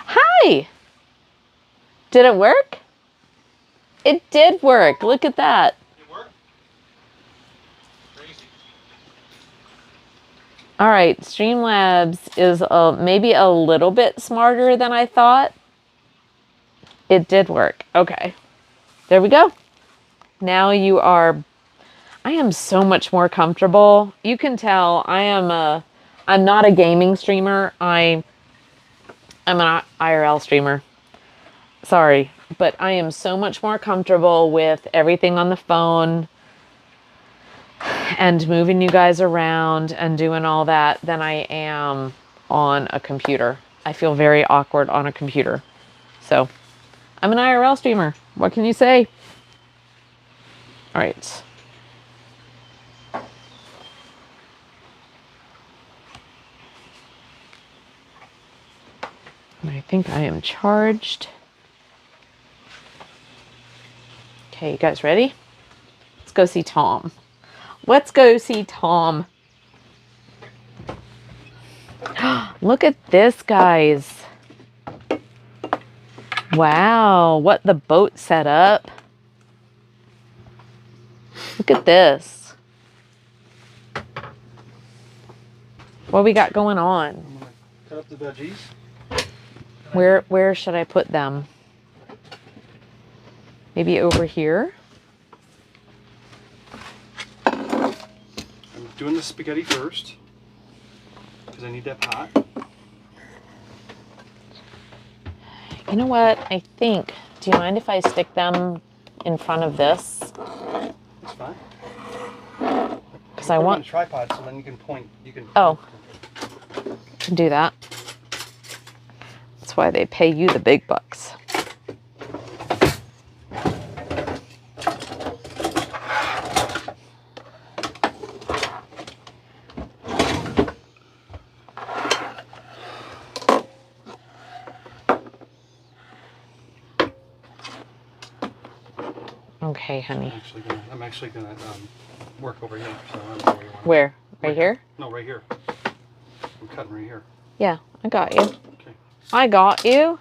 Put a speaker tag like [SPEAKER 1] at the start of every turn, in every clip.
[SPEAKER 1] Hi! Did it work? It did work. Look at that.
[SPEAKER 2] It worked? Crazy.
[SPEAKER 1] All right, Streamlabs is maybe a little bit smarter than I thought. It did work. Okay. There we go. Now you are... I am so much more comfortable. You can tell I'm not a gaming streamer. I'm an IRL streamer. Sorry, but I am so much more comfortable with everything on the phone and moving you guys around and doing all that than I am on a computer. I feel very awkward on a computer. So, I'm an IRL streamer. What can you say? All right. I think I am charged. Okay, you guys ready? Let's go see Tom. Let's go see Tom. Look at this, guys. Wow, what the boat set up. Look at this. What we got going on?
[SPEAKER 2] I'm gonna cut up the veggies.
[SPEAKER 1] Where should I put them? Maybe over here?
[SPEAKER 2] I'm doing the spaghetti first because I need that pot.
[SPEAKER 1] You know what? I think, do you mind if I stick them in front of this?
[SPEAKER 2] It's fine.
[SPEAKER 1] Because I want
[SPEAKER 2] a tripod so then you can point. You can.
[SPEAKER 1] Oh. Can do that. That's why they pay you the big bucks. Okay, honey.
[SPEAKER 2] I'm actually gonna work over here. So I don't know where you want.
[SPEAKER 1] Where? Right here?
[SPEAKER 2] No, right here. I'm cutting right here.
[SPEAKER 1] Yeah, I got you.
[SPEAKER 2] Okay.
[SPEAKER 1] I got you.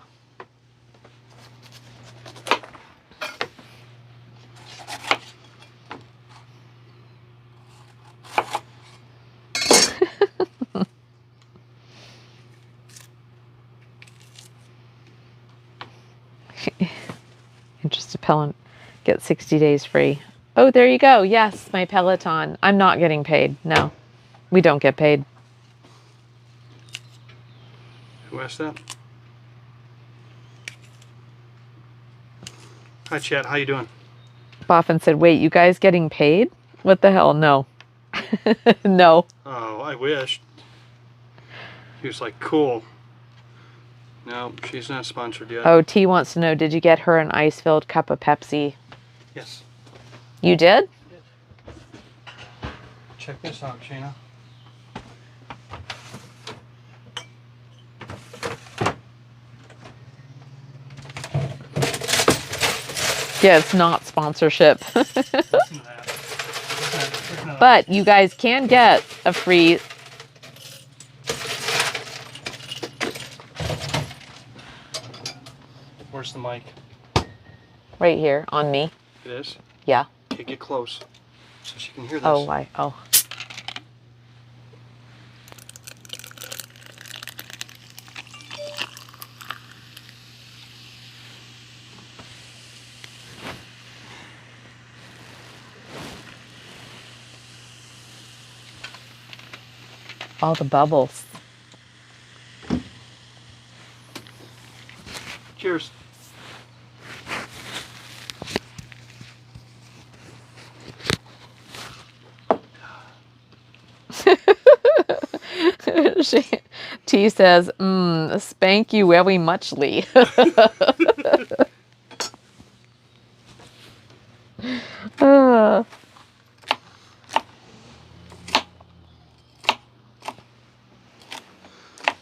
[SPEAKER 1] Interested Peloton. Get 60 days free. Oh, there you go. Yes, my Peloton. I'm not getting paid. No, we don't get paid.
[SPEAKER 2] Who asked that? Hi, Chad. How you doing?
[SPEAKER 1] Boffin said, wait, you guys getting paid? What the hell? No. No.
[SPEAKER 2] Oh, I wish. He was like, cool. No, she's not sponsored yet.
[SPEAKER 1] Oh, T wants to know, did you get her an ice-filled cup of Pepsi?
[SPEAKER 2] Yes.
[SPEAKER 1] You did?
[SPEAKER 2] Check this out, Shayna.
[SPEAKER 1] Yeah, it's not sponsorship.
[SPEAKER 2] Listen to that. Listen to that.
[SPEAKER 1] But you guys can get a free...
[SPEAKER 2] Where's the mic?
[SPEAKER 1] Right here, on me.
[SPEAKER 2] It is?
[SPEAKER 1] Yeah.
[SPEAKER 2] Okay, get close so she can hear this.
[SPEAKER 1] Oh, why? Oh. All the bubbles.
[SPEAKER 2] Cheers.
[SPEAKER 1] T says, spank you very muchly.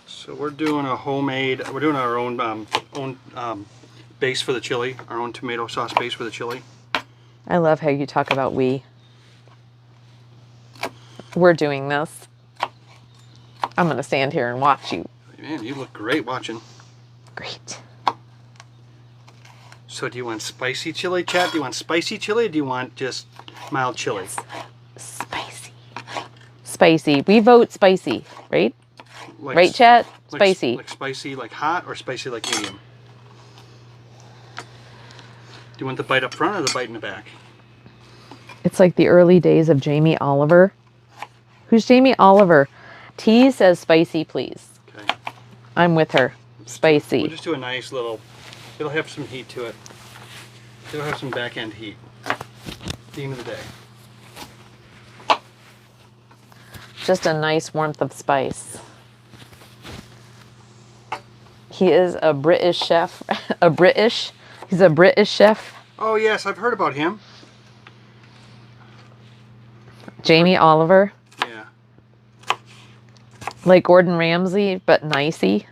[SPEAKER 2] So we're doing a homemade, we're doing our own base for the chili, our own tomato sauce base for the chili.
[SPEAKER 1] I love how you talk about we. We're doing this. I'm going to stand here and watch you.
[SPEAKER 2] Man, you look great watching.
[SPEAKER 1] Great.
[SPEAKER 2] So do you want spicy chili, chat? Do you want spicy chili or do you want just mild chili?
[SPEAKER 1] Yes. Spicy. Spicy. We vote spicy, right?
[SPEAKER 2] Like,
[SPEAKER 1] Right, chat?
[SPEAKER 2] like-
[SPEAKER 1] Spicy.
[SPEAKER 2] Like spicy like hot or spicy like medium? Do you want the bite up front or the bite in the back?
[SPEAKER 1] It's like the early days of Jamie Oliver. Who's Jamie Oliver? T says spicy, please.
[SPEAKER 2] Okay.
[SPEAKER 1] I'm with her. Spicy.
[SPEAKER 2] We'll just do a nice little, it'll have some heat to it. It'll have some back end heat. Theme of the day.
[SPEAKER 1] Just a nice warmth of spice. He is a British chef. He's a British chef.
[SPEAKER 2] Oh yes, I've heard about him.
[SPEAKER 1] Jamie Oliver.
[SPEAKER 2] Yeah.
[SPEAKER 1] Like Gordon Ramsay, but nicey.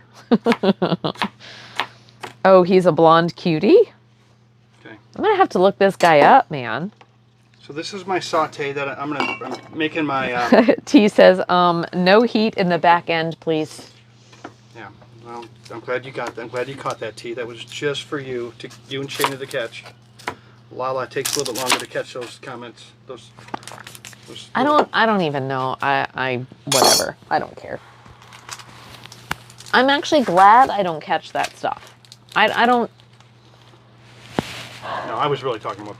[SPEAKER 1] Oh, he's a blonde cutie?
[SPEAKER 2] Okay.
[SPEAKER 1] I'm going to have to look this guy up, man.
[SPEAKER 2] So this is my saute that I'm making my,
[SPEAKER 1] T says, no heat in the back end, please.
[SPEAKER 2] yeah, well, I'm glad you got that. I'm glad you caught that, T. That was just for you, you and Shayna to catch. Lala, it takes a little bit longer to catch those comments. Those
[SPEAKER 1] I don't even know. Whatever. I don't care. I'm actually glad I don't catch that stuff. I don't.
[SPEAKER 2] No, I was really talking about,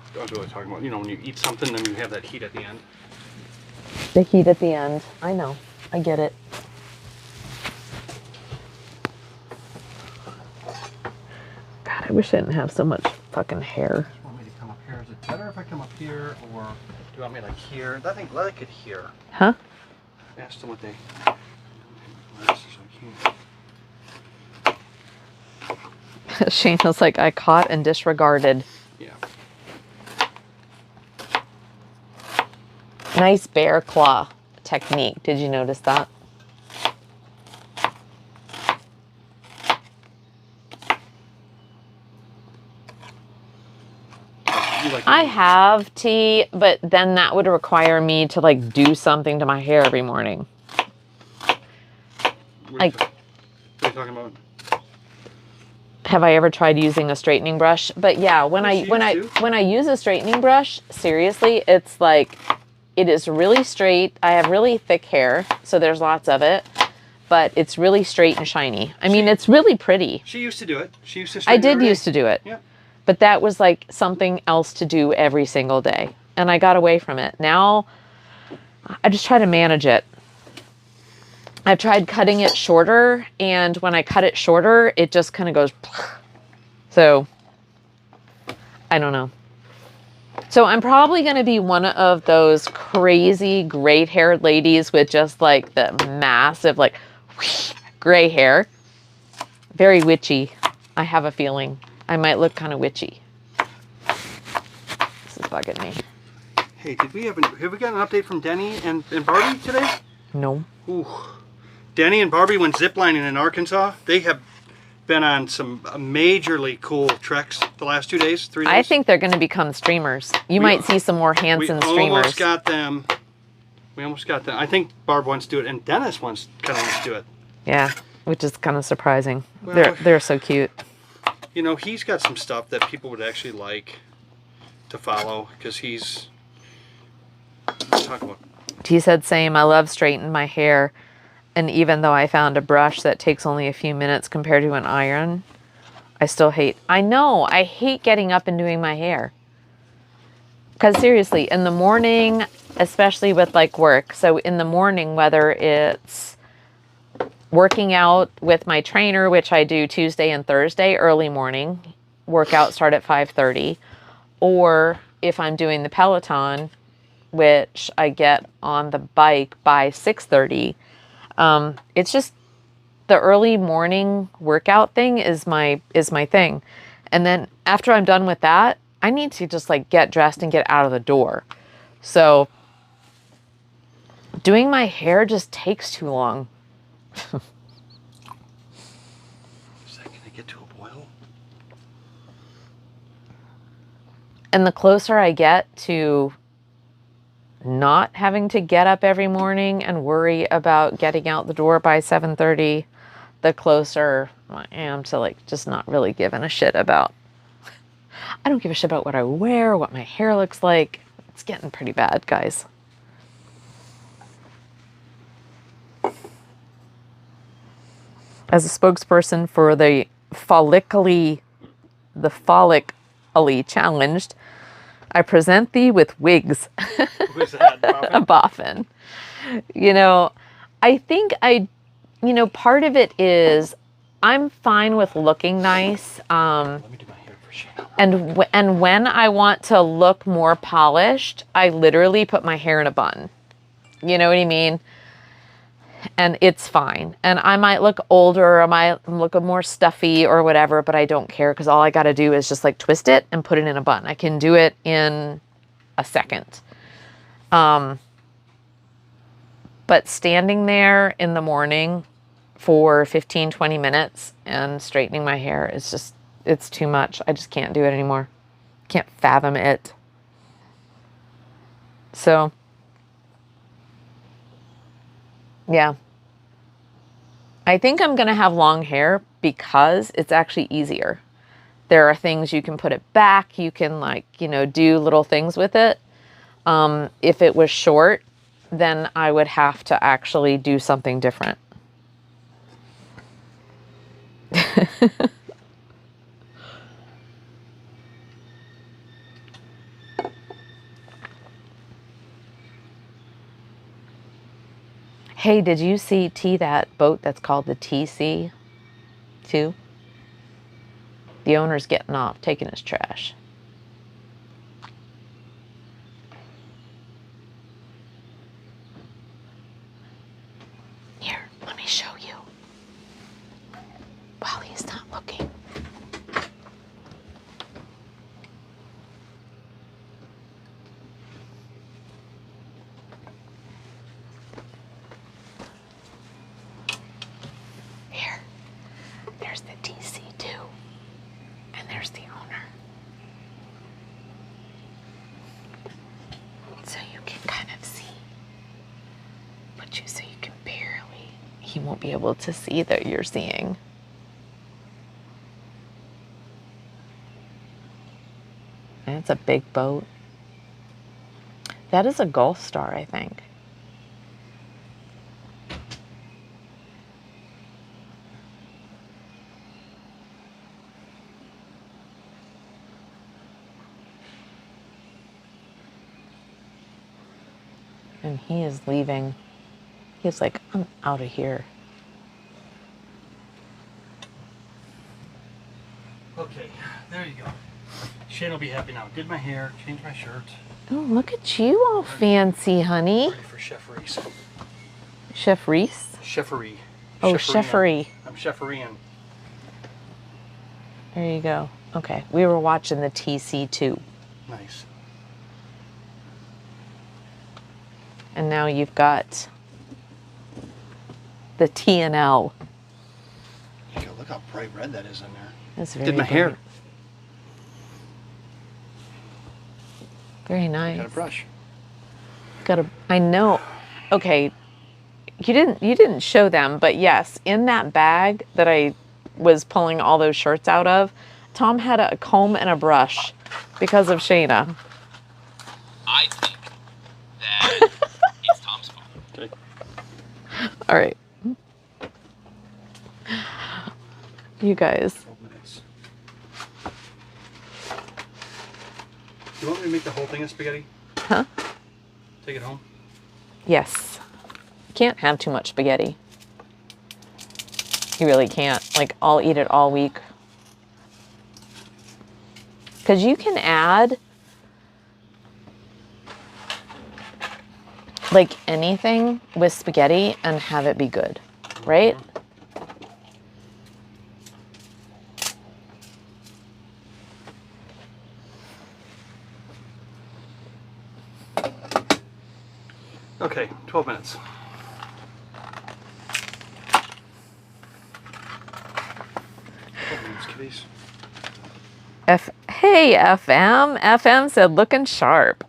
[SPEAKER 2] you know, when you eat something, then you have that heat at the end.
[SPEAKER 1] The heat at the end. I know. I get it. God, I wish I didn't have so much fucking hair.
[SPEAKER 2] You want me to come up here? Is it better if I come up here, or do you want me like here? I think like it here.
[SPEAKER 1] Huh?
[SPEAKER 2] Ask them what they.
[SPEAKER 1] Shayna's like, I caught and disregarded.
[SPEAKER 2] Yeah.
[SPEAKER 1] Nice bear claw technique. Did you notice that? I have tea, but then that would require me to like do something to my hair every morning.
[SPEAKER 2] What are you talking about?
[SPEAKER 1] Have I ever tried using a straightening brush? But yeah, when I use a straightening brush, seriously, it's like it is really straight. I have really thick hair, so there's lots of it, but it's really straight and shiny. I mean, it's really pretty.
[SPEAKER 2] She used to do it. She used to.
[SPEAKER 1] I did used to do it.
[SPEAKER 2] Yeah.
[SPEAKER 1] But that was like something else to do every single day. And I got away from it. Now, I just try to manage it. I've tried cutting it shorter. And when I cut it shorter, it just kind of goes. So, I don't know. So I'm probably going to be one of those crazy great haired ladies with just like the massive like gray hair. Very witchy. I have a feeling. I might look kind of witchy. This is bugging me.
[SPEAKER 2] Hey, have we got an update from Denny and Barbie today?
[SPEAKER 1] No.
[SPEAKER 2] Ooh. Denny and Barbie went ziplining in Arkansas. They have been on some majorly cool treks the last 2 days, 3 days.
[SPEAKER 1] I think they're going to become streamers. You might see some more Hanson streamers.
[SPEAKER 2] We almost got them. I think Barb wants to do it, and Dennis kind of wants to do it.
[SPEAKER 1] Yeah, which is kind of surprising.
[SPEAKER 2] Well,
[SPEAKER 1] they're so cute.
[SPEAKER 2] You know, he's got some stuff that people would actually like to follow because he's. Let's talk about.
[SPEAKER 1] He said, same. I love straightening my hair. And even though I found a brush that takes only a few minutes compared to an iron, I still hate. I know. I hate getting up and doing my hair. Because seriously, in the morning, especially with like work. So in the morning, whether it's working out with my trainer, which I do Tuesday and Thursday, early morning, workout start at 5:30. Or if I'm doing the Peloton, which I get on the bike by 6:30. It's just the early morning workout thing is my thing. And then after I'm done with that, I need to just like get dressed and get out of the door. So doing my hair just takes too long.
[SPEAKER 2] Is that going to get to a boil?
[SPEAKER 1] And the closer I get to not having to get up every morning and worry about getting out the door by 7:30, the closer I am to like just not really giving a shit about. I don't give a shit about what I wear, what my hair looks like. It's getting pretty bad, guys. As a spokesperson for the follically challenged, I present thee with wigs.
[SPEAKER 2] Who's that? Bobbin?
[SPEAKER 1] Boffin. You know, I think part of it is I'm fine with looking nice.
[SPEAKER 2] Let me do my hair for Shayna.
[SPEAKER 1] And when I want to look more polished, I literally put my hair in a bun. You know what I mean? And it's fine. And I might look older, or I might look more stuffy or whatever, but I don't care because all I got to do is just like twist it and put it in a bun. I can do it in a second. But standing there in the morning for 15, 20 minutes and straightening my hair is just, it's too much. I just can't do it anymore. Can't fathom it. So, yeah. I think I'm going to have long hair because it's actually easier. There are things you can put it back. You can do little things with it. If it was short, then I would have to actually do something different. Hey, did you see that boat that's called the TC2? The owner's getting off, taking his trash. Here, let me show you. While he's not looking. Here, there's the TC2, and there's the owner. So you can kind of see, so you can barely, he won't be able to see that you're seeing. And it's a big boat. That is a Gulf Star, I think. And he is leaving. He's like, I'm out of here.
[SPEAKER 2] Okay, there you go. Shane will be happy now. Did my hair, changed my shirt.
[SPEAKER 1] Oh, look at you all fancy, honey.
[SPEAKER 2] Ready for Chef Reese.
[SPEAKER 1] Chef Reese?
[SPEAKER 2] Chefery.
[SPEAKER 1] Oh, Chefery.
[SPEAKER 2] I'm Chefery-ing.
[SPEAKER 1] There you go. Okay, we were watching the TC2.
[SPEAKER 2] Nice.
[SPEAKER 1] And now you've got the TNL.
[SPEAKER 2] Look how bright red that is in there.
[SPEAKER 1] That's very
[SPEAKER 2] Did my hair.
[SPEAKER 1] bright. Very nice.
[SPEAKER 2] Got a brush.
[SPEAKER 1] I know. Okay. You didn't show them, but yes, in that bag that I was pulling all those shirts out of, Tom had a comb and a brush because of Shayna.
[SPEAKER 3] I think that it's Tom's fault.
[SPEAKER 2] Okay.
[SPEAKER 1] All right. You guys.
[SPEAKER 2] 12 minutes. You want me to make the whole thing of spaghetti?
[SPEAKER 1] Huh?
[SPEAKER 2] Take it home?
[SPEAKER 1] Yes. Can't have too much spaghetti. You really can't. Like, I'll eat it all week. Because you can add like anything with spaghetti and have it be good, right?
[SPEAKER 2] Okay, 12 minutes.
[SPEAKER 1] F Hey, FM. FM said looking sharp.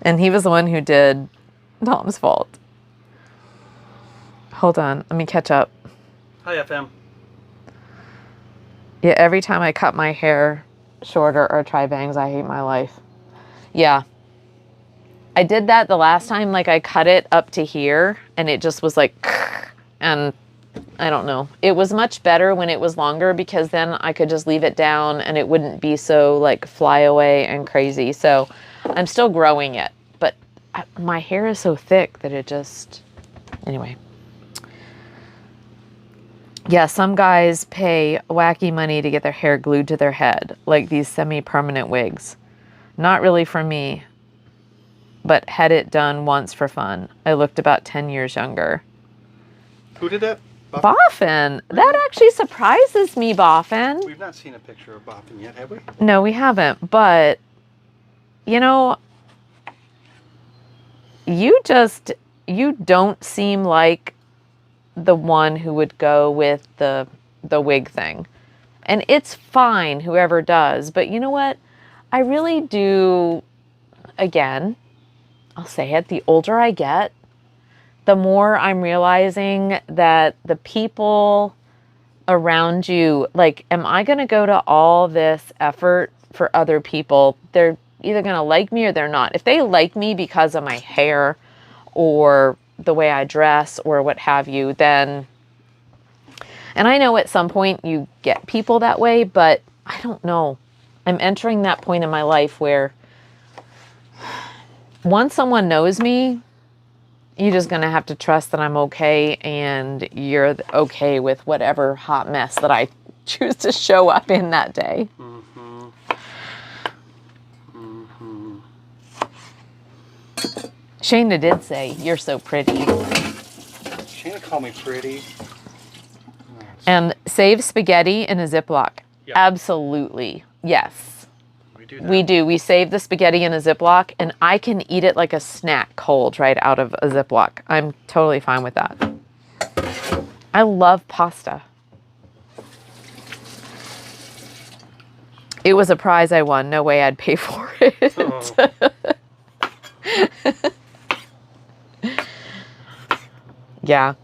[SPEAKER 1] And he was the one who did Tom's Fault. Hold on. Let me catch up.
[SPEAKER 2] Hi, FM.
[SPEAKER 1] Yeah, every time I cut my hair shorter or try bangs, I hate my life. Yeah. I did that the last time, like I cut it up to here and it just was like, and I don't know. It was much better when it was longer because then I could just leave it down and it wouldn't be so like fly away and crazy. So I'm still growing it, but my hair is so thick that it just, anyway. Yeah, some guys pay wacky money to get their hair glued to their head, like these semi-permanent wigs. Not really for me, but had it done once for fun. I looked about 10 years younger.
[SPEAKER 2] Who did that?
[SPEAKER 1] Boffin. That actually surprises me, Boffin.
[SPEAKER 2] We've not seen a picture of Boffin yet, have we?
[SPEAKER 1] No, we haven't. But, you know, you don't seem like the one who would go with the wig thing. And it's fine, whoever does. But you know what? I really do, again, I'll say it, the older I get, the more I'm realizing that the people around you, like, am I going to go to all this effort for other people? They're either going to like me or they're not. If they like me because of my hair or the way I dress or what have you, then, and I know at some point you get people that way, but I don't know. I'm entering that point in my life where once someone knows me, you're just going to have to trust that I'm okay and you're okay with whatever hot mess that I choose to show up in that day.
[SPEAKER 2] Mm-hmm. Mm-hmm.
[SPEAKER 1] Shayna did say, "You're so pretty."
[SPEAKER 2] Shayna called me pretty.
[SPEAKER 1] And save spaghetti in a Ziploc.
[SPEAKER 2] Yeah.
[SPEAKER 1] Absolutely. Yes.
[SPEAKER 2] We do that.
[SPEAKER 1] We do. We save the spaghetti in a Ziploc, and I can eat it like a snack cold right out of a Ziploc. I'm totally fine with that. I love pasta. It was a prize I won. No way I'd pay for it.
[SPEAKER 2] Oh.
[SPEAKER 1] Yeah.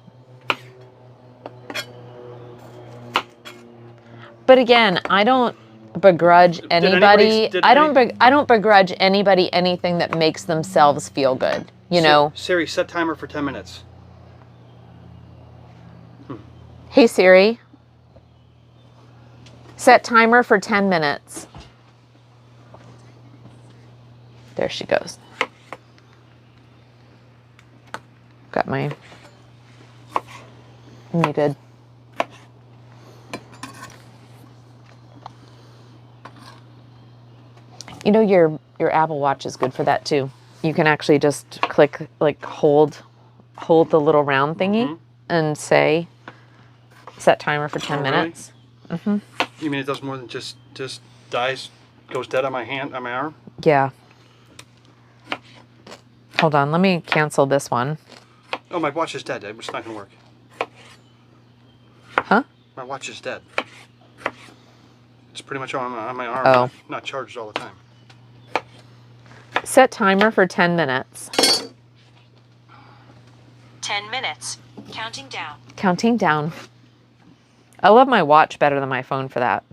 [SPEAKER 1] But again, I don't begrudge anybody. I don't begrudge anybody anything that makes themselves feel good. You know.
[SPEAKER 2] Siri, set timer for 10 minutes.
[SPEAKER 1] Hey Siri. Set timer for 10 minutes. There she goes. Got my muted. You know, your Apple Watch is good for that too. You can actually just click, like hold the little round thingy and say set timer for 10 minutes.
[SPEAKER 2] Really? You mean it does more than just dies, goes dead on my hand, on my arm?
[SPEAKER 1] Yeah. Hold on, let me cancel this one.
[SPEAKER 2] Oh, my watch is dead. It's not going to work.
[SPEAKER 1] Huh?
[SPEAKER 2] My watch is dead. It's pretty much on my arm.
[SPEAKER 1] Oh.
[SPEAKER 2] Not charged all the time.
[SPEAKER 1] Set timer for 10 minutes.
[SPEAKER 4] 10 minutes. Counting down.
[SPEAKER 1] Counting down. I love my watch better than my phone for that.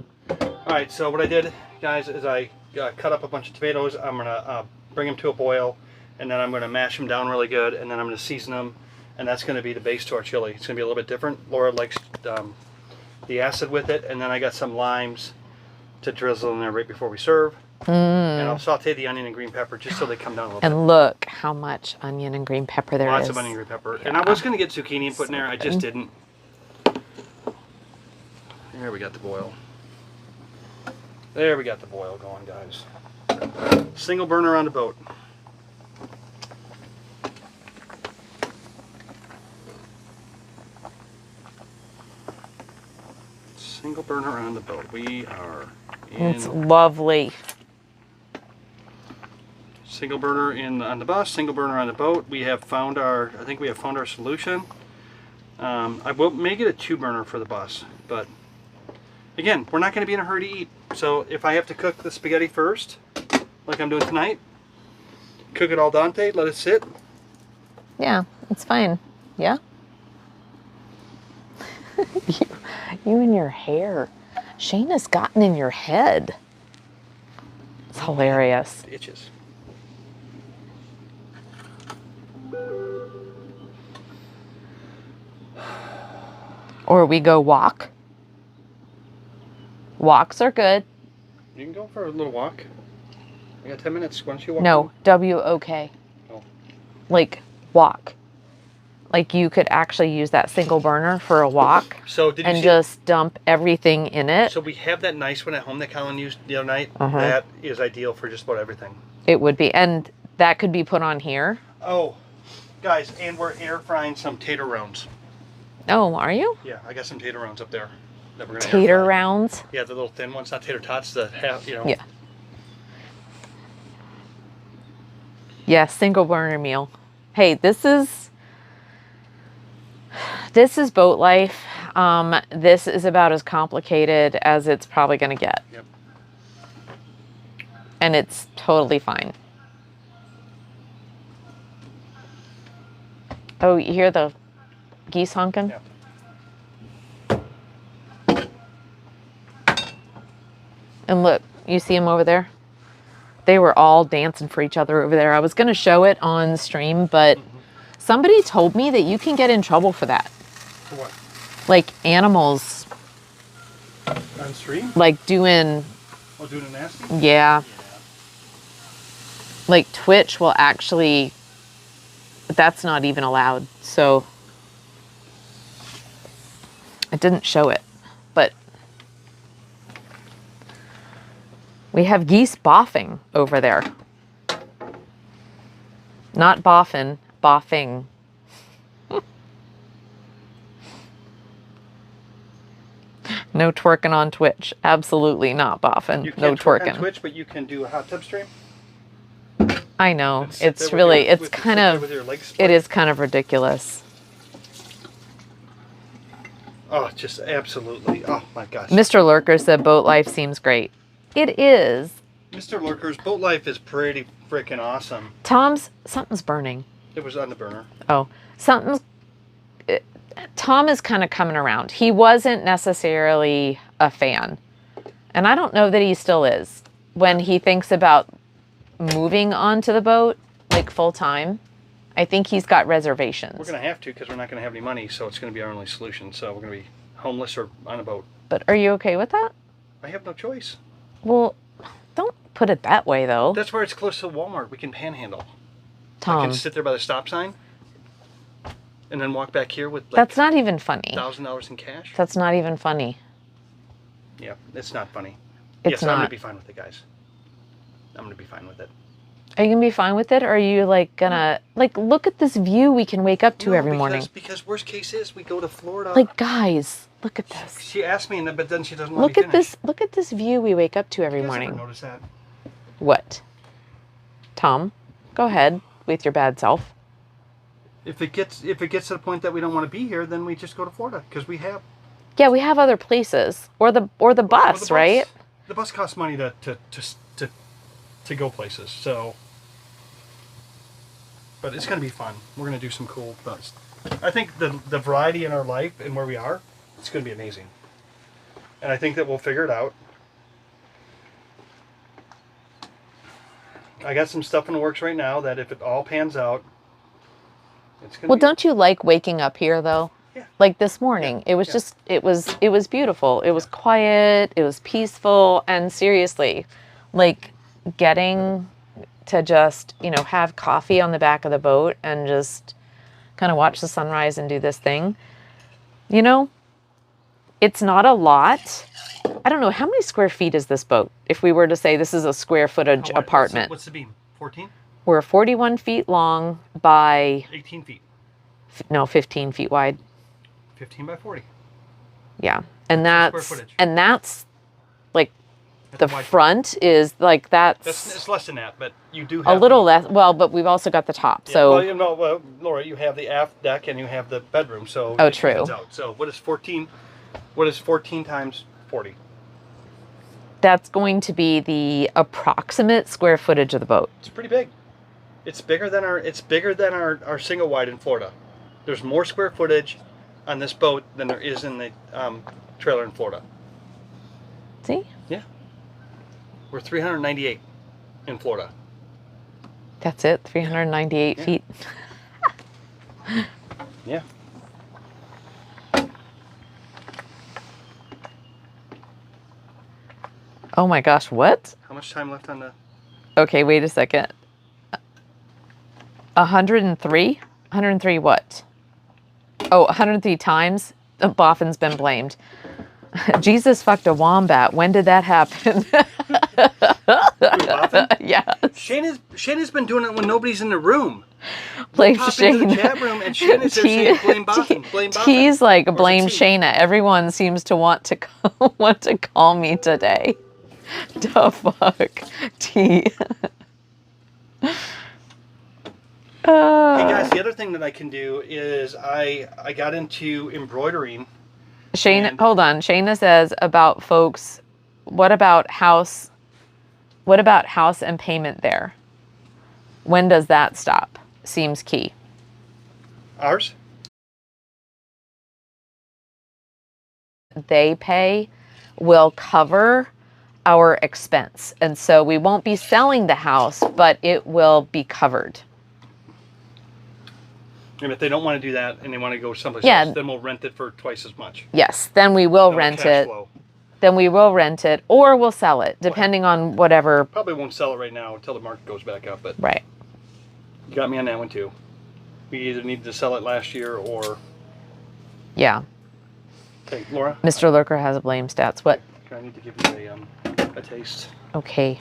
[SPEAKER 2] All right, so what I did, guys, is I cut up a bunch of tomatoes. I'm going to bring them to a boil, and then I'm going to mash them down really good, and then I'm going to season them, and that's going to be the base to our chili. It's going to be a little bit different. Laura likes the acid with it, and then I got some limes to drizzle in there right before we serve. And I'll saute the onion and green pepper just so they come down a little bit.
[SPEAKER 1] And look how much onion and green pepper there is.
[SPEAKER 2] Lots of onion and green pepper. Yeah. And I was going to get zucchini and put in there. I just didn't. There we got the boil. There we got the boil going, guys. Single burner on the boat. Single burner on the boat. We are in...
[SPEAKER 1] It's lovely.
[SPEAKER 2] Single burner on the bus, single burner on the boat. We have found I think we have found our solution. I will make it a 2 burner for the bus, but Again, we're not going to be in a hurry to eat. So if I have to cook the spaghetti first, like I'm doing tonight, cook it al dente, let it sit.
[SPEAKER 1] Yeah, it's fine. Yeah. you and your hair. Shane has gotten in your head. It's hilarious.
[SPEAKER 2] It itches.
[SPEAKER 1] Or we go walk. Walks are good.
[SPEAKER 2] You can go for a little walk. I got 10 minutes. Why don't you walk?
[SPEAKER 1] No, W-O-K.
[SPEAKER 2] Oh.
[SPEAKER 1] Like walk. Like you could actually use that single burner for a walk
[SPEAKER 2] So did you
[SPEAKER 1] and
[SPEAKER 2] see?
[SPEAKER 1] just dump everything in it.
[SPEAKER 2] So we have that nice one at home that Colin used the other night.
[SPEAKER 1] Uh-huh.
[SPEAKER 2] That is ideal for just about everything.
[SPEAKER 1] It would be. And that could be put on here.
[SPEAKER 2] Oh, guys, and we're air frying some tater rounds.
[SPEAKER 1] Oh, are you?
[SPEAKER 2] Yeah, I got some tater rounds up there that we're gonna air
[SPEAKER 1] Tater
[SPEAKER 2] fry.
[SPEAKER 1] rounds?
[SPEAKER 2] Yeah, the little thin ones, not tater tots. The half, you know.
[SPEAKER 1] Yeah. Yeah, single burner meal. Hey, this is boat life. This is about as complicated as it's probably going to get.
[SPEAKER 2] Yep.
[SPEAKER 1] And it's totally fine. Oh, you hear the geese honking?
[SPEAKER 2] Yeah.
[SPEAKER 1] And look, you see them over there? They were all dancing for each other over there. I was going to show it on stream, but somebody told me that you can get in trouble for that.
[SPEAKER 2] For what?
[SPEAKER 1] Like animals,
[SPEAKER 2] On stream?
[SPEAKER 1] like doing,
[SPEAKER 2] Oh, doing a nasty?
[SPEAKER 1] yeah. Like Twitch will actually, that's not even allowed. So I didn't show it, but we have geese boffing over there. Not boffin, boffing. No twerking on Twitch. Absolutely not boffin.
[SPEAKER 2] You
[SPEAKER 1] No
[SPEAKER 2] can't twerk on
[SPEAKER 1] twerking.
[SPEAKER 2] Twitch, but you can do a hot tub stream.
[SPEAKER 1] I know.
[SPEAKER 2] And sit there
[SPEAKER 1] It's
[SPEAKER 2] with
[SPEAKER 1] really,
[SPEAKER 2] your-
[SPEAKER 1] it's
[SPEAKER 2] sit
[SPEAKER 1] kind
[SPEAKER 2] there
[SPEAKER 1] of,
[SPEAKER 2] with your legs
[SPEAKER 1] it
[SPEAKER 2] split.
[SPEAKER 1] is kind of ridiculous.
[SPEAKER 2] Oh, just absolutely. Oh my gosh.
[SPEAKER 1] Mr. Lurker said boat life seems great. It is.
[SPEAKER 2] Mr. Lurker's boat life is pretty freaking awesome.
[SPEAKER 1] Tom's, something's burning.
[SPEAKER 2] It was on the burner.
[SPEAKER 1] Oh, something's, Tom is kind of coming around. He wasn't necessarily a fan. And I don't know that he still is. When he thinks about moving onto the boat, like full time, I think he's got reservations.
[SPEAKER 2] We're going to have to because we're not going to have any money, so it's going to be our only solution. So we're going to be homeless or on a boat.
[SPEAKER 1] But are you okay with that?
[SPEAKER 2] I have no choice.
[SPEAKER 1] Well, don't put it that way, though.
[SPEAKER 2] That's where it's close to Walmart. We can panhandle. I
[SPEAKER 1] Tom,
[SPEAKER 2] can sit there by the stop sign and then walk back here with like
[SPEAKER 1] that's not even funny.
[SPEAKER 2] $1,000 in cash.
[SPEAKER 1] That's not even funny.
[SPEAKER 2] Yeah, it's not funny.
[SPEAKER 1] It's
[SPEAKER 2] yes, I'm going
[SPEAKER 1] not.
[SPEAKER 2] to be fine with it, guys. I'm going to be fine with it.
[SPEAKER 1] Are you gonna be fine with it, or are you like gonna like look at this view we can wake up to
[SPEAKER 2] No,
[SPEAKER 1] every morning?
[SPEAKER 2] Because worst case is we go to Florida.
[SPEAKER 1] Like guys, look at this.
[SPEAKER 2] She asked me, but then she doesn't let
[SPEAKER 1] Look
[SPEAKER 2] me
[SPEAKER 1] at
[SPEAKER 2] finish.
[SPEAKER 1] this. Look at this view we wake up to every
[SPEAKER 2] You guys ever
[SPEAKER 1] morning.
[SPEAKER 2] notice that?
[SPEAKER 1] What? Tom, go ahead with your bad self.
[SPEAKER 2] If it gets to the point that we don't want to be here, then we just go to Florida because we have
[SPEAKER 1] Yeah, we have other places, or the bus,
[SPEAKER 2] or the bus.
[SPEAKER 1] right?
[SPEAKER 2] The bus costs money to go places, so. But it's going to be fun. We're going to do some cool bus. I think the variety in our life and where we are, it's going to be amazing. And I think that we'll figure it out. I got some stuff in the works right now that if it all pans out, it's going to
[SPEAKER 1] Well,
[SPEAKER 2] be...
[SPEAKER 1] don't you like waking up here though?
[SPEAKER 2] Yeah.
[SPEAKER 1] Like this morning, it was
[SPEAKER 2] Yeah.
[SPEAKER 1] just it was beautiful. It was quiet, it was peaceful, and seriously, like getting to just, you know, have coffee on the back of the boat and just kind of watch the sunrise and do this thing. You know, it's not a lot. I don't know, how many square feet is this boat? If we were to say this is a square footage
[SPEAKER 2] Oh,
[SPEAKER 1] apartment.
[SPEAKER 2] What's the beam? 14?
[SPEAKER 1] We're 41 feet long by,
[SPEAKER 2] 18 feet.
[SPEAKER 1] no, 15 feet wide.
[SPEAKER 2] 15 by 40.
[SPEAKER 1] Yeah. And
[SPEAKER 2] Square
[SPEAKER 1] that's,
[SPEAKER 2] footage.
[SPEAKER 1] and that's like
[SPEAKER 2] That's
[SPEAKER 1] the
[SPEAKER 2] wide.
[SPEAKER 1] front is like,
[SPEAKER 2] It's
[SPEAKER 1] that's
[SPEAKER 2] less than that, but you do
[SPEAKER 1] a
[SPEAKER 2] have...
[SPEAKER 1] little less. Well, but we've also got the top.
[SPEAKER 2] Yeah,
[SPEAKER 1] So
[SPEAKER 2] well, you know, Laura, you have the aft deck and you have the bedroom, so
[SPEAKER 1] Oh,
[SPEAKER 2] it
[SPEAKER 1] true.
[SPEAKER 2] evens out. So what is 14? What is 14 times 40.
[SPEAKER 1] That's going to be the approximate square footage of the boat.
[SPEAKER 2] It's pretty big. It's bigger than our single wide in Florida. There's more square footage on this boat than there is in the trailer in Florida.
[SPEAKER 1] See?
[SPEAKER 2] Yeah. We're 398 in Florida.
[SPEAKER 1] That's it, 398
[SPEAKER 2] Yeah.
[SPEAKER 1] feet.
[SPEAKER 2] Yeah.
[SPEAKER 1] Oh my gosh, what?
[SPEAKER 2] How much time left on the...
[SPEAKER 1] Okay, wait a second. 103? 103 what? Oh, 103 times? Boffin's been blamed. Jesus fucked a wombat. When did that happen?
[SPEAKER 2] Who, Boffin?
[SPEAKER 1] Yeah.
[SPEAKER 2] Shayna's been doing it when nobody's in the room.
[SPEAKER 1] Blame
[SPEAKER 2] Pop into the
[SPEAKER 1] Shayna.
[SPEAKER 2] chat room and Shayna's there saying, blame Boffin, blame Boffin.
[SPEAKER 1] T's like,
[SPEAKER 2] Or is it
[SPEAKER 1] blame
[SPEAKER 2] T?
[SPEAKER 1] Shayna. Everyone seems to want to call me today. The fuck? T.
[SPEAKER 2] Hey guys, the other thing that I can do is I got into embroidering.
[SPEAKER 1] Shayna,
[SPEAKER 2] And-
[SPEAKER 1] hold on. Shayna says about folks, what about house and payment there? When does that stop? Seems key.
[SPEAKER 2] Ours?
[SPEAKER 1] They pay will cover our expense. And so we won't be selling the house, but it will be covered.
[SPEAKER 2] And if they don't want to do that and they want to go someplace
[SPEAKER 1] Yeah.
[SPEAKER 2] else, then we'll rent it for twice as much.
[SPEAKER 1] Yes, then we will
[SPEAKER 2] No
[SPEAKER 1] rent
[SPEAKER 2] cash
[SPEAKER 1] it.
[SPEAKER 2] flow.
[SPEAKER 1] Then we will rent it or we'll sell it, depending on whatever.
[SPEAKER 2] Probably won't sell it right now until the market goes back up, but
[SPEAKER 1] Right.
[SPEAKER 2] you got me on that one too. We either needed to sell it last year or...
[SPEAKER 1] Yeah.
[SPEAKER 2] Okay, Laura,
[SPEAKER 1] Mr. Lurker has a blame stats. What?
[SPEAKER 2] I need to give you a taste.
[SPEAKER 1] Okay.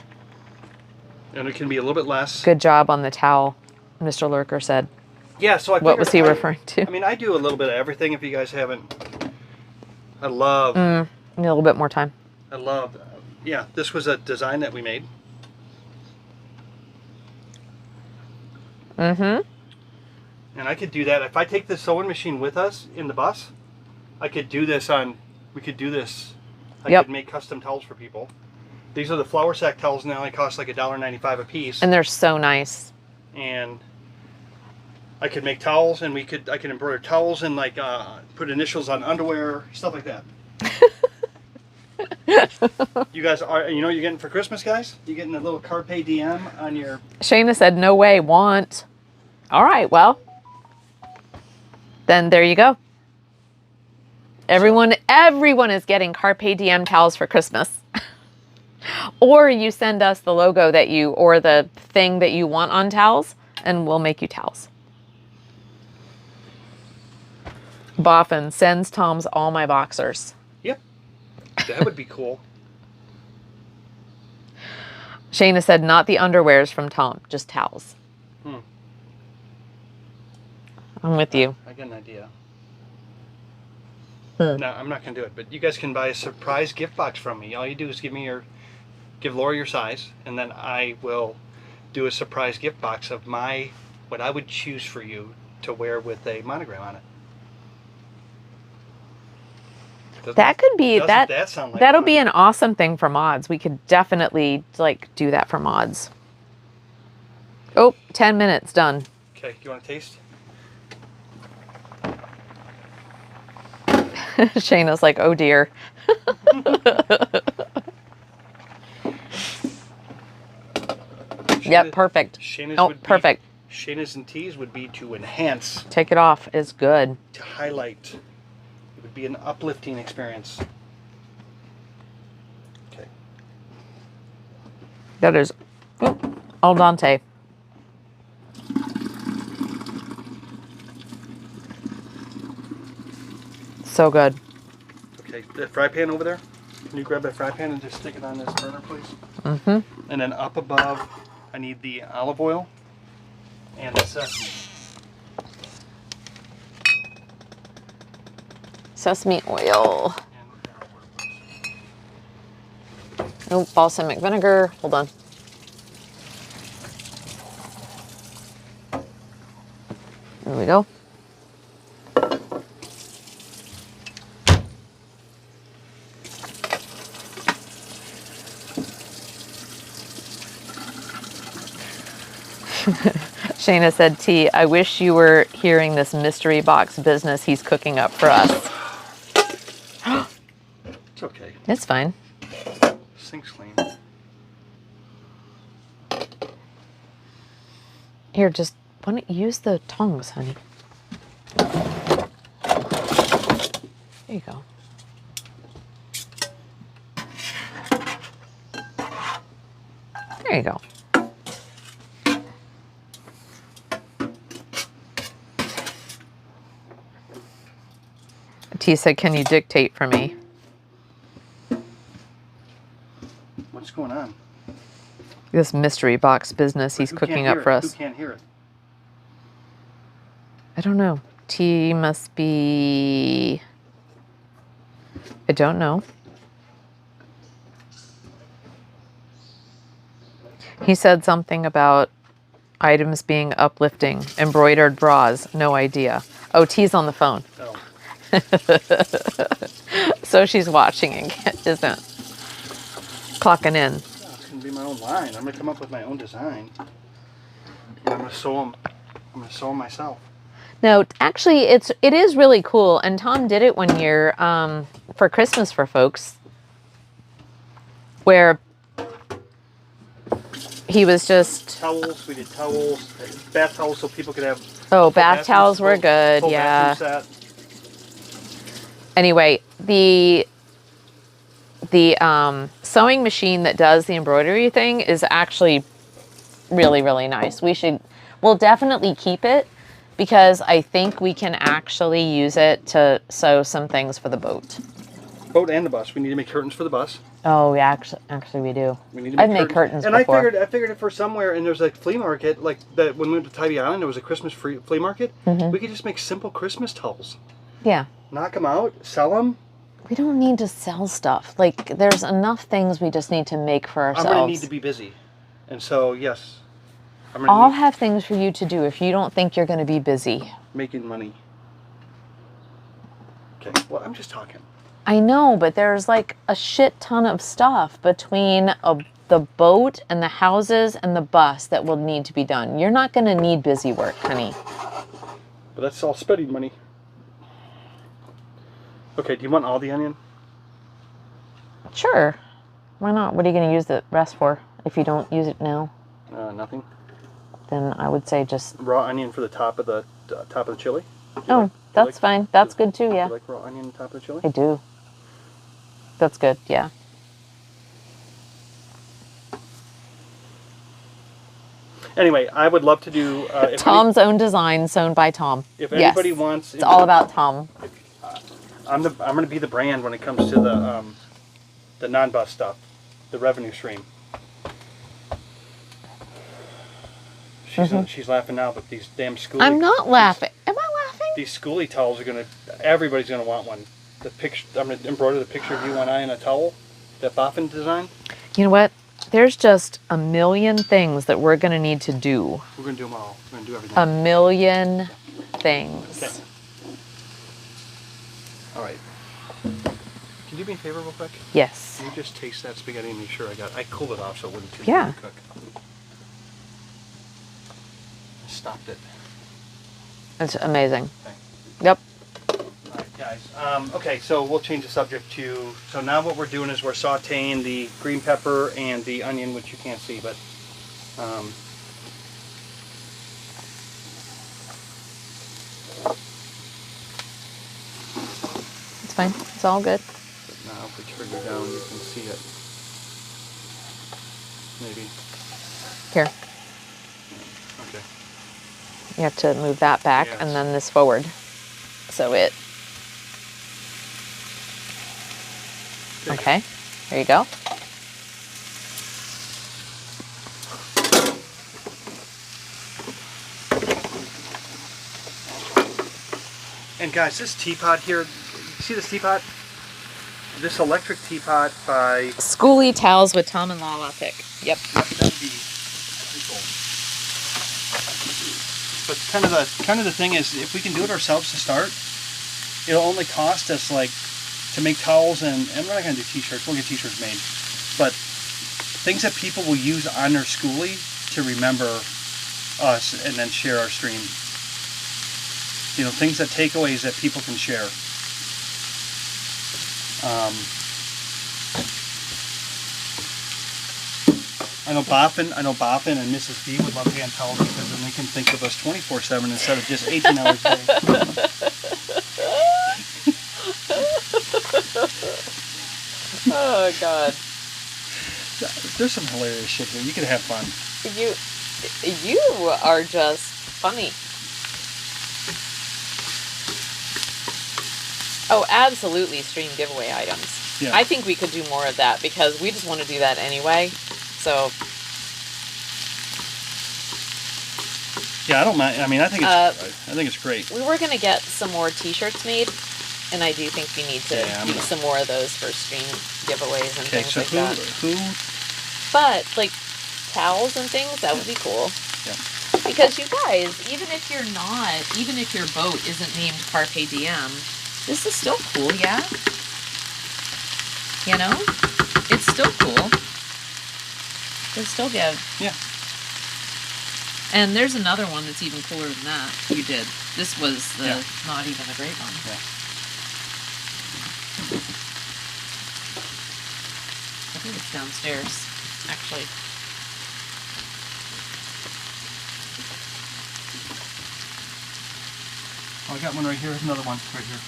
[SPEAKER 2] And it can be a little bit less.
[SPEAKER 1] Good job on the towel, Mr. Lurker said.
[SPEAKER 2] Yeah, so I
[SPEAKER 1] What was he
[SPEAKER 2] figured
[SPEAKER 1] referring to?
[SPEAKER 2] I mean, I do a little bit of everything if you guys haven't... I love...
[SPEAKER 1] A little bit more time.
[SPEAKER 2] I love... yeah, this was a design that we made.
[SPEAKER 1] Mm-hmm.
[SPEAKER 2] And I could do that. If I take the sewing machine with us in the bus, I could do this on... we could do this. I
[SPEAKER 1] Yep.
[SPEAKER 2] could make custom towels for people. These are the flour sack towels now. They cost like $1.95 a piece.
[SPEAKER 1] And they're so nice.
[SPEAKER 2] And I could make towels, and I could embroider towels and like put initials on underwear, stuff like that. You guys are, you know what you're getting for Christmas, guys? You're getting a little Carpe Diem on your...
[SPEAKER 1] Shayna said, no way, want. All right, well. Then there you go. Everyone is getting Carpe Diem towels for Christmas. Or you send us the logo that you, or the thing that you want on towels, and we'll make you towels. Boffin sends Tom's all my boxers.
[SPEAKER 2] Yep. That would be cool.
[SPEAKER 1] Shayna said, not the underwears from Tom, just towels. I'm with you.
[SPEAKER 2] I got an idea. No, I'm not going to do it, but you guys can buy a surprise gift box from me. All you do is give Laura your size, and then I will do a surprise gift box of what I would choose for you to wear with a monogram on it.
[SPEAKER 1] That could be
[SPEAKER 2] Doesn't
[SPEAKER 1] that.
[SPEAKER 2] that sound like
[SPEAKER 1] That'll
[SPEAKER 2] fun?
[SPEAKER 1] be an awesome thing for mods. We could definitely do that for mods. Oh, 10 minutes done.
[SPEAKER 2] Okay, you want to taste?
[SPEAKER 1] Shayna's like, oh dear. Yep, perfect.
[SPEAKER 2] Shayna's
[SPEAKER 1] Oh,
[SPEAKER 2] would be-
[SPEAKER 1] perfect.
[SPEAKER 2] Shayna's and T's would be to enhance,
[SPEAKER 1] Take it off. It's good.
[SPEAKER 2] to highlight. It would be an uplifting experience. Okay.
[SPEAKER 1] That is al dente. So good.
[SPEAKER 2] Okay, that fry pan over there. Can you grab that fry pan and just stick it on this burner, please?
[SPEAKER 1] Mm-hmm.
[SPEAKER 2] And then up above, I need the olive oil and the sesame.
[SPEAKER 1] Sesame oil. Oh, balsamic vinegar. Hold on. There we go. Shayna said, T, I wish you were hearing this mystery box business he's cooking up for us.
[SPEAKER 2] It's okay.
[SPEAKER 1] It's fine.
[SPEAKER 2] Sink's clean.
[SPEAKER 1] Here, just why don't you use the tongs, honey? There you go. There you go. T said, can you dictate for me?
[SPEAKER 2] What's going on?
[SPEAKER 1] This mystery box business he's
[SPEAKER 2] Who
[SPEAKER 1] cooking
[SPEAKER 2] can't
[SPEAKER 1] up
[SPEAKER 2] hear
[SPEAKER 1] for
[SPEAKER 2] it?
[SPEAKER 1] us.
[SPEAKER 2] Who can't hear it?
[SPEAKER 1] I don't know. T must be... I don't know. He said something about items being uplifting. Embroidered bras. No idea. Oh, T's on the phone.
[SPEAKER 2] Oh.
[SPEAKER 1] So she's watching and isn't clocking in.
[SPEAKER 2] Oh, it's gonna be my own line. I'm gonna come up with my own design. And I'm gonna sew them. I'm gonna sew them myself.
[SPEAKER 1] No, actually, it is really cool, and Tom did it one year for Christmas for folks, where he was just
[SPEAKER 2] Towels. We did towels, bath towels, so people could have.
[SPEAKER 1] bath towels were good,
[SPEAKER 2] full
[SPEAKER 1] yeah.
[SPEAKER 2] bathroom set.
[SPEAKER 1] Anyway, the sewing machine that does the embroidery thing is actually really, really nice. We'll definitely keep it because I think we can actually use it to sew some things for the boat.
[SPEAKER 2] Boat and the bus. We need to make curtains for the bus.
[SPEAKER 1] Oh, yeah, actually we do.
[SPEAKER 2] We need to make
[SPEAKER 1] I've made curtains
[SPEAKER 2] and
[SPEAKER 1] before.
[SPEAKER 2] I figured it for somewhere, and there's like flea market, like that when we went to Tybee Island, there was a Christmas flea market. We could just make simple Christmas towels.
[SPEAKER 1] Yeah.
[SPEAKER 2] Knock them out, sell them.
[SPEAKER 1] We don't need to sell stuff. Like, there's enough things we just need to make for ourselves.
[SPEAKER 2] I'm going to need to be busy. And so, yes. I'm going
[SPEAKER 1] I'll
[SPEAKER 2] to
[SPEAKER 1] have things for you to do if you don't think you're going to be busy.
[SPEAKER 2] making money. Okay, well, I'm just talking.
[SPEAKER 1] I know, but there's like a shit ton of stuff between the boat and the houses and the bus that will need to be done. You're not going to need busy work, honey.
[SPEAKER 2] But that's all spending money. Okay, do you want all the onion?
[SPEAKER 1] Sure. Why not? What are you going to use the rest for if you don't use it now?
[SPEAKER 2] Nothing.
[SPEAKER 1] Then I would say just...
[SPEAKER 2] Raw onion for the top of the chili.
[SPEAKER 1] Oh, that's fine. That's good too, yeah.
[SPEAKER 2] You like raw onion on top of the chili?
[SPEAKER 1] I do. That's good, yeah.
[SPEAKER 2] Anyway, I would love to do...
[SPEAKER 1] Tom's own design, sewn by Tom.
[SPEAKER 2] If
[SPEAKER 1] Yes.
[SPEAKER 2] anybody wants...
[SPEAKER 1] It's all about Tom.
[SPEAKER 2] I'm going to be the brand when it comes to the non-bus stuff, the revenue stream. She's laughing now, but these damn schoolie...
[SPEAKER 1] I'm not laughing. Am I laughing?
[SPEAKER 2] These schoolie towels are going to... Everybody's going to want one. The picture... I'm going to embroider the picture of you and I in a towel. That Boffin design.
[SPEAKER 1] You know what? There's just a million things that we're going to need to do.
[SPEAKER 2] We're going to do them all. We're going to do everything.
[SPEAKER 1] A million things.
[SPEAKER 2] Okay. All right. Can you do me a favor real quick?
[SPEAKER 1] Yes.
[SPEAKER 2] Can you just taste that spaghetti and make sure I cooled it off so it wouldn't too
[SPEAKER 1] Yeah.
[SPEAKER 2] cook. I stopped it.
[SPEAKER 1] It's amazing.
[SPEAKER 2] Okay.
[SPEAKER 1] Yep.
[SPEAKER 2] All right, guys. Okay, so we'll change the subject to... So now what we're doing is we're sauteing the green pepper and the onion, which you can't see, but...
[SPEAKER 1] It's fine. It's all good.
[SPEAKER 2] But now if we trigger down, you can see it. Maybe.
[SPEAKER 1] Here.
[SPEAKER 2] Okay.
[SPEAKER 1] You have to move that back
[SPEAKER 2] Yes.
[SPEAKER 1] and then this forward. So it...
[SPEAKER 2] There you go.
[SPEAKER 1] Okay. There you go.
[SPEAKER 2] And guys, this teapot here, see this teapot? This electric teapot by...
[SPEAKER 1] Schoolie Towels with Tom and Lala pick. Yep.
[SPEAKER 2] That would be pretty cool. But kind of the thing is, if we can do it ourselves to start, it'll only cost us like to make towels and we're not gonna do t-shirts. We'll get t-shirts made, but things that people will use on their schoolie to remember us and then share our stream. You know, things that takeaways that people can share. I know Boffin and Mrs. B would love handheld because then they can think of us 24/7 instead of just 18 hours a day.
[SPEAKER 1] Oh God.
[SPEAKER 2] There's some hilarious shit here. You could have fun.
[SPEAKER 1] You are just funny. Oh, absolutely stream giveaway items.
[SPEAKER 2] Yeah.
[SPEAKER 1] I think we could do more of that because we just want to do that anyway. So
[SPEAKER 2] yeah, I don't mind. I mean, I think it's great.
[SPEAKER 1] we were gonna get some more T-shirts made, and I do think we need to do some more of those for stream giveaways and
[SPEAKER 2] Okay,
[SPEAKER 1] things
[SPEAKER 2] so
[SPEAKER 1] like that.
[SPEAKER 2] who?
[SPEAKER 1] But like towels and things, that would be cool.
[SPEAKER 2] Yeah.
[SPEAKER 1] Because you guys, even if your boat isn't named Carpe Diem, this is still cool, yeah? You know? It's still cool. They still give.
[SPEAKER 2] Yeah.
[SPEAKER 1] And there's another one that's even cooler than that. You did. This was
[SPEAKER 2] Yeah.
[SPEAKER 1] not even a great one.
[SPEAKER 2] Yeah.
[SPEAKER 1] I think it's downstairs, actually.
[SPEAKER 2] Oh, I got one right here. Here's another one right here.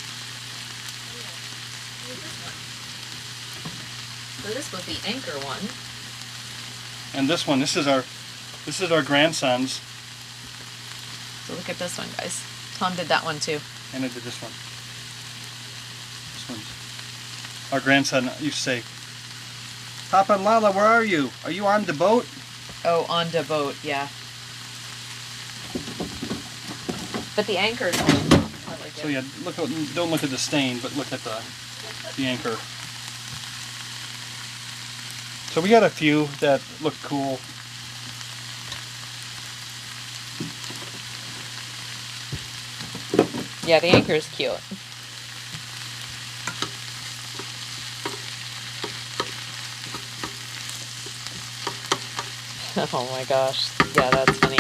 [SPEAKER 1] So this was the anchor one.
[SPEAKER 2] And this one, this is our grandson's,
[SPEAKER 1] So look at this one, guys. Tom did that one too.
[SPEAKER 2] and I did this one. This one's our grandson used to say, "Papa and Lala, where are you? Are you on the boat?"
[SPEAKER 1] Oh, on the boat, yeah. But the anchor's cool. I like
[SPEAKER 2] So
[SPEAKER 1] it.
[SPEAKER 2] yeah, don't look at the stain, but look at the anchor. So we got a few that look cool.
[SPEAKER 1] Yeah, the anchor's cute. Oh my gosh. Yeah, that's funny.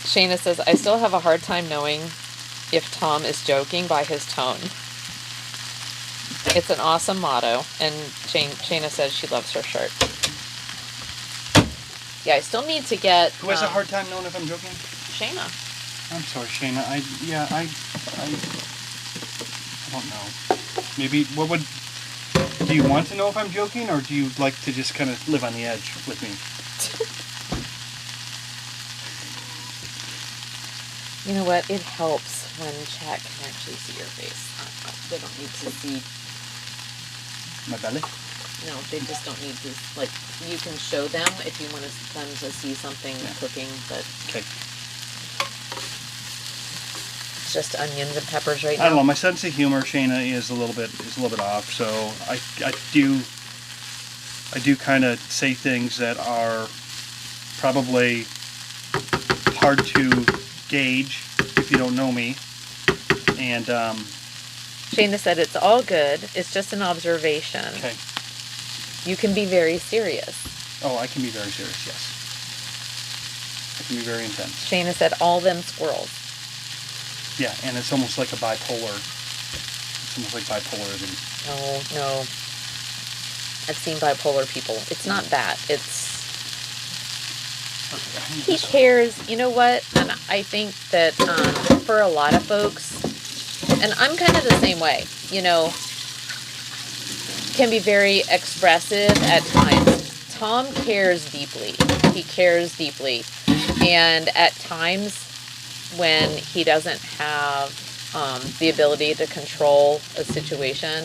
[SPEAKER 1] Shayna says, I still have a hard time knowing if Tom is joking by his tone. It's an awesome motto, and Shayna says she loves her shirt. Yeah, I still need to get...
[SPEAKER 2] Who has a hard time knowing if I'm joking?
[SPEAKER 1] Shayna.
[SPEAKER 2] I'm sorry, Shayna. I don't know. Maybe do you want to know if I'm joking, or do you like to just kind of live on the edge with me?
[SPEAKER 1] You know what? It helps when chat can actually see your face. They don't need to see...
[SPEAKER 2] My belly?
[SPEAKER 1] No, they just don't need to... Like, you can show them if you want them to see something cooking, but
[SPEAKER 2] Okay.
[SPEAKER 1] it's just onions and peppers right
[SPEAKER 2] I don't know.
[SPEAKER 1] now.
[SPEAKER 2] My sense of humor, Shayna, is a little bit off. So I do kind of say things that are probably hard to gauge if you don't know me. And
[SPEAKER 1] Shayna said it's all good. It's just an observation.
[SPEAKER 2] okay.
[SPEAKER 1] You can be very serious.
[SPEAKER 2] Oh, I can be very serious. Yes. I can be very intense.
[SPEAKER 1] Shayna said all them squirrels.
[SPEAKER 2] Yeah, and it's almost like a bipolar. It's almost like bipolarism.
[SPEAKER 1] No. I've seen bipolar people. It's not that. It's... He cares. You know what? And I think that for a lot of folks, and I'm kind of the same way, you know, can be very expressive at times. Tom cares deeply. He cares deeply. And at times when he doesn't have the ability to control a situation,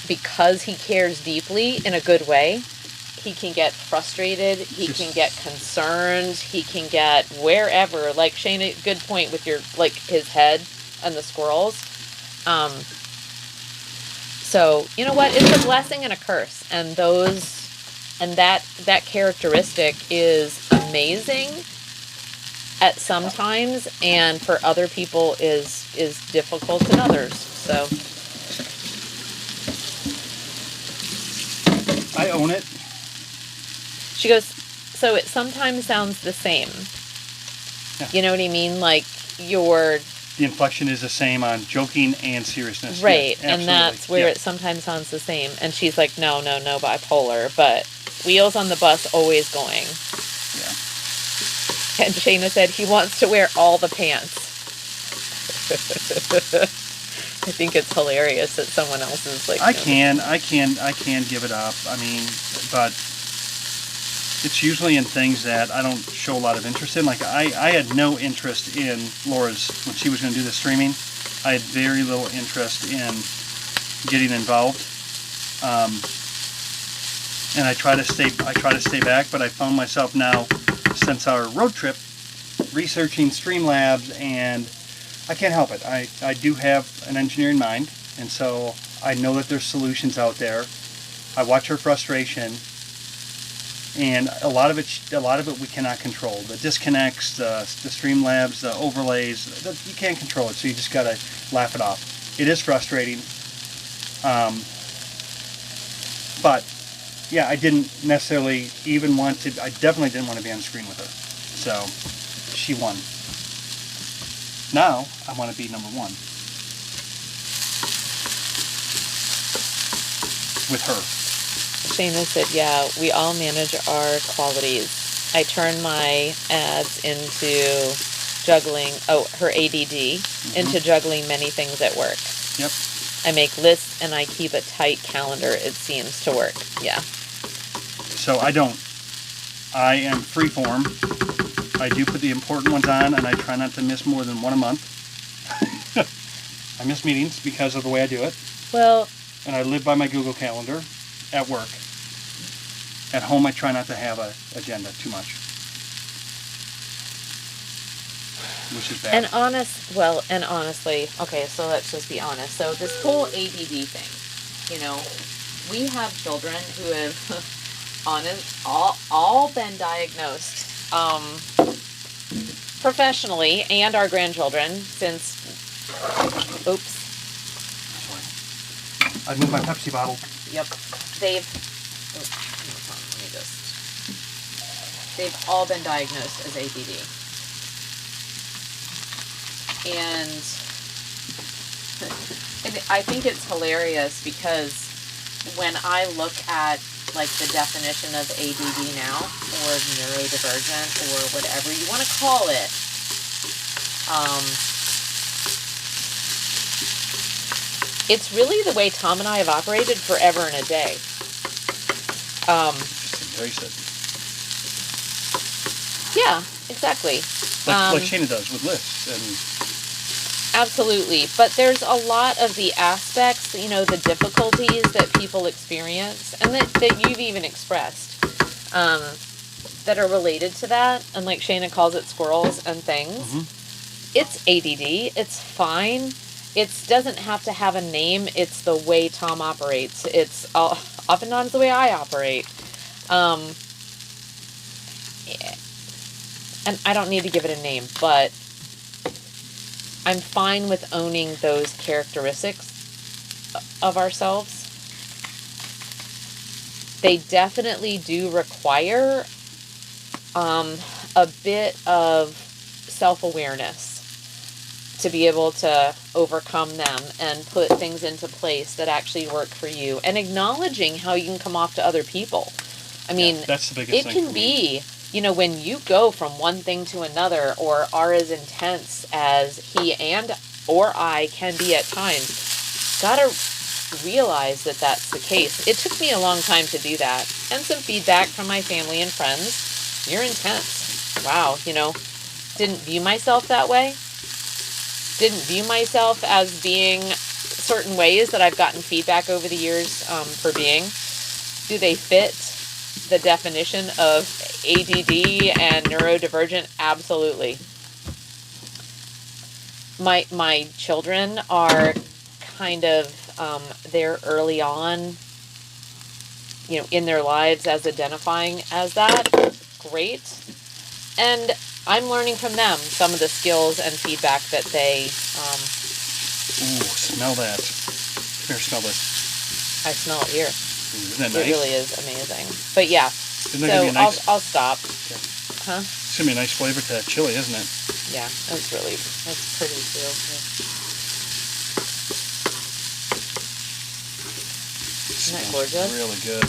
[SPEAKER 1] because he cares deeply in a good way, he can get frustrated, he can get concerned, he can get wherever, like Shayna, good point with your, like his head and the squirrels. So, you know what, it's a blessing and a curse, and that characteristic is amazing at some times, and for other people is difficult in others, so.
[SPEAKER 2] I own it.
[SPEAKER 1] She goes, so it sometimes sounds the same.
[SPEAKER 2] Yeah.
[SPEAKER 1] You know what I mean? Like
[SPEAKER 2] The inflection is the same on joking and seriousness.
[SPEAKER 1] right,
[SPEAKER 2] Yes,
[SPEAKER 1] and
[SPEAKER 2] absolutely.
[SPEAKER 1] that's where
[SPEAKER 2] Yeah.
[SPEAKER 1] it sometimes sounds the same. And she's like, no, bipolar, but wheels on the bus always going.
[SPEAKER 2] Yeah.
[SPEAKER 1] And Shayna said he wants to wear all the pants. I think it's hilarious that someone else is like.
[SPEAKER 2] I can give it up. I mean, but it's usually in things that I don't show a lot of interest in. Like I had no interest in Laura's when she was going to do the streaming. I had very little interest in getting involved, and I try to stay back. But I found myself now, since our road trip, researching Streamlabs, and I can't help it. I do have an engineering mind, and so I know that there's solutions out there. I watch her frustration, and a lot of it we cannot control. The disconnects, the Streamlabs, the overlays, you can't control it, so you just gotta laugh it off. It is frustrating, but yeah, I didn't necessarily even want to. I definitely didn't want to be on screen with her, so she won. Now I want to be number one with her.
[SPEAKER 1] Shayna said, yeah, we all manage our qualities. I turn my ads into juggling, her ADD, into juggling many things at work.
[SPEAKER 2] Yep.
[SPEAKER 1] I make lists and I keep a tight calendar. It seems to work. Yeah.
[SPEAKER 2] So I don't. I am freeform. I do put the important ones on, and I try not to miss more than one a month. I miss meetings because of the way I do it.
[SPEAKER 1] Well,
[SPEAKER 2] And I live by my Google Calendar at work. At home, I try not to have an agenda too much, which is bad.
[SPEAKER 1] and honestly, okay, so let's just be honest. So this whole ADD thing, you know, we have children who have all been diagnosed professionally, and our grandchildren since. Oops.
[SPEAKER 2] I moved my Pepsi bottle.
[SPEAKER 1] Yep. They've all been diagnosed as ADD. And I think it's hilarious because when I look at like the definition of ADD now, or neurodivergent, or whatever you want to call it, it's really the way Tom and I have operated forever and a day.
[SPEAKER 2] Just embrace it.
[SPEAKER 1] Yeah, exactly.
[SPEAKER 2] Like Shayna does with lists. And
[SPEAKER 1] Absolutely. But there's a lot of the aspects, you know, the difficulties that people experience, and that you've even expressed, that are related to that. And like Shayna calls it squirrels and things. It's ADD. It's fine. It doesn't have to have a name. It's the way Tom operates. It's off and on the way I operate. And I don't need to give it a name, but I'm fine with owning those characteristics of ourselves. They definitely do require a bit of self-awareness to be able to overcome them and put things into place that actually work for you, and acknowledging how you can come off to other people. I mean,
[SPEAKER 2] that's the biggest thing
[SPEAKER 1] it can
[SPEAKER 2] for me.
[SPEAKER 1] be, you know, when you go from one thing to another, or are as intense as he and or I can be at times, gotta realize that that's the case. It took me a long time to do that, and some feedback from my family and friends. You're intense. Wow, you know, didn't view myself that way. Didn't view myself as being certain ways that I've gotten feedback over the years for being. Do they fit the definition of ADD and neurodivergent? Absolutely. My children are kind of they're early on, you know, in their lives as identifying as that. Great. And I'm learning from them some of the skills and feedback that they
[SPEAKER 2] Ooh, smell that. Come here, smell this.
[SPEAKER 1] I smell it here.
[SPEAKER 2] Isn't that
[SPEAKER 1] It
[SPEAKER 2] nice?
[SPEAKER 1] really is amazing. But yeah,
[SPEAKER 2] Isn't that gonna be a nice?
[SPEAKER 1] I'll stop.
[SPEAKER 2] Okay.
[SPEAKER 1] Huh?
[SPEAKER 2] It's gonna be a nice flavor to that chili, isn't it?
[SPEAKER 1] Yeah, that's pretty too. Isn't that
[SPEAKER 2] Smells
[SPEAKER 1] gorgeous?
[SPEAKER 2] Really good.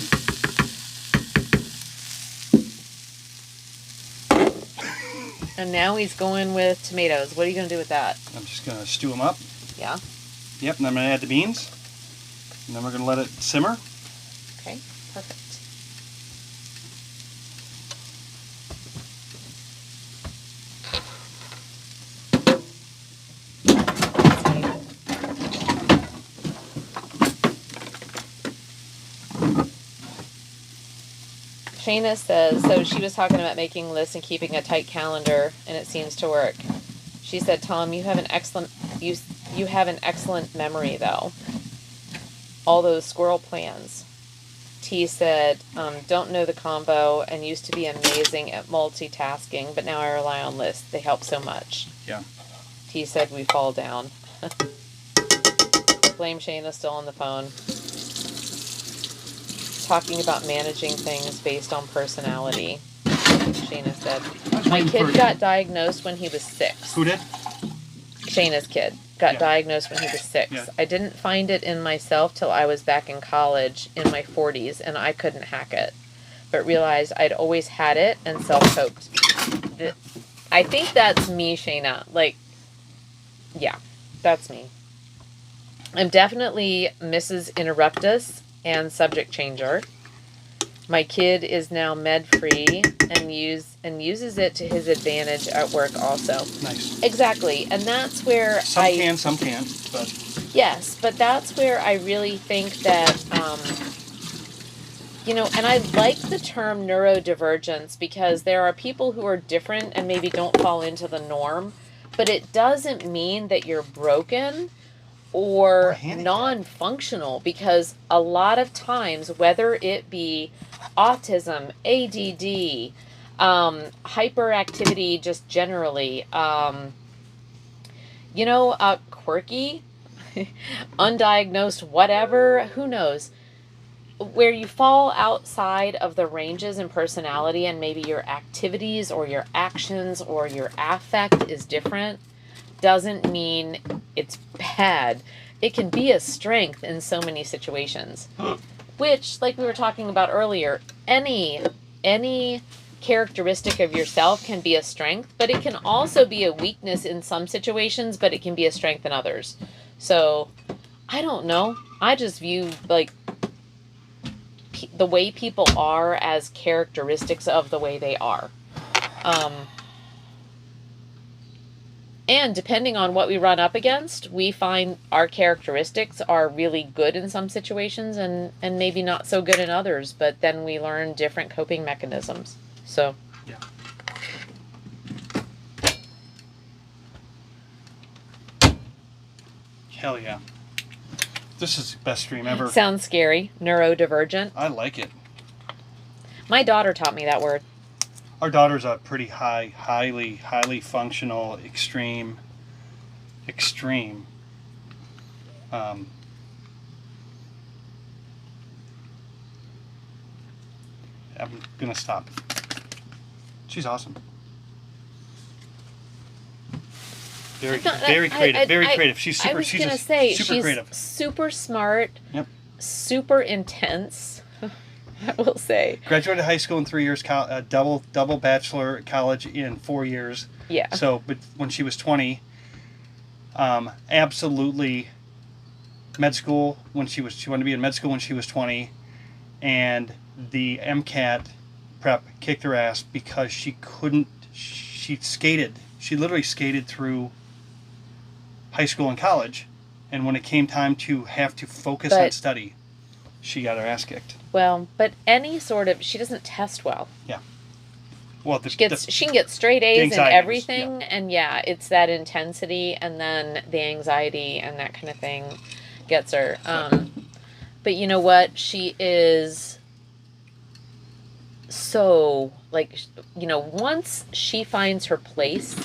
[SPEAKER 1] And now he's going with tomatoes. What are you going to do with that?
[SPEAKER 2] I'm just gonna stew them up.
[SPEAKER 1] Yeah?
[SPEAKER 2] Yep, and I'm gonna add the beans, and then we're gonna let it simmer.
[SPEAKER 1] Okay, perfect. Shayna says, so she was talking about making lists and keeping a tight calendar, and it seems to work. She said, Tom, you have an excellent memory though. All those squirrel plans. T said, don't know the combo and used to be amazing at multitasking, but now I rely on lists. They help so much.
[SPEAKER 2] Yeah.
[SPEAKER 1] T said we fall down. Blame Shayna still on the phone. Talking about managing things based on personality. Shayna said. My kid got diagnosed when he was 6.
[SPEAKER 2] Who did?
[SPEAKER 1] Shayna's kid got diagnosed when he was 6.
[SPEAKER 2] Yeah.
[SPEAKER 1] I didn't find it in myself till I was back in college in my 40s, and I couldn't hack it, but realized I'd always had it and self-coped. I think that's me, Shayna. Like, yeah, that's me. I'm definitely Mrs. Interruptus and subject changer. My kid is now med-free and uses it to his advantage at work also.
[SPEAKER 2] Nice.
[SPEAKER 1] Exactly. And that's where
[SPEAKER 2] Some can't, but...
[SPEAKER 1] Yes, but that's where I really think that, and I like the term neurodivergence because there are people who are different and maybe don't fall into the norm, but it doesn't mean that you're broken or non-functional, because a lot of times, whether it be autism, ADD, hyperactivity just generally, quirky, undiagnosed, whatever, who knows, where you fall outside of the ranges in personality and maybe your activities or your actions or your affect is different, doesn't mean it's bad. It can be a strength in so many situations. Which, like we were talking about earlier, any characteristic of yourself can be a strength, but it can also be a weakness in some situations, but it can be a strength in others. So, I don't know. I just view, like, the way people are as characteristics of the way they are. And depending on what we run up against, we find our characteristics are really good in some situations and maybe not so good in others, but then we learn different coping mechanisms. So,
[SPEAKER 2] yeah. Hell yeah. This is the best stream ever.
[SPEAKER 1] Sounds scary. Neurodivergent.
[SPEAKER 2] I like it.
[SPEAKER 1] My daughter taught me that word.
[SPEAKER 2] Our daughter's a pretty highly functional, extreme. I'm gonna stop. She's awesome. Very creative. She's super.
[SPEAKER 1] I was
[SPEAKER 2] she's
[SPEAKER 1] gonna
[SPEAKER 2] just
[SPEAKER 1] say
[SPEAKER 2] super
[SPEAKER 1] she's
[SPEAKER 2] creative.
[SPEAKER 1] super smart.
[SPEAKER 2] Yep.
[SPEAKER 1] Super intense. I will say.
[SPEAKER 2] Graduated high school in 3 years. Double bachelor college in 4 years.
[SPEAKER 1] Yeah.
[SPEAKER 2] So, but when she was 20, absolutely med school she wanted to be in med school when she was 20, and the MCAT prep kicked her ass because she literally skated through high school and college, and when it came time to have to focus on study, she got her ass kicked.
[SPEAKER 1] Well, but she doesn't test well.
[SPEAKER 2] Yeah. Well,
[SPEAKER 1] she can get straight A's in everything,
[SPEAKER 2] yeah.
[SPEAKER 1] And yeah, it's that intensity and then the anxiety and that kind of thing gets her. But you know what? She is so, like, once she finds her place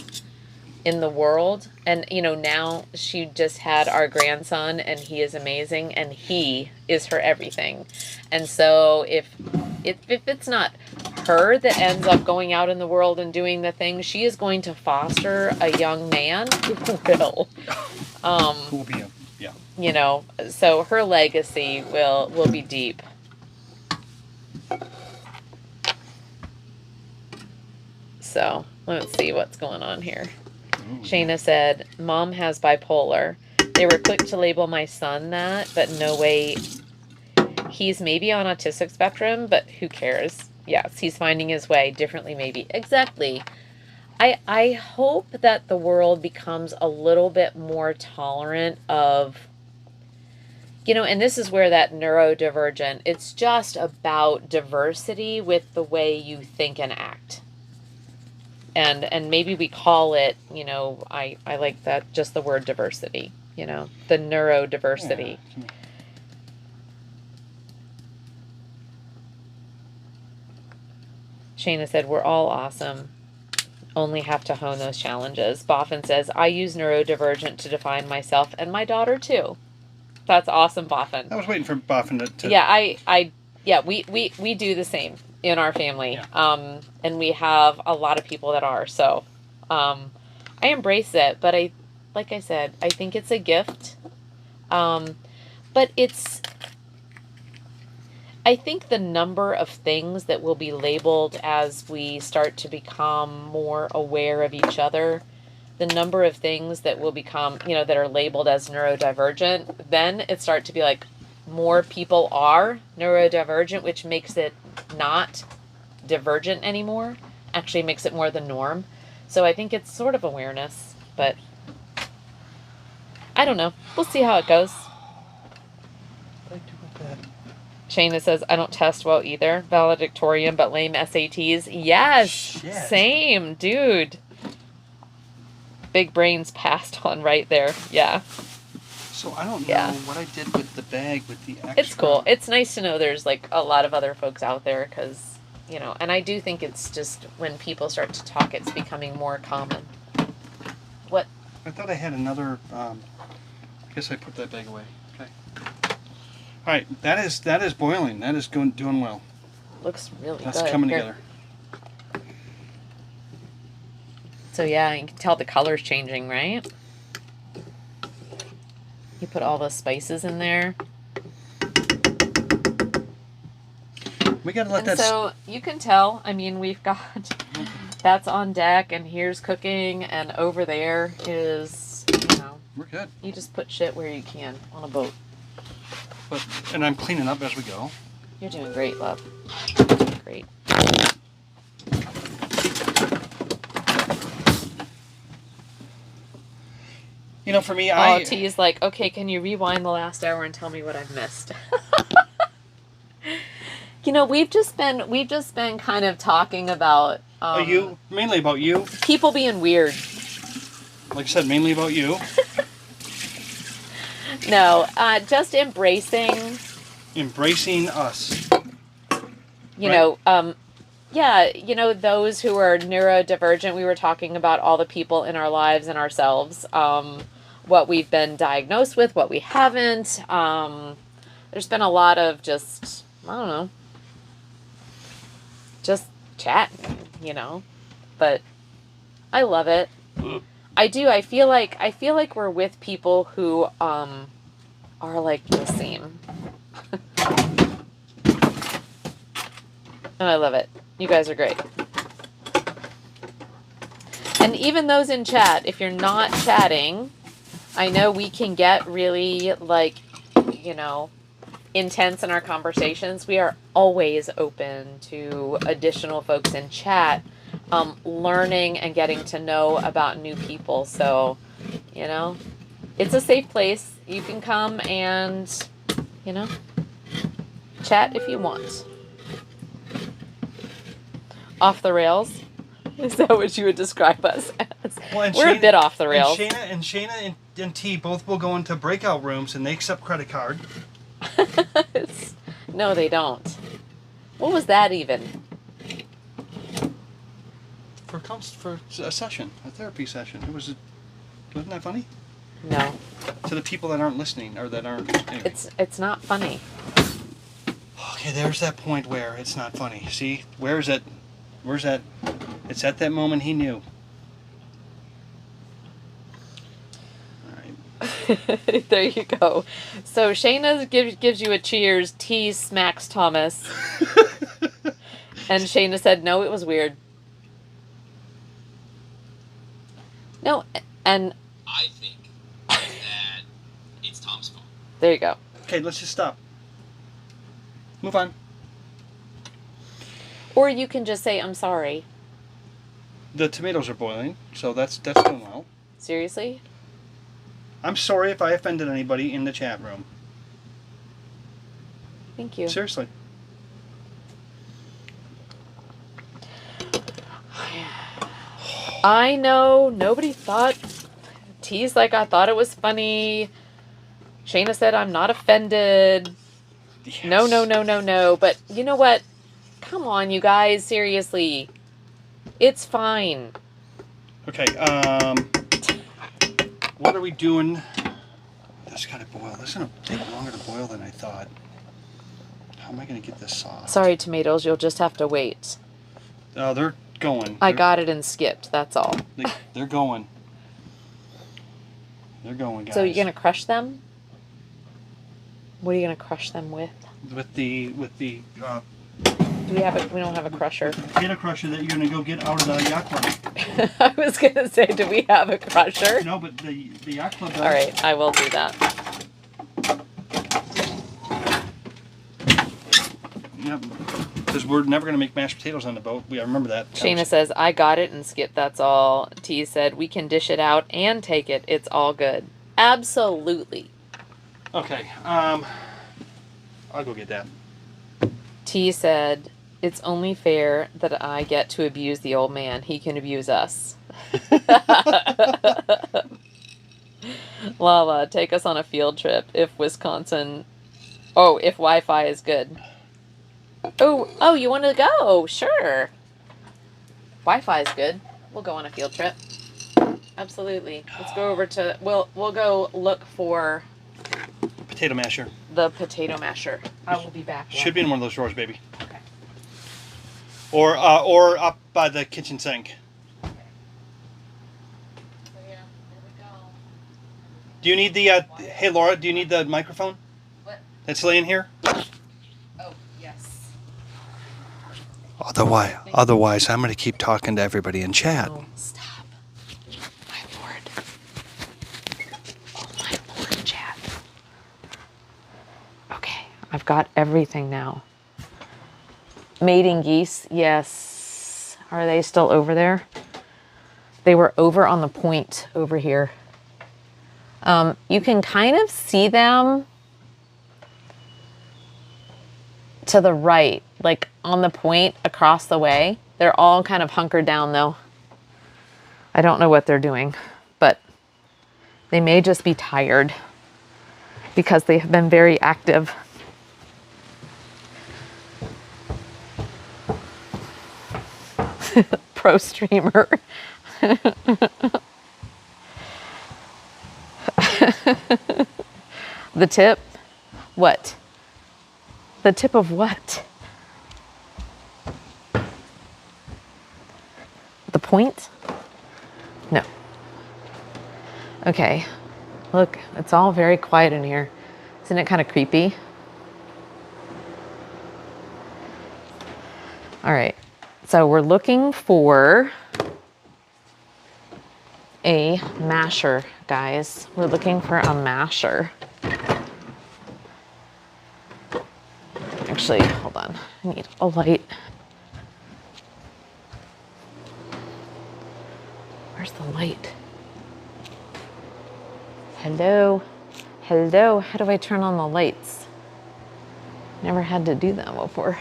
[SPEAKER 1] in the world, and now she just had our grandson and he is amazing and he is her everything. And so if if it's not her that ends up going out in the world and doing the things, she is going to foster a young man who will.
[SPEAKER 2] Who will be a, yeah.
[SPEAKER 1] You know, so her legacy will be deep. So let's see what's going on here. Shayna said, Mom has bipolar. They were quick to label my son that, but no way. He's maybe on autistic spectrum, but who cares? Yes, he's finding his way differently, maybe. Exactly. I hope that the world becomes a little bit more tolerant of, you know, and this is where that neurodivergent, it's just about diversity with the way you think and act. And maybe we call it, you know, I like that, just the word diversity, you know, the neurodiversity.
[SPEAKER 2] Yeah.
[SPEAKER 1] Shayna said, we're all awesome. Only have to hone those challenges. Boffin says, I use neurodivergent to define myself and my daughter too. That's awesome, Boffin.
[SPEAKER 2] I was waiting for Boffin to...
[SPEAKER 1] Yeah, we do the same in our family. Yeah. And we have a lot of people that are. So I embrace it, but like I said, I think it's a gift. But I think the number of things that will be labeled as we start to become more aware of each other, the number of things that will become, you know, that are labeled as neurodivergent, then it starts to be like more people are neurodivergent, which makes it not divergent anymore, actually makes it more the norm. So I think it's sort of awareness, but I don't know. We'll see how it goes. Shayna says, I don't test well either. Valedictorian, but lame SATs. Yes. Shit. Same, dude. Big brains passed on right there. Yeah.
[SPEAKER 2] So I don't know what I did with the bag with the extra.
[SPEAKER 1] It's cool. It's nice to know there's like a lot of other folks out there because, you know, and I do think it's just when people start to talk, it's becoming more common. What?
[SPEAKER 2] I thought I had another, I guess I put that bag away. Okay. All right, that is boiling. That is doing well.
[SPEAKER 1] Looks really good.
[SPEAKER 2] That's coming together.
[SPEAKER 1] So yeah, you can tell the color's changing, right? You put all the spices in there.
[SPEAKER 2] We gotta let that.
[SPEAKER 1] So you can tell. I mean, we've got that's on deck, and here's cooking, and over there is, you know.
[SPEAKER 2] We're good.
[SPEAKER 1] You just put shit where you can on a boat.
[SPEAKER 2] And I'm cleaning up as we go.
[SPEAKER 1] You're doing great, love. You're doing great.
[SPEAKER 2] You know, for me,
[SPEAKER 1] T's like, okay, can you rewind the last hour and tell me what I've missed? You know, we've just been kind of talking about
[SPEAKER 2] mainly about you.
[SPEAKER 1] People being weird.
[SPEAKER 2] Like I said, mainly about you.
[SPEAKER 1] No, just embracing
[SPEAKER 2] us.
[SPEAKER 1] You know, you know, those who are neurodivergent. We were talking about all the people in our lives and ourselves, what we've been diagnosed with, what we haven't. There's been a lot of just, I don't know, just chatting, you know, but I love it. I do. I feel like we're with people who are like the same. And I love it. You guys are great. And even those in chat, if you're not chatting, I know we can get really like, you know, intense in our conversations. We are always open to additional folks in chat. Learning and getting to know about new people. So, you know, it's a safe place. You can come and, you know, chat if you want. Off the rails? Is that what you would describe us as? Well, we're a bit off the rails.
[SPEAKER 2] And Shayna and T both will go into breakout rooms and they accept credit card.
[SPEAKER 1] No, they don't. What was that even?
[SPEAKER 2] For a session, a therapy session. Wasn't that funny?
[SPEAKER 1] No.
[SPEAKER 2] To the people that aren't listening or that aren't. Anyway.
[SPEAKER 1] It's not funny.
[SPEAKER 2] Okay. Okay, there's that point where it's not funny. See, where's that? It's at that moment he knew. All right.
[SPEAKER 1] There you go. So Shayna gives you a cheers. T smacks Thomas. And Shayna said, no, it was weird. No, and
[SPEAKER 3] I think that it's Tom's fault.
[SPEAKER 1] there you go.
[SPEAKER 2] Okay, let's just stop. Move on.
[SPEAKER 1] Or you can just say, I'm sorry.
[SPEAKER 2] The tomatoes are boiling, so that's doing well.
[SPEAKER 1] Seriously?
[SPEAKER 2] I'm sorry if I offended anybody in the chat room.
[SPEAKER 1] Thank you.
[SPEAKER 2] Seriously.
[SPEAKER 1] I know nobody thought. T's like, I thought it was funny. Shayna said, I'm not offended.
[SPEAKER 2] Yes.
[SPEAKER 1] No. But you know what? Come on, you guys. Seriously. It's fine.
[SPEAKER 2] Okay, what are we doing? This gotta boil. This is gonna take longer to boil than I thought. How am I gonna get this soft?
[SPEAKER 1] Sorry, tomatoes. You'll just have to wait.
[SPEAKER 2] Oh, they're going.
[SPEAKER 1] I got it and skipped. That's all.
[SPEAKER 2] They're going. They're going, guys.
[SPEAKER 1] So you're going to crush them? What are you going to crush them with?
[SPEAKER 2] With the
[SPEAKER 1] Do we have a? We don't have a crusher.
[SPEAKER 2] potato crusher that you're gonna go get out of the yacht club.
[SPEAKER 1] I was going to say, do we have a crusher?
[SPEAKER 2] No, but the yacht club does.
[SPEAKER 1] All right, I will do that.
[SPEAKER 2] Yep. Because we're never gonna make mashed potatoes on the boat. I remember that.
[SPEAKER 1] Shayna says, I got it and skipped, that's all. T said, we can dish it out and take it. It's all good. Absolutely.
[SPEAKER 2] Okay. I'll go get that.
[SPEAKER 1] T said, it's only fair that I get to abuse the old man. He can abuse us. Lala, take us on a field trip if Wisconsin... Oh, if Wi-Fi is good. Oh, you want to go? Sure. Wi-Fi is good. We'll go on a field trip. Absolutely. Let's go over to... We'll go look for
[SPEAKER 2] Potato masher.
[SPEAKER 1] the potato masher. I will be back.
[SPEAKER 2] Should be in one of those drawers, baby.
[SPEAKER 1] Okay.
[SPEAKER 2] Or up by the kitchen sink.
[SPEAKER 1] So yeah, there we go.
[SPEAKER 2] Do you need the? Hey, Laura. Do you need the microphone?
[SPEAKER 1] What?
[SPEAKER 2] That's laying here.
[SPEAKER 1] Oh, yes.
[SPEAKER 2] Otherwise, I'm gonna keep talking to everybody in chat.
[SPEAKER 1] Oh, stop. My lord. Oh, my lord, chat. Okay, I've got everything now. Mating geese, yes. Are they still over there? They were over on the point over here. You can kind of see them to the right, like on the point across the way. They're all kind of hunkered down though. I don't know what they're doing, but they may just be tired because they have been very active. Pro streamer. The tip? What? The tip of what? The point? No. Okay. Look, it's all very quiet in here. Isn't it kind of creepy? All right. So we're looking for a masher, guys. We're looking for a masher. Actually, hold on. I need a light. Where's the light? Hello? Hello? How do I turn on the lights? Never had to do that before.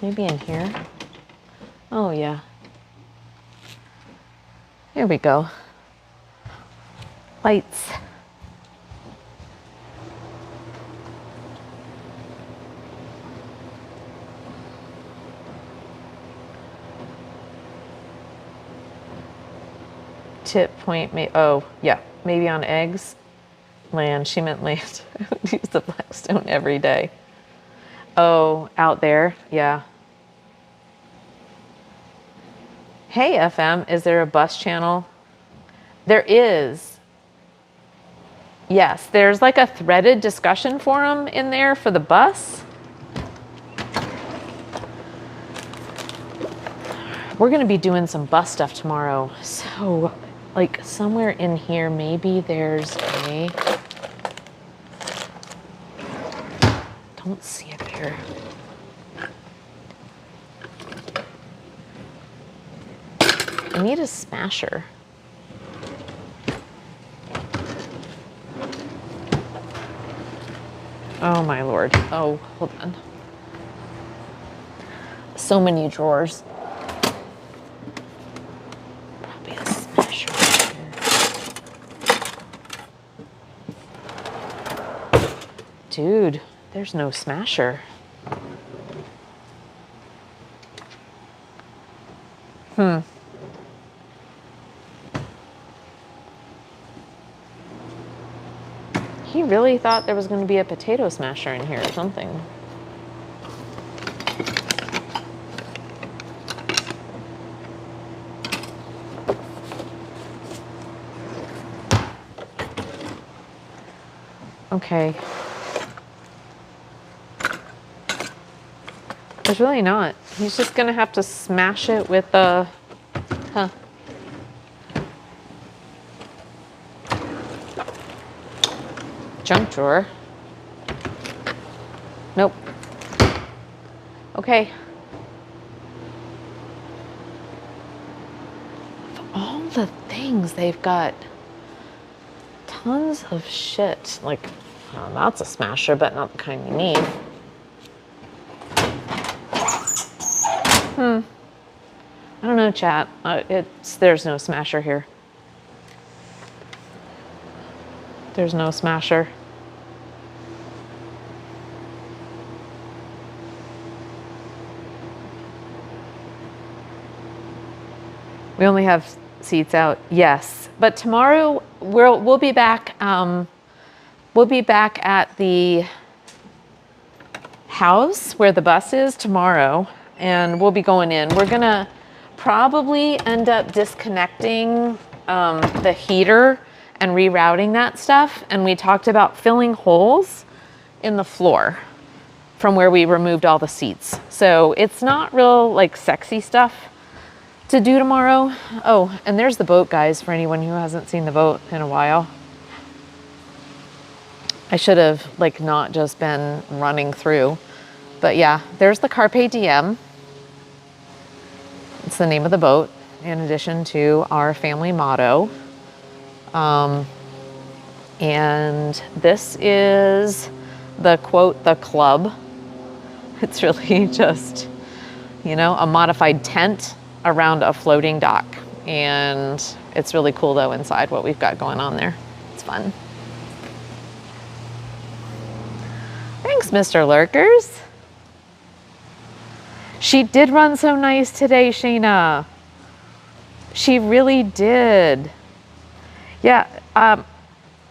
[SPEAKER 1] Maybe in here? Oh, yeah. Here we go. Lights. tip point may, oh, yeah, maybe on eggs. Land, she meant land. I would use the Blackstone every day. Oh, out there, yeah. Hey, FM, is there a bus channel? There is. Yes, there's like a threaded discussion forum in there for the bus. We're going to be doing some bus stuff tomorrow. So, like somewhere in here, maybe there's a... Don't see it there. I need a smasher. Oh my lord. Oh, hold on. So many drawers. Probably a smasher here. Dude, there's no smasher. He really thought there was going to be a potato smasher in here or something. Okay. There's really not. He's just going to have to smash it with a... Huh. Junk drawer. Nope. Okay. Of all the things, they've got tons of shit. Like, well, that's a smasher, but not the kind you need. I don't know, chat. There's no smasher here. There's no smasher. We only have seats out, yes. But tomorrow we'll be back. We'll be back at the house where the bus is tomorrow, and we'll be going in. We're gonna probably end up disconnecting the heater and rerouting that stuff. And we talked about filling holes in the floor from where we removed all the seats. So it's not real like sexy stuff to do tomorrow. Oh, and there's the boat, guys, for anyone who hasn't seen the boat in a while. I should have like not just been running through, but yeah, there's the Carpe Diem. It's the name of the boat in addition to our family motto. And this is the quote, the club. It's really just, you know, a modified tent around a floating dock. And it's really cool though inside what we've got going on there. It's fun. Thanks, Mr. Lurkers. She did run so nice today, Shayna. She really did. Yeah, I'm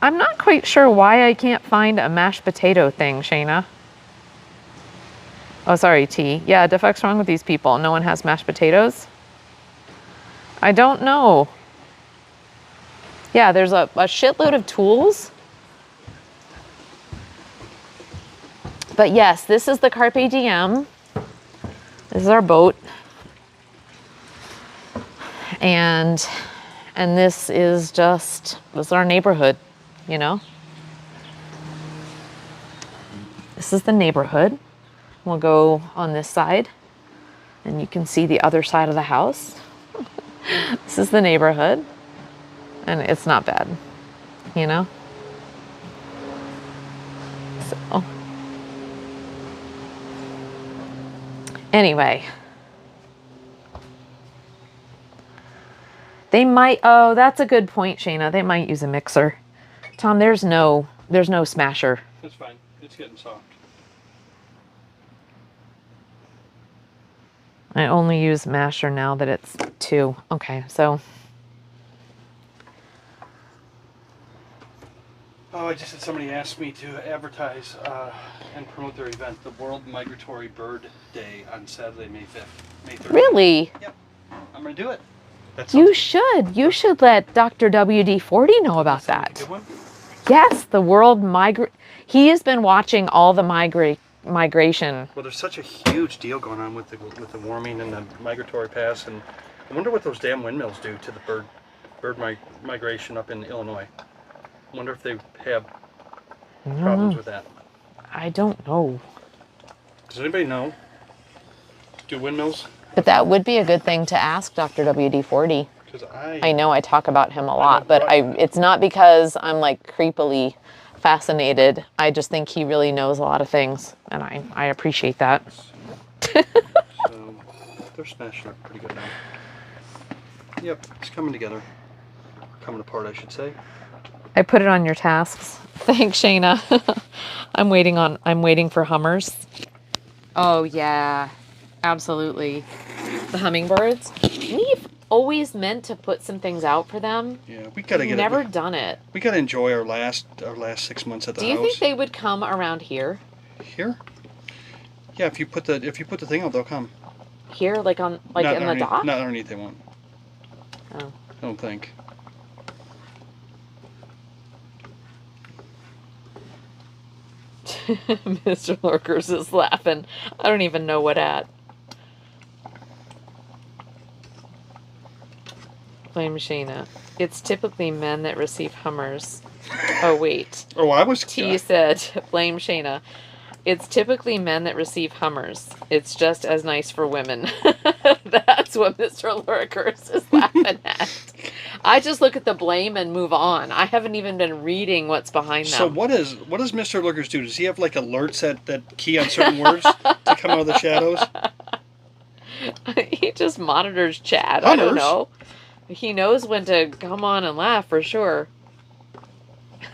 [SPEAKER 1] not quite sure why I can't find a mashed potato thing, Shayna. Oh, sorry, T. Yeah, the fuck's wrong with these people? No one has mashed potatoes? I don't know. Yeah, there's a shitload of tools. But yes, this is the Carpe Diem. This is our boat. And this is our neighborhood, you know? This is the neighborhood. We'll go on this side and you can see the other side of the house. This is the neighborhood and it's not bad, you know? So, anyway. They might, oh, that's a good point, Shayna. They might use a mixer. Tom, there's no smasher.
[SPEAKER 2] It's fine. It's getting soft.
[SPEAKER 1] I only use masher now that it's 2. Okay, so
[SPEAKER 2] Oh, I just had somebody ask me to advertise and promote their event, the World Migratory Bird Day on Saturday, May 5th. May 30th.
[SPEAKER 1] Really?
[SPEAKER 2] Yep. I'm going to do it. That
[SPEAKER 1] You
[SPEAKER 2] sounds-
[SPEAKER 1] should. You should let Dr. WD-40 know about
[SPEAKER 2] sounds like a
[SPEAKER 1] that.
[SPEAKER 2] good one.
[SPEAKER 1] Yes, the world he has been watching all the migration.
[SPEAKER 2] Well, there's such a huge deal going on with the warming and the migratory pass, and I wonder what those damn windmills do to the bird migration up in Illinois. I wonder if they have problems with that.
[SPEAKER 1] I don't know.
[SPEAKER 2] Does anybody know? Do windmills?
[SPEAKER 1] But that would be a good thing to ask Dr. WD-40.
[SPEAKER 2] Because
[SPEAKER 1] I know I talk about him a lot, but
[SPEAKER 2] right.
[SPEAKER 1] it's not because I'm like creepily fascinated. I just think he really knows a lot of things, and I appreciate that.
[SPEAKER 2] So they're smashing up pretty good now. Yep, it's coming together. Coming apart, I should say.
[SPEAKER 1] I put it on your tasks. Thanks, Shayna. I'm waiting for Hummers. Oh yeah, absolutely. The hummingbirds. We've always meant to put some things out for them.
[SPEAKER 2] Yeah, we gotta
[SPEAKER 1] We've
[SPEAKER 2] get
[SPEAKER 1] never
[SPEAKER 2] it.
[SPEAKER 1] done it.
[SPEAKER 2] We gotta enjoy our last 6 months at the
[SPEAKER 1] Do you
[SPEAKER 2] house.
[SPEAKER 1] think they would come around here?
[SPEAKER 2] Here? Yeah, if you put the thing out, they'll come.
[SPEAKER 1] Here, like in the
[SPEAKER 2] underneath,
[SPEAKER 1] dock?
[SPEAKER 2] Not underneath, they won't.
[SPEAKER 1] Oh.
[SPEAKER 2] I don't think.
[SPEAKER 1] Mr. Lurkers is laughing. I don't even know what at. Blame Shayna. It's typically men that receive Hummers. Oh, wait.
[SPEAKER 2] Oh, I was.
[SPEAKER 1] T said, blame Shayna. It's typically men that receive Hummers. It's just as nice for women. That's what Mr. Lurkers is laughing at. I just look at the blame and move on. I haven't even been reading what's behind them.
[SPEAKER 2] So what does Mr. Lurkers do? Does he have like alerts that key on certain words to come out of the shadows?
[SPEAKER 1] He just monitors chat. I don't know. He knows when to come on and laugh for sure.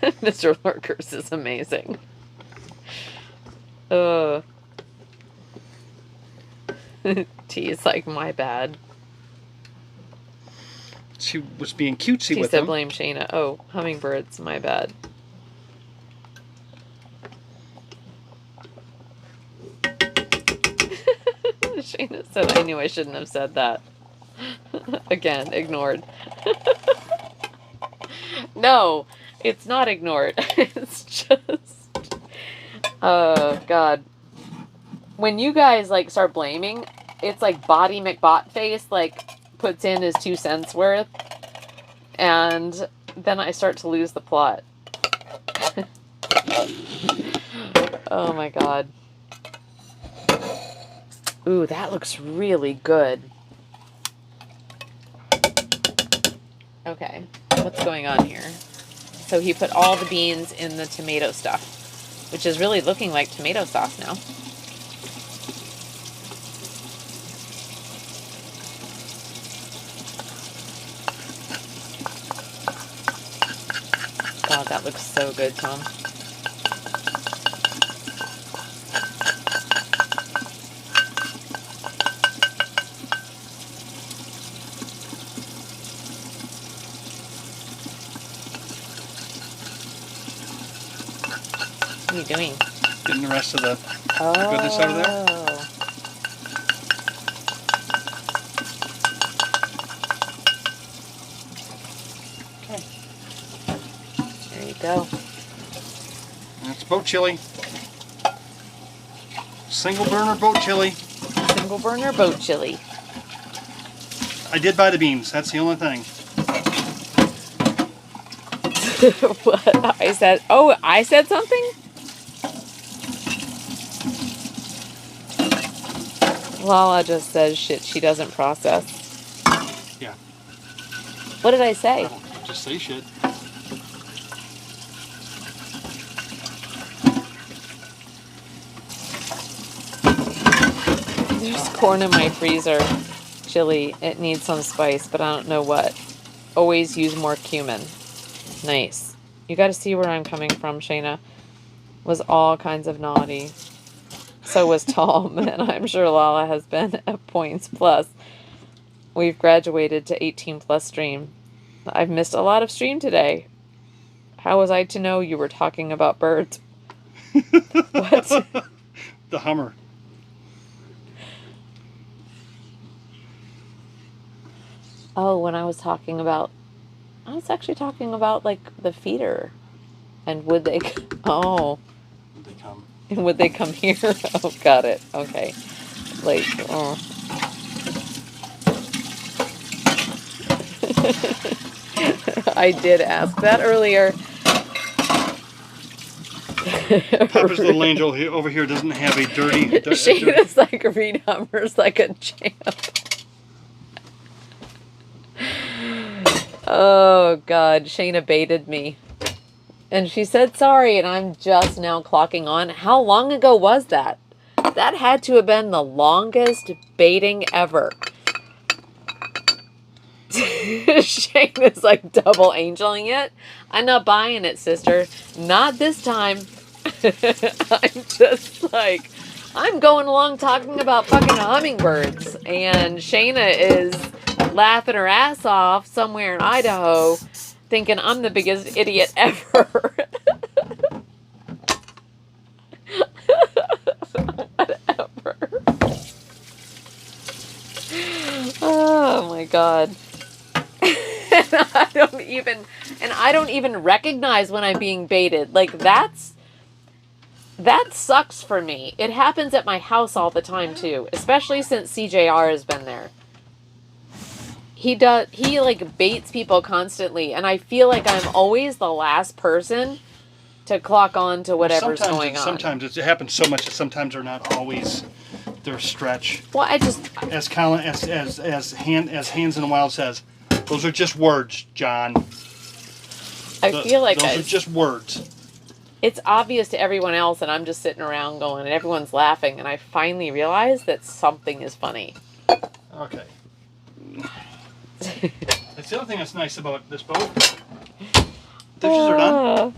[SPEAKER 1] Mr. Lurkers is amazing. T is like, my bad.
[SPEAKER 2] She was being cutesy
[SPEAKER 1] T
[SPEAKER 2] with
[SPEAKER 1] said
[SPEAKER 2] him.
[SPEAKER 1] blame Shayna. Oh, hummingbirds, my bad. Shayna said, I knew I shouldn't have said that. Again, ignored. No, it's not ignored. It's just, oh God. When you guys like start blaming, it's like Body McBot face like puts in his 2 cents worth, and then I start to lose the plot. Oh my God. Ooh, that looks really good. Okay, what's going on here? So he put all the beans in the tomato stuff, which is really looking like tomato sauce now. God, that looks so good, Tom. What are you doing?
[SPEAKER 2] Getting the rest of the goodness out of there. Okay.
[SPEAKER 1] There you go.
[SPEAKER 2] That's boat chili. Single burner boat chili.
[SPEAKER 1] Single burner boat chili.
[SPEAKER 2] I did buy the beans. That's the only thing.
[SPEAKER 1] What? I said something? Lala just says shit she doesn't process.
[SPEAKER 2] Yeah.
[SPEAKER 1] What did I say?
[SPEAKER 2] I don't just say shit.
[SPEAKER 1] There's corn in my freezer. Chili. It needs some spice, but I don't know what. Always use more cumin. Nice. You got to see where I'm coming from, Shayna. Was all kinds of naughty. So was Tom, and I'm sure Lala has been at points plus. We've graduated to 18 plus stream. I've missed a lot of stream today. How was I to know you were talking about birds? What?
[SPEAKER 2] The Hummer.
[SPEAKER 1] Oh, when I was talking about, I was actually talking about like the feeder, and would they? Oh,
[SPEAKER 2] They come.
[SPEAKER 1] and would they come here? Oh, got it. Okay, like, oh. I did ask that earlier.
[SPEAKER 2] Papa's little angel over here doesn't have a dirty.
[SPEAKER 1] Shayna's like Reed Hummer's like a champ. Oh God, Shayna baited me. And she said sorry, and I'm just now clocking on. How long ago was that? That had to have been the longest baiting ever. Shayna's like double angeling it. I'm not buying it, sister. Not this time. I'm just like, I'm going along talking about fucking hummingbirds, and Shayna is laughing her ass off somewhere in Idaho, thinking I'm the biggest idiot ever. Whatever. Oh my God. I don't even recognize when I'm being baited. Like that sucks for me. It happens at my house all the time too, especially since CJR has been there. He like baits people constantly, and I feel like I'm always the last person to clock on to whatever's going on.
[SPEAKER 2] Sometimes it happens so much that sometimes they're not always their stretch.
[SPEAKER 1] Well, I just
[SPEAKER 2] as Hands in the Wild says, those are just words, John.
[SPEAKER 1] I feel like
[SPEAKER 2] those are just words.
[SPEAKER 1] It's obvious to everyone else, and I'm just sitting around going, and everyone's laughing, and I finally realize that something is funny.
[SPEAKER 2] Okay. That's the other thing that's nice about this boat. Dishes are done.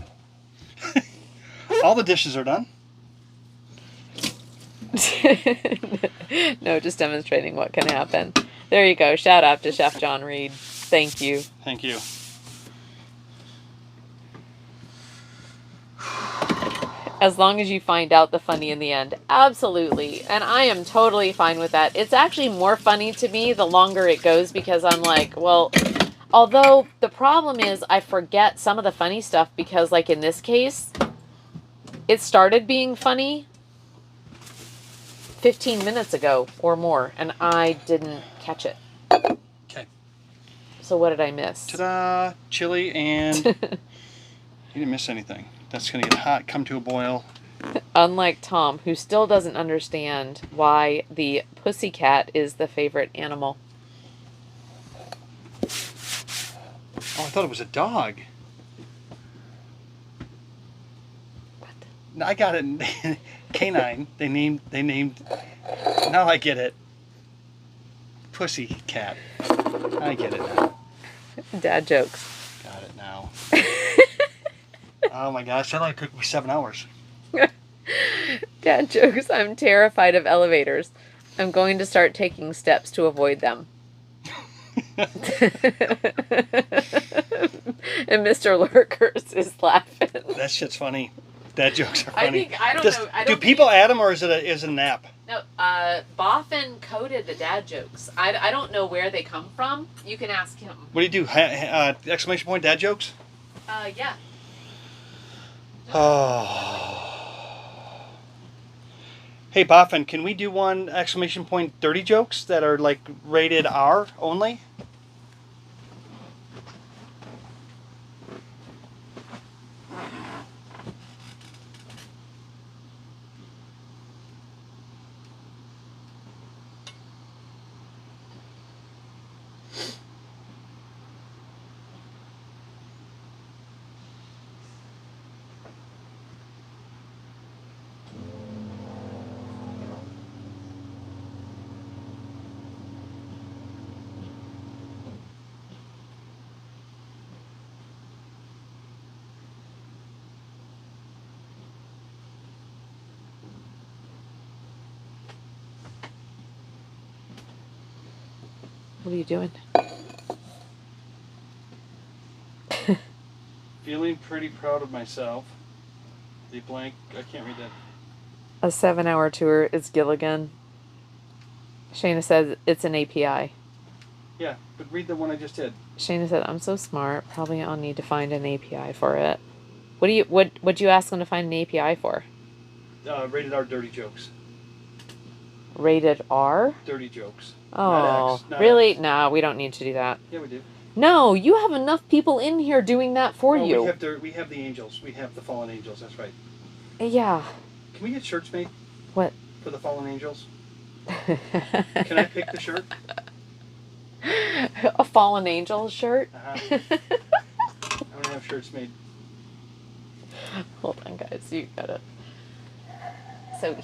[SPEAKER 2] All the dishes are done.
[SPEAKER 1] No, just demonstrating what can happen. There you go. Shout out to Chef John Reed. Thank you.
[SPEAKER 2] Thank you.
[SPEAKER 1] As long as you find out the funny in the end. Absolutely. And I am totally fine with that. It's actually more funny to me the longer it goes, because I'm like, well, although the problem is I forget some of the funny stuff because, like in this case, it started being funny 15 minutes ago or more, and I didn't catch it.
[SPEAKER 2] Okay.
[SPEAKER 1] So what did I miss?
[SPEAKER 2] Ta-da! Chili and... You didn't miss anything. That's going to get hot, come to a boil.
[SPEAKER 1] Unlike Tom, who still doesn't understand why the pussycat is the favorite animal.
[SPEAKER 2] Oh, I thought it was a dog.
[SPEAKER 1] What?
[SPEAKER 2] I got it. Canine. They named. Now I get it. Pussycat. I get it now.
[SPEAKER 1] Dad jokes.
[SPEAKER 2] Got it now. Oh my gosh, that only took me 7 hours.
[SPEAKER 1] Dad jokes. I'm terrified of elevators. I'm going to start taking steps to avoid them. And Mr. Lurkers is laughing.
[SPEAKER 2] That shit's funny. Dad jokes are funny.
[SPEAKER 1] I don't know.
[SPEAKER 2] Do people add them, or is it an app?
[SPEAKER 1] No, Boffin coded the dad jokes. I don't know where they come from. You can ask him.
[SPEAKER 2] What do you do? Exclamation point dad jokes?
[SPEAKER 1] Yeah.
[SPEAKER 2] Oh. Hey, Boffin, can we do one exclamation point dirty jokes that are like rated R only?
[SPEAKER 1] What are you doing?
[SPEAKER 2] If Feeling pretty proud of myself. The blank, I can't read that.
[SPEAKER 1] A 7-hour tour is Gilligan. Shayna says it's an API.
[SPEAKER 2] Yeah, but read the one I just did.
[SPEAKER 1] Shayna said, I'm so smart. Probably I'll need to find an API for it. What'd you ask them to find an API for?
[SPEAKER 2] Rated R dirty jokes.
[SPEAKER 1] Rated R?
[SPEAKER 2] Dirty jokes.
[SPEAKER 1] Oh,
[SPEAKER 2] Not X, not
[SPEAKER 1] really?
[SPEAKER 2] X.
[SPEAKER 1] No, we don't need to do that.
[SPEAKER 2] Yeah, we do.
[SPEAKER 1] No, you have enough people in here doing that for
[SPEAKER 2] No,
[SPEAKER 1] you.
[SPEAKER 2] We have the angels. We have the fallen angels. That's right.
[SPEAKER 1] Yeah.
[SPEAKER 2] Can we get shirts made
[SPEAKER 1] What?
[SPEAKER 2] for the fallen angels? Can I pick the shirt?
[SPEAKER 1] A fallen angel shirt?
[SPEAKER 2] Uh-huh. I'm gonna have shirts made.
[SPEAKER 1] Hold on, guys. You gotta. So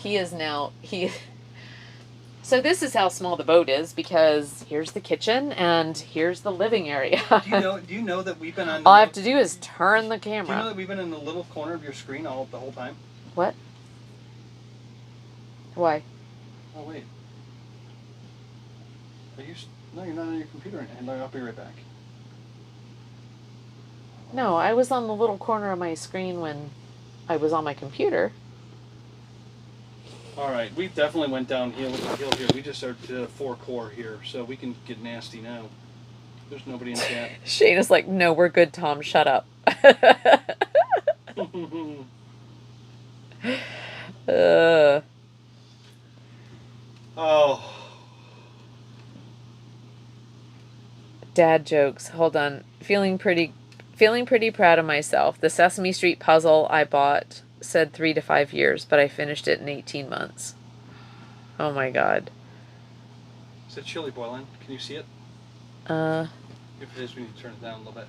[SPEAKER 1] So this is how small the boat is, because here's the kitchen and here's the living area.
[SPEAKER 2] Do you know that we've been on?
[SPEAKER 1] All I have to do is turn the
[SPEAKER 2] Do you know
[SPEAKER 1] camera.
[SPEAKER 2] that we've been in the little corner of your screen the whole time?
[SPEAKER 1] What? Why?
[SPEAKER 2] Oh wait. No, you're not on your computer. And I'll be right back.
[SPEAKER 1] No, I was on the little corner of my screen when I was on my computer.
[SPEAKER 2] All right, we definitely went downhill here. We just started to 4 core here, so we can get nasty now. There's nobody in chat.
[SPEAKER 1] Shayna's like, no, we're good, Tom. Shut up.
[SPEAKER 2] Oh.
[SPEAKER 1] Dad jokes. Hold on. Feeling pretty proud of myself. The Sesame Street puzzle I bought said 3 to 5 years, but I finished it in 18 months. Oh my god.
[SPEAKER 2] Is it chili boiling? Can you see it?
[SPEAKER 1] If
[SPEAKER 2] it is, we need to turn it down a little bit.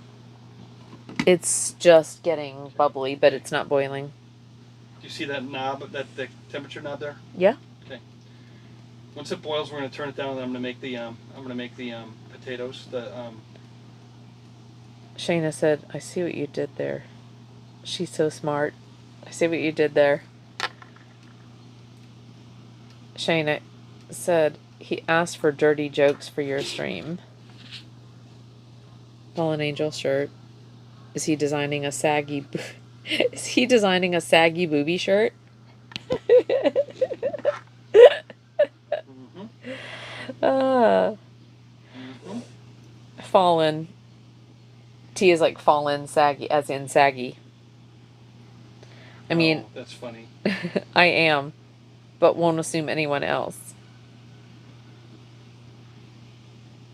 [SPEAKER 1] It's just getting bubbly, but it's not boiling.
[SPEAKER 2] Do you see that knob, the temperature knob there?
[SPEAKER 1] Yeah.
[SPEAKER 2] Okay. Once it boils, we're going to turn it down, and I'm going to make the potatoes.
[SPEAKER 1] Shayna said, I see what you did there. She's so smart. I see what you did there. Shayna said, he asked for dirty jokes for your stream. Fallen Angel shirt. Is he designing a saggy booby shirt? Fallen. T is like fallen, saggy, as in saggy. I mean,
[SPEAKER 2] that's funny.
[SPEAKER 1] I am, but won't assume anyone else.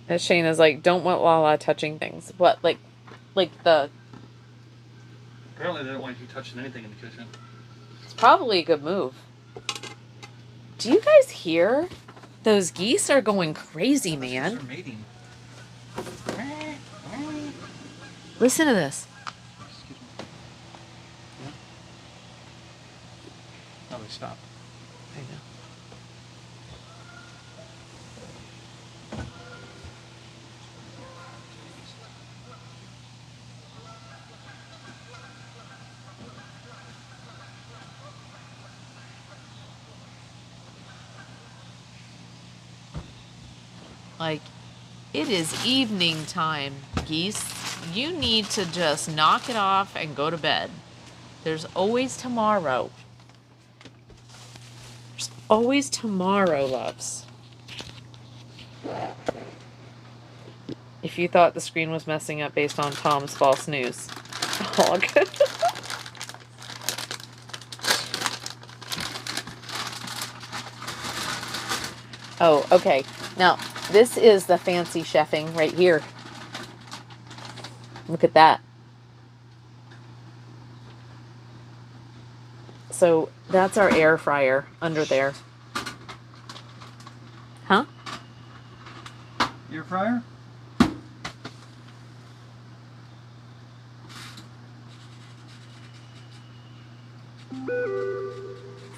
[SPEAKER 1] And Shayna's like, don't want Lala touching things. What, like the...
[SPEAKER 2] Apparently they don't want you touching anything in the kitchen.
[SPEAKER 1] It's probably a good move. Do you guys hear? Those geese are going crazy, man.
[SPEAKER 2] They're mating.
[SPEAKER 1] Listen to this.
[SPEAKER 2] Excuse me. Yeah? Oh, they stopped.
[SPEAKER 1] I know. Like, it is evening time, geese. You need to just knock it off and go to bed. There's always tomorrow. There's always tomorrow, loves. If you thought the screen was messing up based on Tom's false news. Oh, good. Oh, okay. Now, this is the fancy chefing right here. Look at that. So that's our air fryer under there. Huh?
[SPEAKER 2] Air fryer?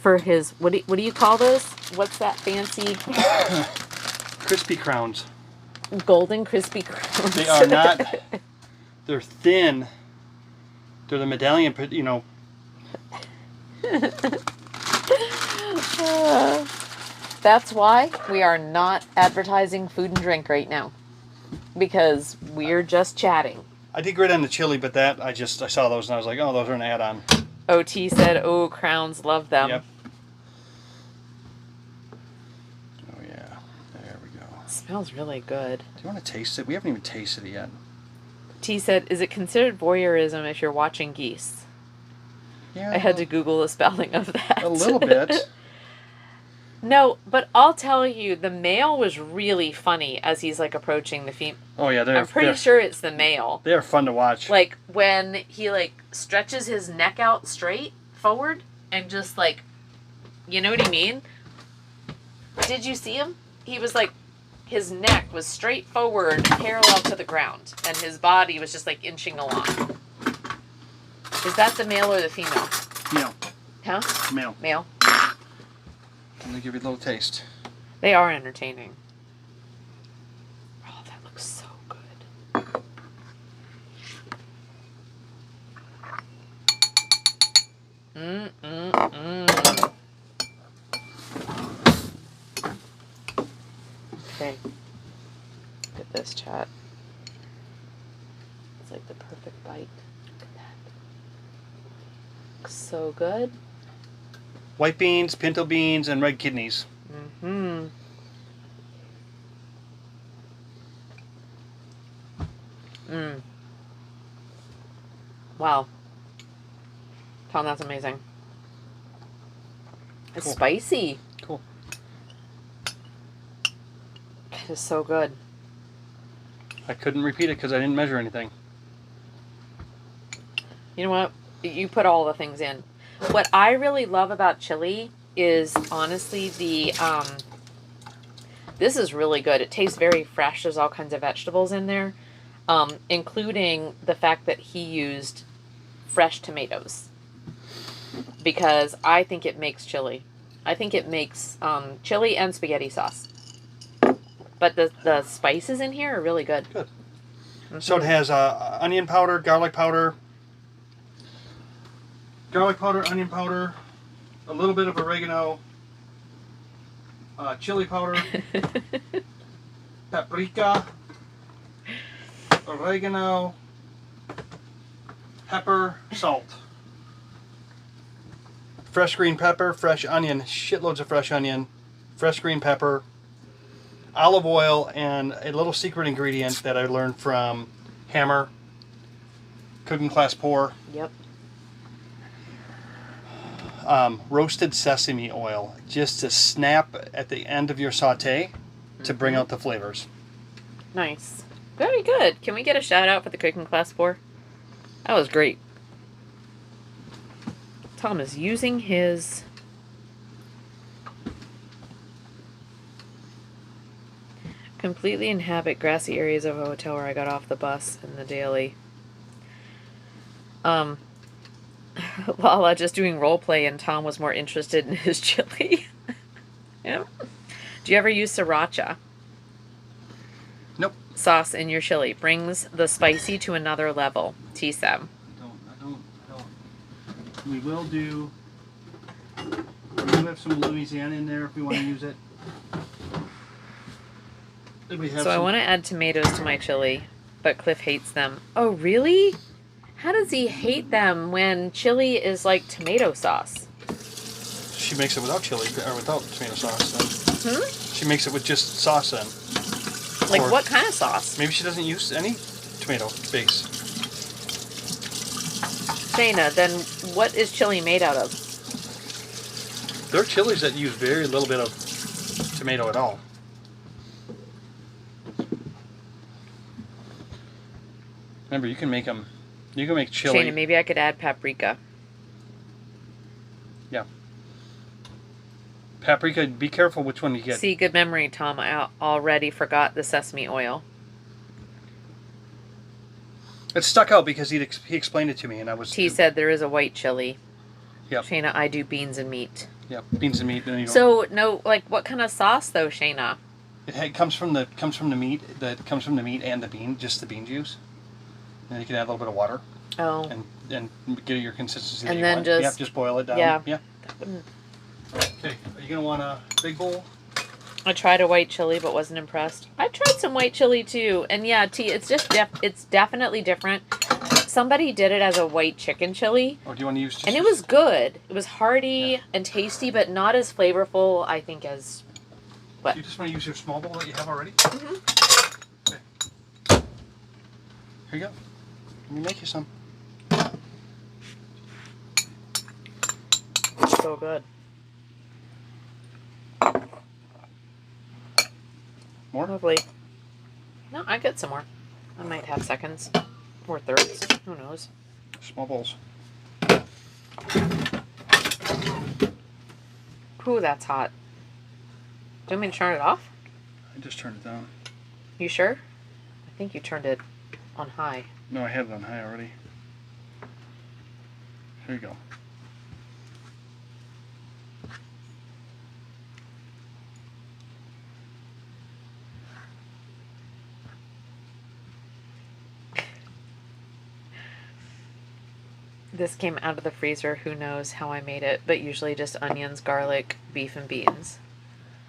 [SPEAKER 1] For his, what do you call those? What's that fancy?
[SPEAKER 2] Crispy crowns.
[SPEAKER 1] Golden crispy crowns.
[SPEAKER 2] They are not. They're thin. They're the medallion,
[SPEAKER 1] That's why we are not advertising food and drink right now. Because we're just chatting.
[SPEAKER 2] I did great on the chili, but that I saw those and I was like, oh, those are an add-on.
[SPEAKER 1] OT said, "Oh, Crowns love them."
[SPEAKER 2] Yep. Oh yeah, there we go.
[SPEAKER 1] Smells really good.
[SPEAKER 2] Do you want to taste it? We haven't even tasted it yet.
[SPEAKER 1] T said, "Is it considered voyeurism if you're watching geese?"
[SPEAKER 2] Yeah,
[SPEAKER 1] I had to Google the spelling of that.
[SPEAKER 2] a little bit.
[SPEAKER 1] No, but I'll tell you, the male was really funny as he's like approaching the female.
[SPEAKER 2] Oh yeah,
[SPEAKER 1] I'm pretty sure it's the male.
[SPEAKER 2] They are fun to watch.
[SPEAKER 1] Like when he like stretches his neck out straight forward and just like, you know what I mean? Did you see him? He was like, his neck was straight forward, parallel to the ground, and his body was just like inching along. Is that the male or the female?
[SPEAKER 2] Male.
[SPEAKER 1] Huh?
[SPEAKER 2] Male.
[SPEAKER 1] Male.
[SPEAKER 2] Let me give you a little taste.
[SPEAKER 1] They are entertaining. Oh, that looks so good. Okay. Look at this, chat. It's like the perfect bite. Look at that. Looks so good.
[SPEAKER 2] White beans, pinto beans, and red kidneys.
[SPEAKER 1] Mm-hmm. Wow. Tom, that's amazing. It's
[SPEAKER 2] Cool.
[SPEAKER 1] spicy.
[SPEAKER 2] Cool.
[SPEAKER 1] It is so good.
[SPEAKER 2] I couldn't repeat it because I didn't measure anything.
[SPEAKER 1] You know what? You put all the things in. What I really love about chili is honestly the this is really good. It tastes very fresh. There's all kinds of vegetables in there, including the fact that he used fresh tomatoes, because I think it makes chili. I think it makes chili and spaghetti sauce. But the spices in here are really good.
[SPEAKER 2] Good.
[SPEAKER 1] Mm-hmm.
[SPEAKER 2] So it has onion powder, garlic powder, onion powder, a little bit of oregano, chili powder, paprika, oregano, pepper, salt. Fresh green pepper, fresh onion, shitloads of fresh onion, fresh green pepper, olive oil, and a little secret ingredient that I learned from Hammer, Cooking Class Pour.
[SPEAKER 1] Yep.
[SPEAKER 2] Roasted sesame oil, just to snap at the end of your saute to bring out the flavors.
[SPEAKER 1] Nice. Very good. Can we get a shout out for the Cooking Class 4? That was great. Tom is using his completely inhabit grassy areas of a hotel where I got off the bus in the daily. Lala just doing role play and Tom was more interested in his chili. Yeah. Do you ever use sriracha?
[SPEAKER 2] Nope.
[SPEAKER 1] Sauce in your chili brings the spicy to another level. T-Sab.
[SPEAKER 2] I don't. We will do. We do have some Louisiana in there if we want to use it.
[SPEAKER 1] So I want to add tomatoes to my chili, but Cliff hates them. Oh, really? How does he hate them when chili is like tomato sauce?
[SPEAKER 2] She makes it without chili or without tomato sauce. Then. She makes it with just sauce then.
[SPEAKER 1] Like
[SPEAKER 2] Or
[SPEAKER 1] what kind of sauce?
[SPEAKER 2] Maybe she doesn't use any tomato base.
[SPEAKER 1] Shayna, then what is chili made out of?
[SPEAKER 2] There are chilies that use very little bit of tomato at all. Remember, you can make them. You can make chili.
[SPEAKER 1] Shayna, maybe I could add paprika.
[SPEAKER 2] Yeah. Paprika. Be careful which one you get.
[SPEAKER 1] See, good memory, Tom. I already forgot the sesame oil.
[SPEAKER 2] It stuck out because he explained it to me, and I was.
[SPEAKER 1] T said there is a white chili.
[SPEAKER 2] Yep.
[SPEAKER 1] Shayna, I do beans and meat.
[SPEAKER 2] Yeah, beans and meat. And you
[SPEAKER 1] So no, like what kind of sauce though, Shayna?
[SPEAKER 2] it comes from the meat. That comes from the meat and the bean, just the bean juice. And you can add a little bit of water
[SPEAKER 1] Oh.
[SPEAKER 2] and get your consistency.
[SPEAKER 1] And
[SPEAKER 2] that you
[SPEAKER 1] then
[SPEAKER 2] want.
[SPEAKER 1] just-
[SPEAKER 2] just boil it down.
[SPEAKER 1] yeah.
[SPEAKER 2] Yeah. Okay. Are you gonna want a big bowl?
[SPEAKER 1] I tried a white chili but wasn't impressed. I tried some white chili too, and yeah, it's just it's definitely different. Somebody did it as a white chicken chili.
[SPEAKER 2] Or do you want to use just
[SPEAKER 1] And it was good. It was hearty and tasty, but not as flavorful, I think, as what?
[SPEAKER 2] Do you just want to use your small bowl that you have already?
[SPEAKER 1] Mm-hmm.
[SPEAKER 2] Okay. Here you go. Let me make you some.
[SPEAKER 1] So good.
[SPEAKER 2] More?
[SPEAKER 1] Lovely. No, I get some more. I might have seconds or thirds. Who knows?
[SPEAKER 2] Small bowls.
[SPEAKER 1] Ooh, that's hot. Do you want me to turn it off?
[SPEAKER 2] I just turned it down.
[SPEAKER 1] You sure? I think you turned it on high.
[SPEAKER 2] No, I had it on high already. Here you go.
[SPEAKER 1] This came out of the freezer. Who knows how I made it, but usually just onions, garlic, beef, and beans.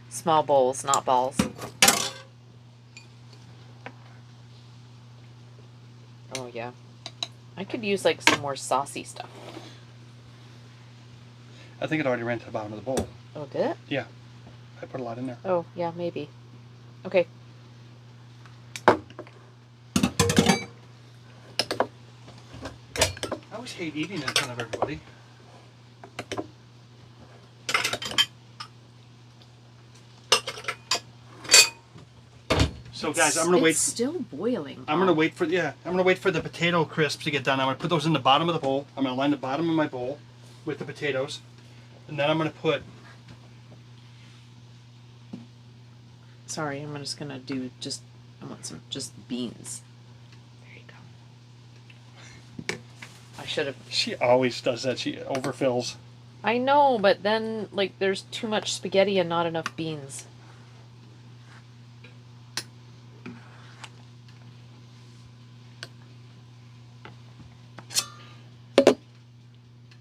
[SPEAKER 1] Small bowls, not balls. Oh, yeah. I could use like some more saucy stuff.
[SPEAKER 2] I think it already ran to the bottom of the bowl.
[SPEAKER 1] Oh, did it?
[SPEAKER 2] Yeah. I put a lot in there.
[SPEAKER 1] Oh, yeah, maybe. Okay.
[SPEAKER 2] I always hate eating in front of everybody. So guys, I'm gonna wait.
[SPEAKER 1] It's still boiling.
[SPEAKER 2] I'm gonna wait for the potato crisps to get done. I'm gonna put those in the bottom of the bowl. I'm gonna line the bottom of my bowl with the potatoes, and then I'm gonna put.
[SPEAKER 1] Sorry, I'm just gonna do I want some just beans. There you go. I should have.
[SPEAKER 2] She always does that. She overfills.
[SPEAKER 1] I know, but then like there's too much spaghetti and not enough beans.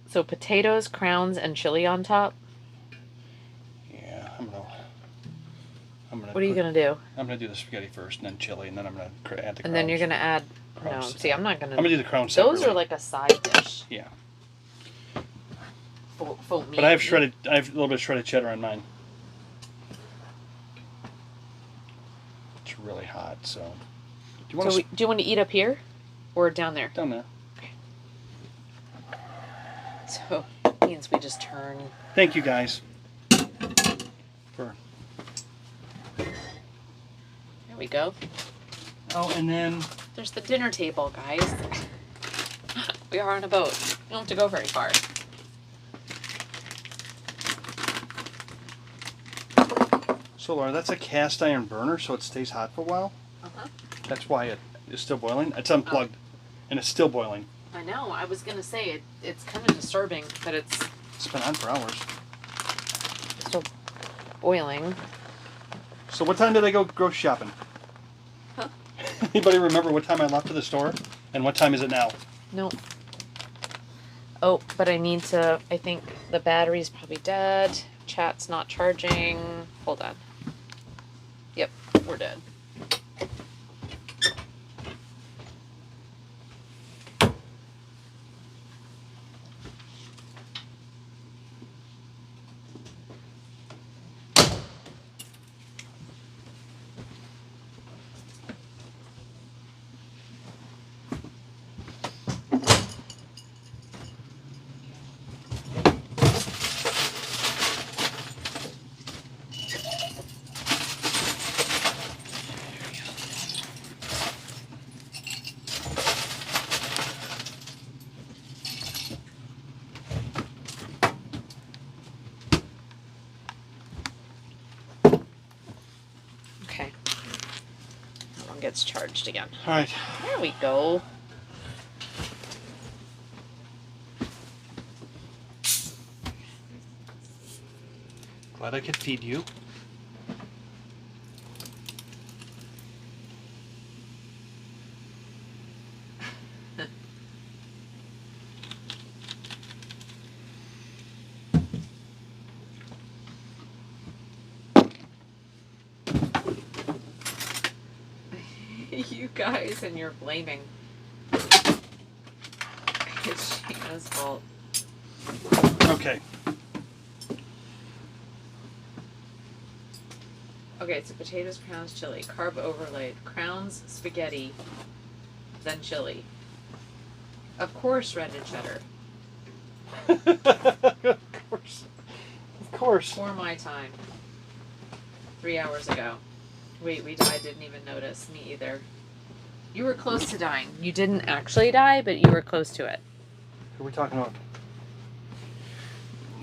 [SPEAKER 1] So potatoes, crowns, and chili on top.
[SPEAKER 2] Yeah, I'm gonna.
[SPEAKER 1] What are you gonna do?
[SPEAKER 2] I'm gonna do the spaghetti first, and then chili, and then I'm gonna add the crowns.
[SPEAKER 1] And then you're gonna add. No,
[SPEAKER 2] Crowns.
[SPEAKER 1] see, I'm not gonna.
[SPEAKER 2] I'm gonna do the crowns
[SPEAKER 1] Those
[SPEAKER 2] separately.
[SPEAKER 1] are like a side dish.
[SPEAKER 2] Yeah,
[SPEAKER 1] For me.
[SPEAKER 2] but I have a little bit of shredded cheddar on mine. It's really hot, so. Do you want
[SPEAKER 1] So
[SPEAKER 2] to
[SPEAKER 1] do you want to eat up here, or down there?
[SPEAKER 2] down there?
[SPEAKER 1] So it means we just turn.
[SPEAKER 2] Thank you guys. For.
[SPEAKER 1] There we go.
[SPEAKER 2] Oh, and then
[SPEAKER 1] There's the dinner table, guys. We are on a boat. You don't have to go very far.
[SPEAKER 2] so Laura, that's a cast iron burner, so it stays hot for a while.
[SPEAKER 1] Uh-huh.
[SPEAKER 2] That's why it is still boiling. It's unplugged, and it's still boiling.
[SPEAKER 1] I know. I was gonna say it's kind of disturbing that it's
[SPEAKER 2] It's been on for hours.
[SPEAKER 1] still boiling.
[SPEAKER 2] So what time did I go grocery shopping?
[SPEAKER 1] Huh?
[SPEAKER 2] Anybody remember what time I left for the store? And what time is it now?
[SPEAKER 1] No. Oh, but I need to. I think the battery's probably dead. Chat's not charging. Hold on. Yep, we're dead. Okay. That one gets charged again.
[SPEAKER 2] All right.
[SPEAKER 1] There we go.
[SPEAKER 2] Glad I could feed you.
[SPEAKER 1] You guys and your blaming. It's Shayna's fault.
[SPEAKER 2] Okay.
[SPEAKER 1] Okay, so potatoes, crowns, chili, carb overlaid, crowns, spaghetti, then chili. Of course, shredded cheddar.
[SPEAKER 2] Of course. Of course.
[SPEAKER 1] For my time. 3 hours ago. Wait, I didn't even notice. Me either. You were close to dying. You didn't actually die, but you were close to it.
[SPEAKER 2] What are we talking about?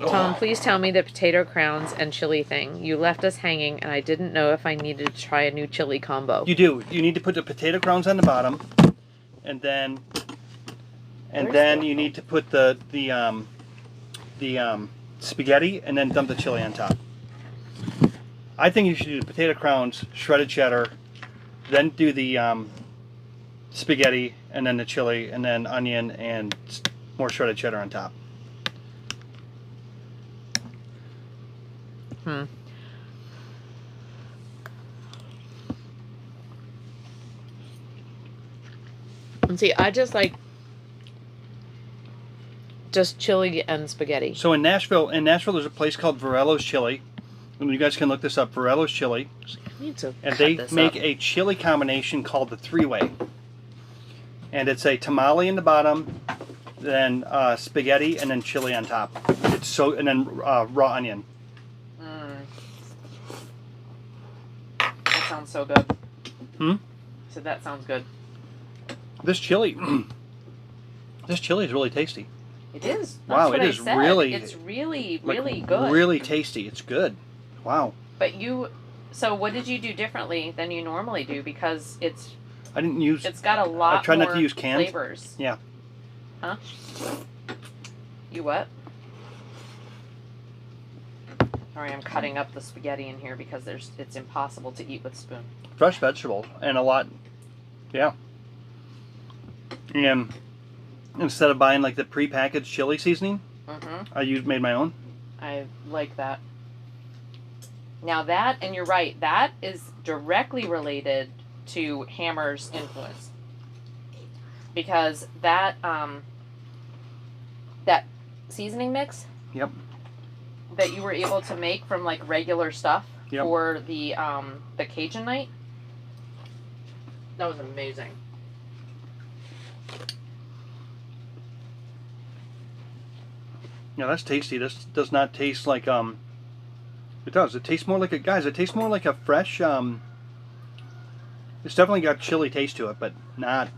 [SPEAKER 1] Tom, please tell me the potato crowns and chili thing. You left us hanging, and I didn't know if I needed to try a new chili combo.
[SPEAKER 2] You do. You need to put the potato crowns on the bottom, and then you need to put the spaghetti, and then dump the chili on top. I think you should do the potato crowns, shredded cheddar, then do the spaghetti, and then the chili, and then onion and more shredded cheddar on top.
[SPEAKER 1] And see, I just like just chili and spaghetti.
[SPEAKER 2] So in Nashville, there's a place called Varello's Chili. And you guys can look this up, Varello's Chili.
[SPEAKER 1] I need to
[SPEAKER 2] And
[SPEAKER 1] cut
[SPEAKER 2] they
[SPEAKER 1] this
[SPEAKER 2] make
[SPEAKER 1] up.
[SPEAKER 2] a chili combination called the three-way. And it's a tamale in the bottom, then spaghetti, and then chili on top. It's so, and then raw onion.
[SPEAKER 1] That sounds so good.
[SPEAKER 2] Hmm?
[SPEAKER 1] So that sounds good.
[SPEAKER 2] This chili is really tasty.
[SPEAKER 1] It is. That's
[SPEAKER 2] Wow,
[SPEAKER 1] what
[SPEAKER 2] it
[SPEAKER 1] I
[SPEAKER 2] is
[SPEAKER 1] said.
[SPEAKER 2] really,
[SPEAKER 1] It's really,
[SPEAKER 2] like,
[SPEAKER 1] really good.
[SPEAKER 2] Really tasty. It's good. Wow.
[SPEAKER 1] But so what did you do differently than you normally do? Because it's got a lot.
[SPEAKER 2] I try not
[SPEAKER 1] more
[SPEAKER 2] to use canned
[SPEAKER 1] flavors.
[SPEAKER 2] Yeah.
[SPEAKER 1] Huh? You what? Sorry, I'm cutting up the spaghetti in here because it's impossible to eat with a spoon.
[SPEAKER 2] Fresh vegetables and a lot. Yeah. And instead of buying like the pre-packaged chili seasoning, I made my own.
[SPEAKER 1] I like that. Now that, and you're right, that is directly related to Hammer's influence. Because that that seasoning mix
[SPEAKER 2] Yep.
[SPEAKER 1] that you were able to make from like regular stuff
[SPEAKER 2] Yep.
[SPEAKER 1] for the Cajun night, that was amazing.
[SPEAKER 2] Yeah, that's tasty. This does not taste like it does. It tastes more like it tastes more like a fresh it's definitely got chili taste to it, but not.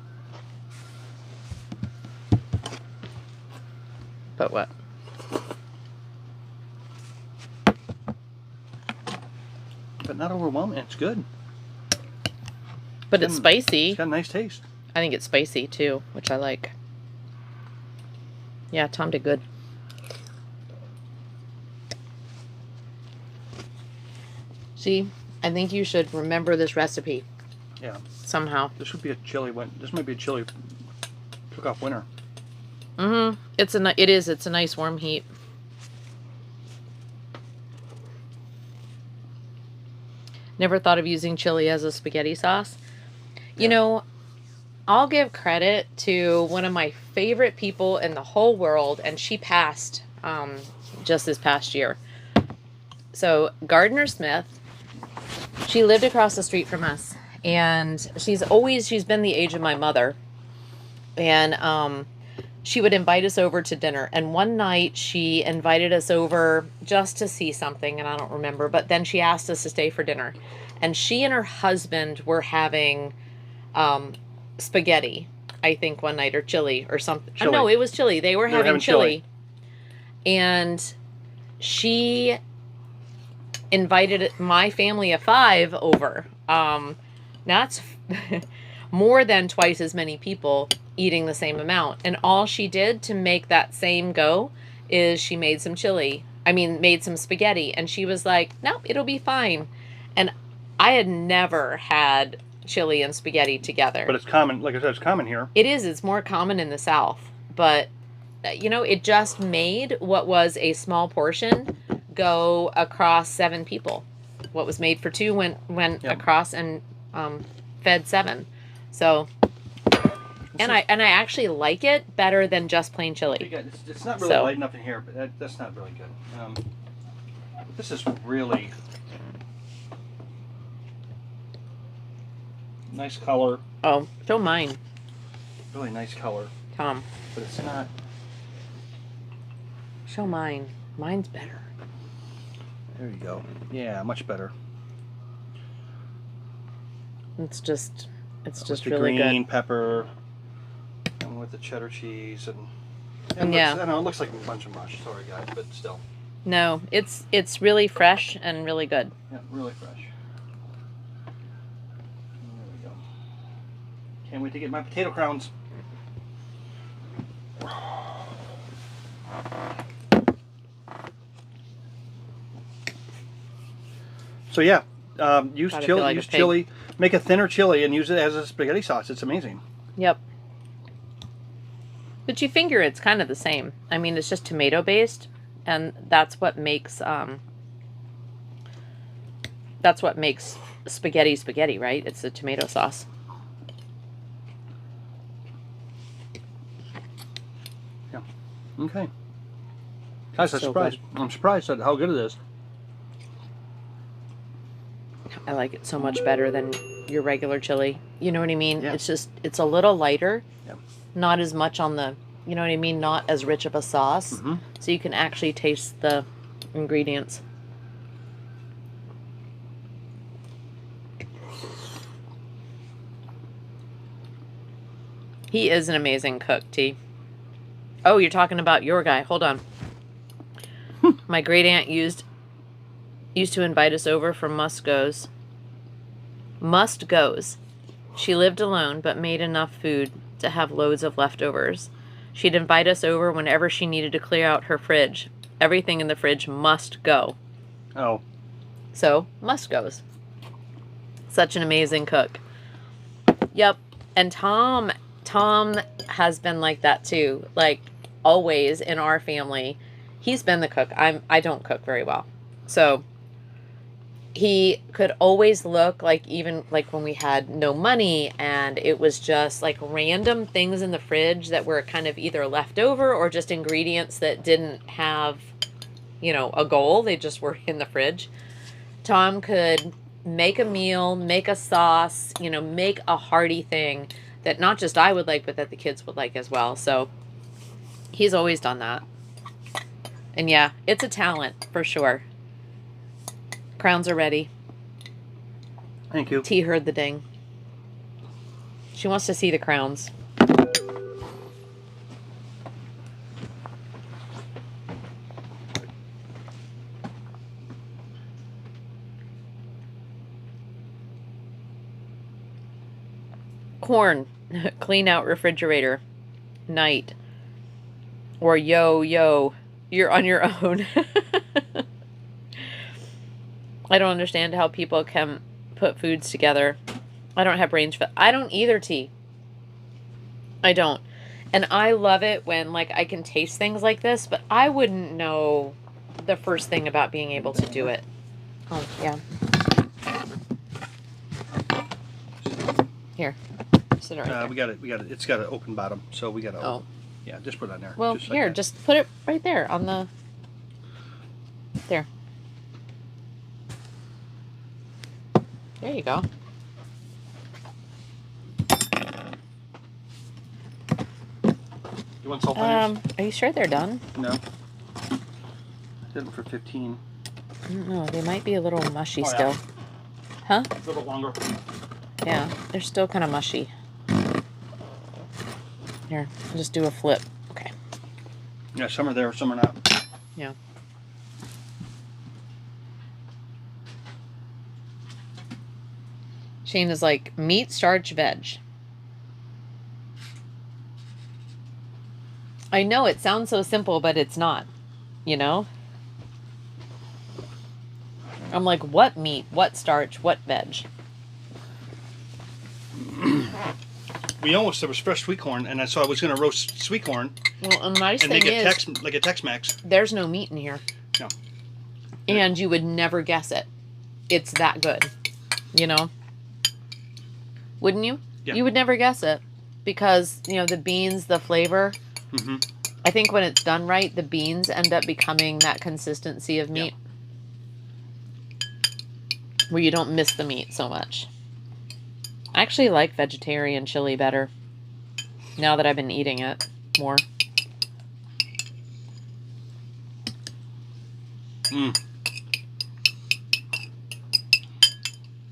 [SPEAKER 1] But what?
[SPEAKER 2] But not overwhelming. It's good.
[SPEAKER 1] But it's spicy.
[SPEAKER 2] It's got a nice taste.
[SPEAKER 1] I think it's spicy too, which I like. Yeah, Tom did good. See, I think you should remember this recipe
[SPEAKER 2] Yeah.
[SPEAKER 1] somehow.
[SPEAKER 2] This would be a chili win. This might be a chili cook-off winner.
[SPEAKER 1] It's a nice warm heat. Never thought of using chili as a spaghetti sauce. You know, I'll give credit to one of my favorite people in the whole world, and she passed just this past year. So Gardner Smith, she lived across the street from us, and she's been the age of my mother, and she would invite us over to dinner. And one night she invited us over just to see something, and I don't remember, but then she asked us to stay for dinner. And she and her husband were having spaghetti, I think, one night, or chili or something.
[SPEAKER 2] Chili.
[SPEAKER 1] No, it was chili. They were having chili.
[SPEAKER 2] chili.
[SPEAKER 1] And she invited my family of 5 over. That's more than twice as many people eating the same amount. And all she did to make that same go is she made some made some spaghetti. And she was like, no, it'll be fine. And I had never had chili and spaghetti together.
[SPEAKER 2] But it's common, like I said, it's common here.
[SPEAKER 1] It is. It's more common in the South. But, it just made what was a small portion go across 7 people. What was made for 2 went
[SPEAKER 2] Yep.
[SPEAKER 1] across and fed 7. So, and I actually like it better than just plain chili.
[SPEAKER 2] It's not really
[SPEAKER 1] So.
[SPEAKER 2] light enough in here, but that's not really good. This is really nice color.
[SPEAKER 1] Oh, show mine,
[SPEAKER 2] Really nice color,
[SPEAKER 1] Tom.
[SPEAKER 2] but it's not.
[SPEAKER 1] Show mine. Mine's better.
[SPEAKER 2] There you go. Yeah, much better.
[SPEAKER 1] It's just
[SPEAKER 2] With the
[SPEAKER 1] really
[SPEAKER 2] green
[SPEAKER 1] good.
[SPEAKER 2] pepper, and with the cheddar cheese, and
[SPEAKER 1] Yeah.
[SPEAKER 2] I know it looks like a bunch of mush. Sorry, guys, but still,
[SPEAKER 1] No, it's really fresh and really good.
[SPEAKER 2] yeah, really fresh. There we go. Can't wait to get my potato crowns. So yeah, use
[SPEAKER 1] God, I feel
[SPEAKER 2] chili.
[SPEAKER 1] like a
[SPEAKER 2] Use
[SPEAKER 1] pig.
[SPEAKER 2] chili. Make a thinner chili and use it as a spaghetti sauce. It's amazing.
[SPEAKER 1] Yep. But you figure it's kind of the same. I mean, it's just tomato based, and that's what makes spaghetti, right? It's the tomato sauce.
[SPEAKER 2] Okay. Guys, I'm
[SPEAKER 1] So
[SPEAKER 2] surprised. I'm surprised at how good it is.
[SPEAKER 1] I like it so much better than your regular chili. You know what I mean?
[SPEAKER 2] Yeah.
[SPEAKER 1] It's a little lighter.
[SPEAKER 2] Yeah.
[SPEAKER 1] Not as much on the, you know what I mean? Not as rich of a sauce.
[SPEAKER 2] Mm-hmm.
[SPEAKER 1] So you can actually taste the ingredients. He is an amazing cook, T. Oh, you're talking about your guy. Hold on. My great aunt used to invite us over for Musco's. She lived alone, but made enough food to have loads of leftovers. She'd invite us over whenever she needed to clear out her fridge. Everything in the fridge must go.
[SPEAKER 2] Oh,
[SPEAKER 1] So, Musco's. Such an amazing cook. Yep. And Tom has been like that too. Like always in our family, he's been the cook. I don't cook very well. So, he could always look like, even like when we had no money and it was just like random things in the fridge that were kind of either left over or just ingredients that didn't have, you know, a goal. They just were in the fridge. Tom could make a meal, make a sauce, you know, make a hearty thing that not just I would like, but that the kids would like as well. So he's always done that. And yeah, it's a talent for sure. Crowns are ready.
[SPEAKER 2] thank you.
[SPEAKER 1] T heard the ding. She wants to see the crowns. Corn. Clean out refrigerator. Night. Or yo, you're on your own. I don't understand how people can put foods together. I don't have brains for I don't either, T. I don't. And I love it when like I can taste things like this, but I wouldn't know the first thing about being able to do it. Oh, yeah. Here. Sit it right there.
[SPEAKER 2] We got it. It's got an open bottom, so we got to.
[SPEAKER 1] Oh.
[SPEAKER 2] Yeah, just put it on there.
[SPEAKER 1] Well,
[SPEAKER 2] just like
[SPEAKER 1] here,
[SPEAKER 2] that.
[SPEAKER 1] just put it right there on the there. There you go.
[SPEAKER 2] You want salt onions?
[SPEAKER 1] Are you sure they're done?
[SPEAKER 2] No. I did them for 15.
[SPEAKER 1] I don't know. They might be a little mushy
[SPEAKER 2] Oh, yeah.
[SPEAKER 1] still. Huh?
[SPEAKER 2] A little longer.
[SPEAKER 1] Yeah, they're still kind of mushy. Here, I'll just do a flip. Okay.
[SPEAKER 2] Yeah, some are there, some are not.
[SPEAKER 1] Yeah. Shane is like, meat, starch, veg. I know it sounds so simple, but it's not. You know? I'm like, what meat? What starch? What veg?
[SPEAKER 2] We almost, there was fresh sweet corn, and so I was going to roast sweet corn
[SPEAKER 1] Well, a nice
[SPEAKER 2] and
[SPEAKER 1] thing
[SPEAKER 2] make it
[SPEAKER 1] is,
[SPEAKER 2] like a Tex-Mex.
[SPEAKER 1] there's no meat in here.
[SPEAKER 2] No.
[SPEAKER 1] And you would never guess it. It's that good. You know? Wouldn't you?
[SPEAKER 2] Yeah.
[SPEAKER 1] You would never guess it because, you know, the beans, the flavor.
[SPEAKER 2] Mm-hmm.
[SPEAKER 1] I think when it's done right, the beans end up becoming that consistency of meat where you don't miss the meat so much. I actually like vegetarian chili better now that I've been eating it more.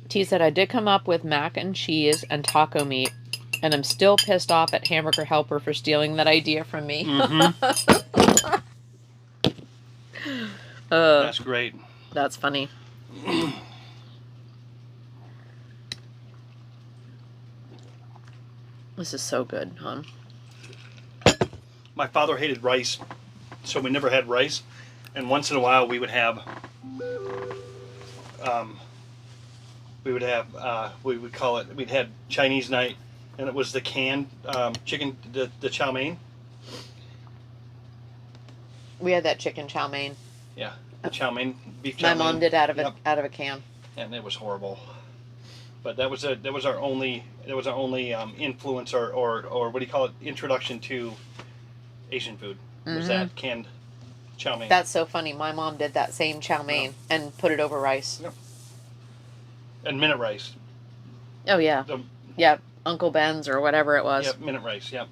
[SPEAKER 1] T said, I did come up with mac and cheese and taco meat, and I'm still pissed off at Hamburger Helper for stealing that idea from me.
[SPEAKER 2] Mm-hmm. That's great.
[SPEAKER 1] That's funny. This is so good, hon.
[SPEAKER 2] My father hated rice, so we never had rice. And once in a while, we would have, we would call it, we'd had Chinese night, and it was the canned chicken, the chow mein.
[SPEAKER 1] We had that chicken chow mein.
[SPEAKER 2] Yeah, the chow mein, beef chow
[SPEAKER 1] My
[SPEAKER 2] mein.
[SPEAKER 1] mom did out of
[SPEAKER 2] Yep.
[SPEAKER 1] a can.
[SPEAKER 2] And it was horrible. But that was our only influence or what do you call it, introduction to Asian food. Was that canned chow mein.
[SPEAKER 1] That's so funny. My mom did that same chow mein and put it over rice.
[SPEAKER 2] Yep. And minute rice.
[SPEAKER 1] Oh yeah,
[SPEAKER 2] The,
[SPEAKER 1] yeah. Uncle Ben's or whatever it was.
[SPEAKER 2] Yep, minute rice. Yep.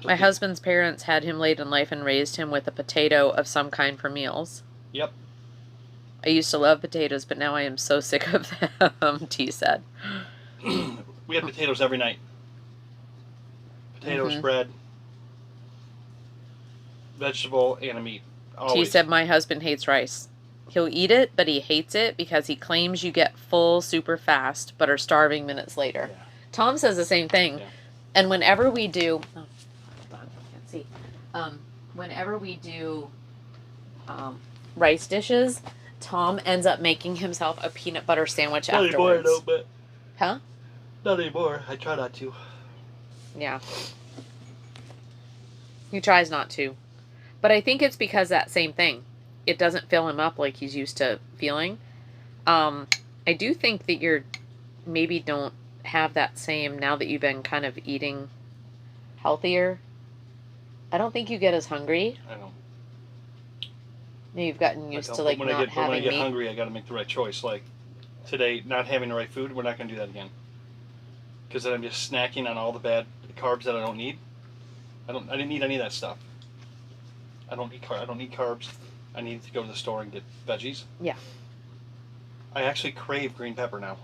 [SPEAKER 1] My husband's parents had him late in life and raised him with a potato of some kind for meals.
[SPEAKER 2] Yep.
[SPEAKER 1] I used to love potatoes, but now I am so sick of them, T said.
[SPEAKER 2] We had potatoes every night. Potatoes, bread, vegetable, and a meat.
[SPEAKER 1] T
[SPEAKER 2] Always.
[SPEAKER 1] said, my husband hates rice. He'll eat it, but he hates it because he claims you get full super fast, but are starving minutes later.
[SPEAKER 2] Yeah.
[SPEAKER 1] Tom says the same thing.
[SPEAKER 2] Yeah.
[SPEAKER 1] And whenever we do... Oh, hold on, I can't see. Whenever we do rice dishes, Tom ends up making himself a peanut butter sandwich
[SPEAKER 2] Not anymore,
[SPEAKER 1] afterwards.
[SPEAKER 2] no, but
[SPEAKER 1] Huh?
[SPEAKER 2] not anymore. I try not to.
[SPEAKER 1] Yeah. He tries not to. But I think it's because that same thing. It doesn't fill him up like he's used to feeling. I do think that you're maybe don't have that same now that you've been kind of eating healthier. I don't think you get as hungry.
[SPEAKER 2] I know.
[SPEAKER 1] You've gotten used to like
[SPEAKER 2] when
[SPEAKER 1] not
[SPEAKER 2] I
[SPEAKER 1] having
[SPEAKER 2] get
[SPEAKER 1] meat.
[SPEAKER 2] hungry, I got to make the right choice. Like today, not having the right food, we're not going to do that again. Because then I'm just snacking on all the bad carbs that I don't need. I didn't need any of that stuff. I don't need carbs. I need to go to the store and get veggies.
[SPEAKER 1] Yeah.
[SPEAKER 2] I actually crave green pepper now.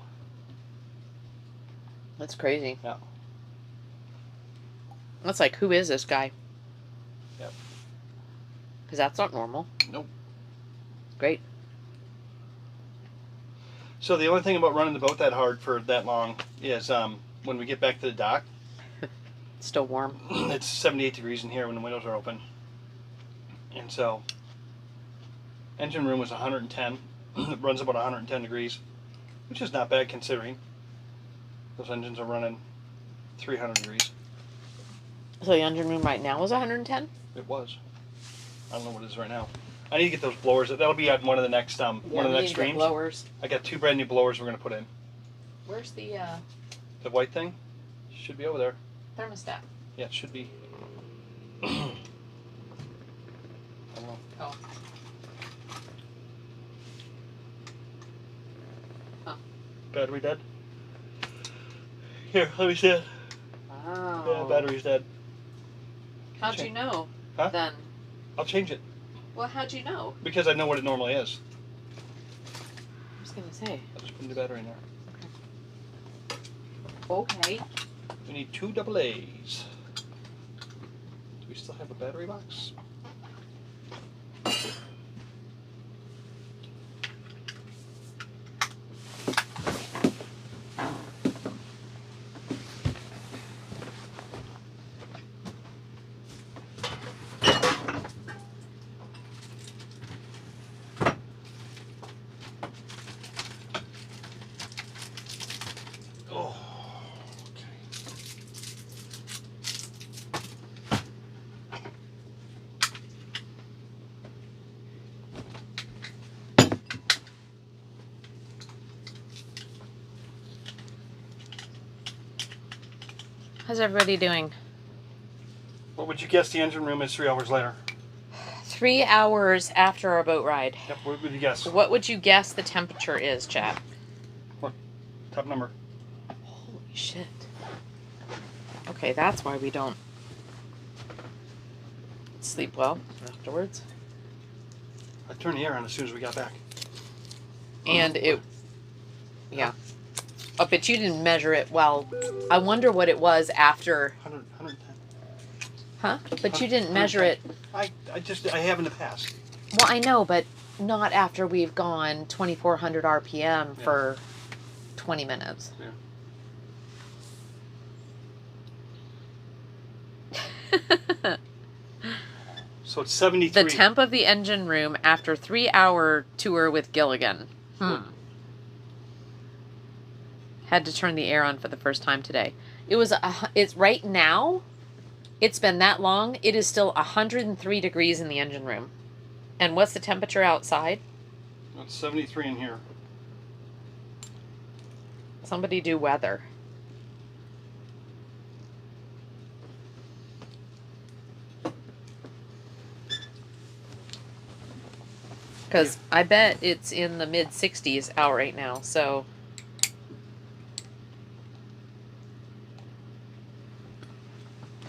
[SPEAKER 1] That's crazy.
[SPEAKER 2] Yeah.
[SPEAKER 1] That's like, who is this guy?
[SPEAKER 2] Yep.
[SPEAKER 1] Because that's not normal.
[SPEAKER 2] Nope.
[SPEAKER 1] Great.
[SPEAKER 2] So the only thing about running the boat that hard for that long is when we get back to the dock,
[SPEAKER 1] It's still warm.
[SPEAKER 2] it's 78 degrees in here when the windows are open. And so, engine room was 110. It runs about 110 degrees, which is not bad considering those engines are running 300 degrees.
[SPEAKER 1] So the engine room right now is 110?
[SPEAKER 2] It was. I don't know what it is right now. I need to get those blowers. That'll be on one of the next one of the next streams.
[SPEAKER 1] Blowers.
[SPEAKER 2] I got 2 brand new blowers we're gonna put in.
[SPEAKER 1] Where's the
[SPEAKER 2] The white thing should be over there.
[SPEAKER 1] thermostat?
[SPEAKER 2] Yeah, it should be. I don't know.
[SPEAKER 1] Oh.
[SPEAKER 2] Battery dead. Here, let me see it.
[SPEAKER 1] Wow.
[SPEAKER 2] Yeah, battery's dead.
[SPEAKER 1] How'd you know?
[SPEAKER 2] Huh?
[SPEAKER 1] Then.
[SPEAKER 2] I'll change it
[SPEAKER 1] Well, how'd you know?
[SPEAKER 2] because I know what it normally is.
[SPEAKER 1] I was gonna say.
[SPEAKER 2] I'll just put the battery in there.
[SPEAKER 1] Okay.
[SPEAKER 2] We need 2 AA's. Do we still have a battery box? Oh, okay.
[SPEAKER 1] How's everybody doing?
[SPEAKER 2] What would you guess the engine room is 3 hours later?
[SPEAKER 1] 3 hours after our boat ride.
[SPEAKER 2] Yep, what would you guess?
[SPEAKER 1] What would you guess the temperature is, chat?
[SPEAKER 2] What? Top number.
[SPEAKER 1] Holy shit. Okay, that's why we don't sleep well afterwards.
[SPEAKER 2] I turned the air on as soon as we got back.
[SPEAKER 1] And it, yeah. Oh, but you didn't measure it well. I wonder what it was after.
[SPEAKER 2] 110.
[SPEAKER 1] Huh? But you didn't measure it.
[SPEAKER 2] I have in the past.
[SPEAKER 1] Well, I know, but not after we've gone 2,400 RPM for 20 minutes.
[SPEAKER 2] Yeah. So it's 73.
[SPEAKER 1] The temp of the engine room after 3-hour tour with Gilligan. Had to turn the air on for the first time today. It's right now. It's been that long. It is still 103 degrees in the engine room. And what's the temperature outside?
[SPEAKER 2] It's 73 in here.
[SPEAKER 1] Somebody do weather. Because I bet it's in the mid 60s out right now. So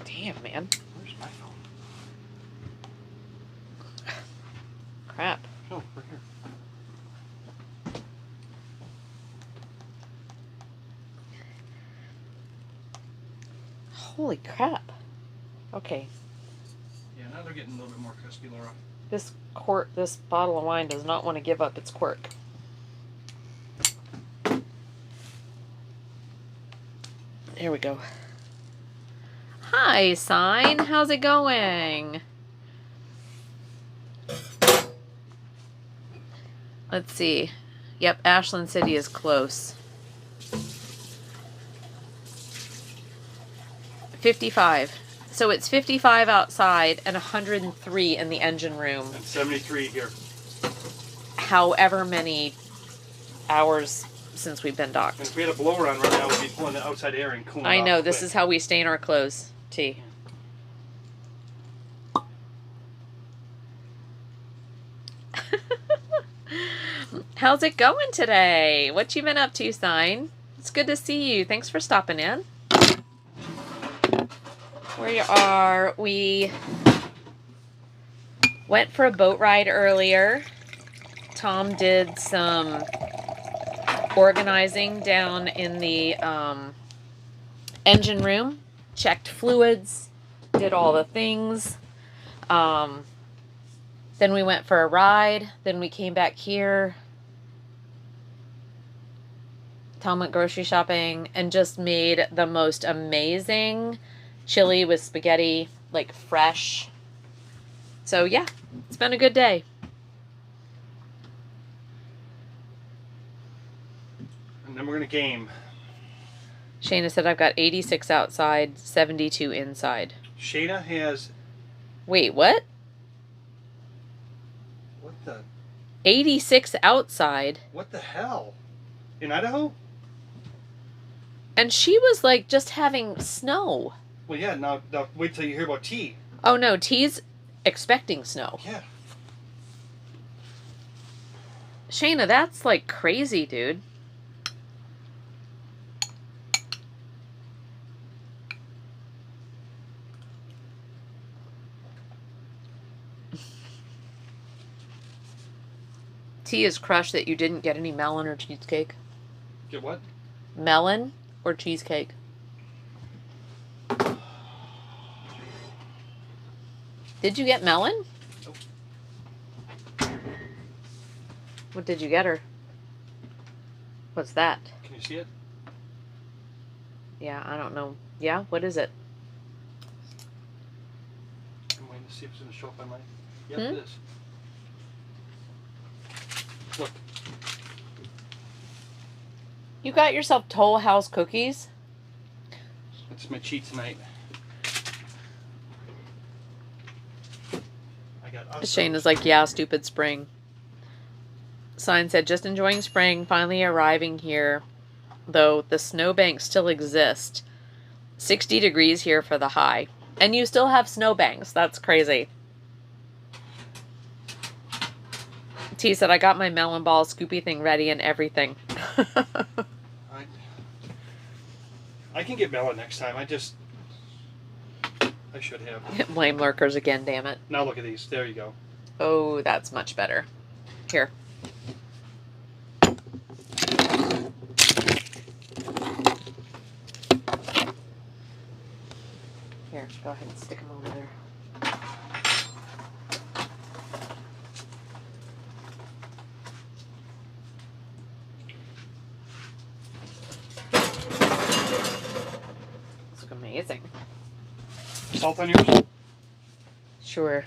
[SPEAKER 1] damn, man.
[SPEAKER 2] Where's my phone?
[SPEAKER 1] Crap.
[SPEAKER 2] Oh, right here.
[SPEAKER 1] Holy crap. Okay.
[SPEAKER 2] Yeah, now they're getting a little bit more crispy, Laura.
[SPEAKER 1] This bottle of wine does not want to give up its cork. There we go. Hi, Sign. How's it going? Let's see. Yep, Ashland City is close. 55. So it's 55 outside and 103 in the engine room.
[SPEAKER 2] And 73 here.
[SPEAKER 1] However many hours since we've been docked.
[SPEAKER 2] And if we had a blower on right now, we'd be pulling the outside air and cooling it
[SPEAKER 1] I
[SPEAKER 2] off
[SPEAKER 1] know, this
[SPEAKER 2] quick.
[SPEAKER 1] is how we stain our clothes. T. How's it going today? What you been up to, Sign? It's good to see you. Thanks for stopping in. We went for a boat ride earlier. Tom did some organizing down in the engine room, checked fluids, did all the things. Then we went for a ride. Then we came back here. Tom went grocery shopping and just made the most amazing chili with spaghetti, like fresh. So yeah, it's been a good day.
[SPEAKER 2] And then we're going to game.
[SPEAKER 1] Shayna said I've got 86 outside, 72 inside.
[SPEAKER 2] Shayna has...
[SPEAKER 1] Wait, what?
[SPEAKER 2] What the...
[SPEAKER 1] 86 outside?
[SPEAKER 2] What the hell? In Idaho?
[SPEAKER 1] And she was like just having snow.
[SPEAKER 2] Well, yeah, now wait till you hear about T.
[SPEAKER 1] Oh no, T's expecting snow.
[SPEAKER 2] Yeah.
[SPEAKER 1] Shayna, that's like crazy, dude. T is crushed that you didn't get any melon or cheesecake.
[SPEAKER 2] Get what?
[SPEAKER 1] Melon or cheesecake? Did you get melon?
[SPEAKER 2] Nope.
[SPEAKER 1] What did you get her? What's that?
[SPEAKER 2] Can you see it?
[SPEAKER 1] Yeah, I don't know. Yeah, what is it?
[SPEAKER 2] I'm waiting to see if it's going to show up on my... Yep,
[SPEAKER 1] Hmm?
[SPEAKER 2] it is. Look.
[SPEAKER 1] You got yourself Toll House cookies?
[SPEAKER 2] That's my cheat tonight. I got...
[SPEAKER 1] Shayna's like, yeah, stupid spring. Sign said, just enjoying spring, finally arriving here. Though the snowbanks still exist. 60 degrees here for the high. And you still have snowbanks. That's crazy. T said, I got my melon ball scoopy thing ready and everything.
[SPEAKER 2] I can get melon next time. I should have.
[SPEAKER 1] Blame lurkers again, damn it.
[SPEAKER 2] Now look at these. There you go.
[SPEAKER 1] Oh, that's much better. Here. Here, go ahead and stick them over there. These look amazing.
[SPEAKER 2] Salt on yours?
[SPEAKER 1] Sure.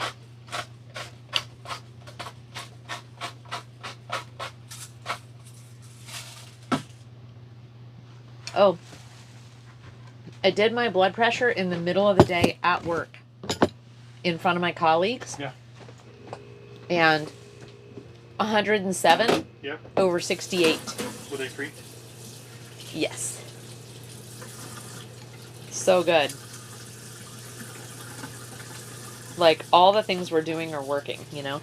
[SPEAKER 1] Oh, I did my blood pressure in the middle of the day at work in front of my colleagues.
[SPEAKER 2] Yeah.
[SPEAKER 1] And 107
[SPEAKER 2] Yeah.
[SPEAKER 1] over 68.
[SPEAKER 2] Were they freaked?
[SPEAKER 1] Yes. So good. Like, all the things we're doing are working, you know?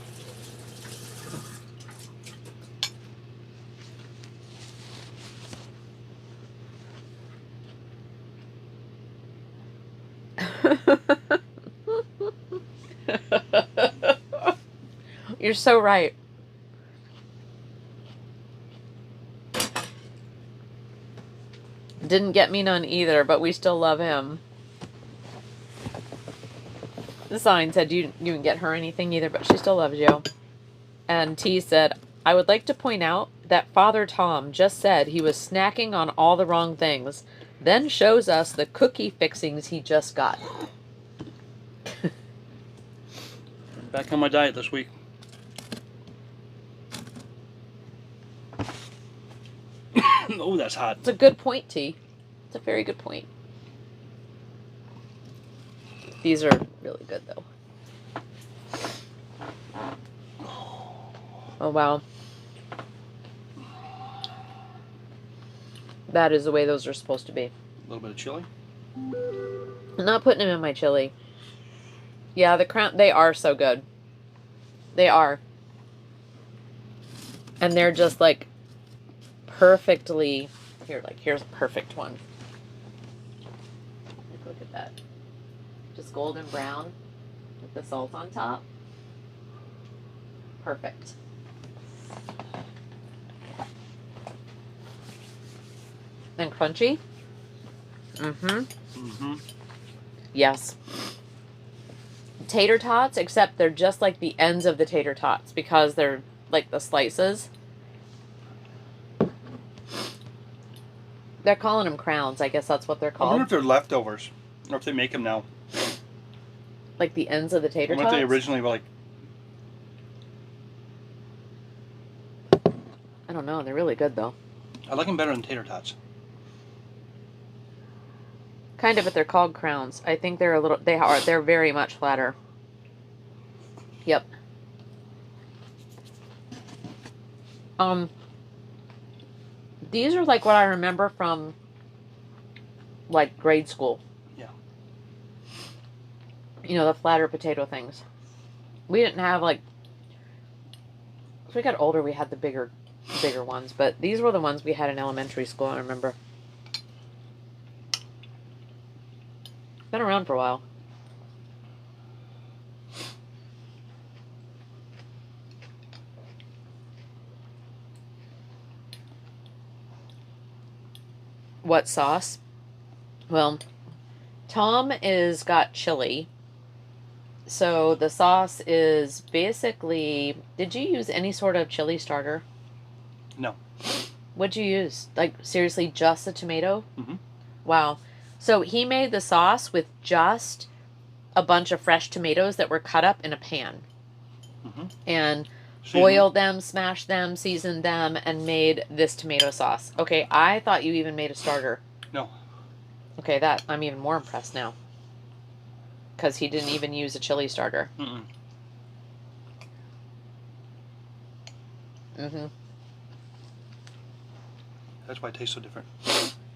[SPEAKER 1] You're so right. Didn't get me none either, but we still love him. The sign said you didn't get her anything either, but she still loves you. And T said, I would like to point out that Father Tom just said he was snacking on all the wrong things, then shows us the cookie fixings he just got.
[SPEAKER 2] Back on my diet this week. Oh, that's hot.
[SPEAKER 1] It's a good point, T. It's a very good point. These are really good, though. Oh, wow. That is the way those are supposed to be.
[SPEAKER 2] A little bit of chili.
[SPEAKER 1] I'm not putting them in my chili. Yeah, the Crown, they are so good. They are. And they're just like perfectly, here, like here's a perfect one. Like, look at that. Just golden brown with the salt on top. Perfect. And crunchy. Mm-hmm. Yes. Tater tots, except they're just like the ends of the tater tots because they're like the slices. They're calling them crowns. I guess that's what they're
[SPEAKER 2] I
[SPEAKER 1] called.
[SPEAKER 2] wonder if they're leftovers or if they make them now.
[SPEAKER 1] Like the ends of the tater
[SPEAKER 2] I wonder
[SPEAKER 1] tots?
[SPEAKER 2] if they originally were like.
[SPEAKER 1] I don't know. They're really good though.
[SPEAKER 2] I like them better than tater tots.
[SPEAKER 1] Kind of, but they're called crowns. I think they're a little. They're very much flatter. Yep. These are like what I remember from like grade school.
[SPEAKER 2] Yeah.
[SPEAKER 1] You know, the flatter potato things. We didn't have like, as we got older, we had the bigger ones, but these were the ones we had in elementary school, I remember. Been around for a while. What sauce? Well, Tom is got chili. So the sauce is basically, did you use any sort of chili starter?
[SPEAKER 2] No.
[SPEAKER 1] What'd you use? Like seriously, just a tomato?
[SPEAKER 2] Mm-hmm.
[SPEAKER 1] Wow. So he made the sauce with just a bunch of fresh tomatoes that were cut up in a pan.
[SPEAKER 2] Mm-hmm.
[SPEAKER 1] And boiled them, smashed them, seasoned them, and made this tomato sauce. Okay, I thought you even made a starter.
[SPEAKER 2] No.
[SPEAKER 1] Okay, that I'm even more impressed now. Because he didn't even use a chili starter.
[SPEAKER 2] Mm-mm.
[SPEAKER 1] Mm-hmm.
[SPEAKER 2] That's why it tastes so different.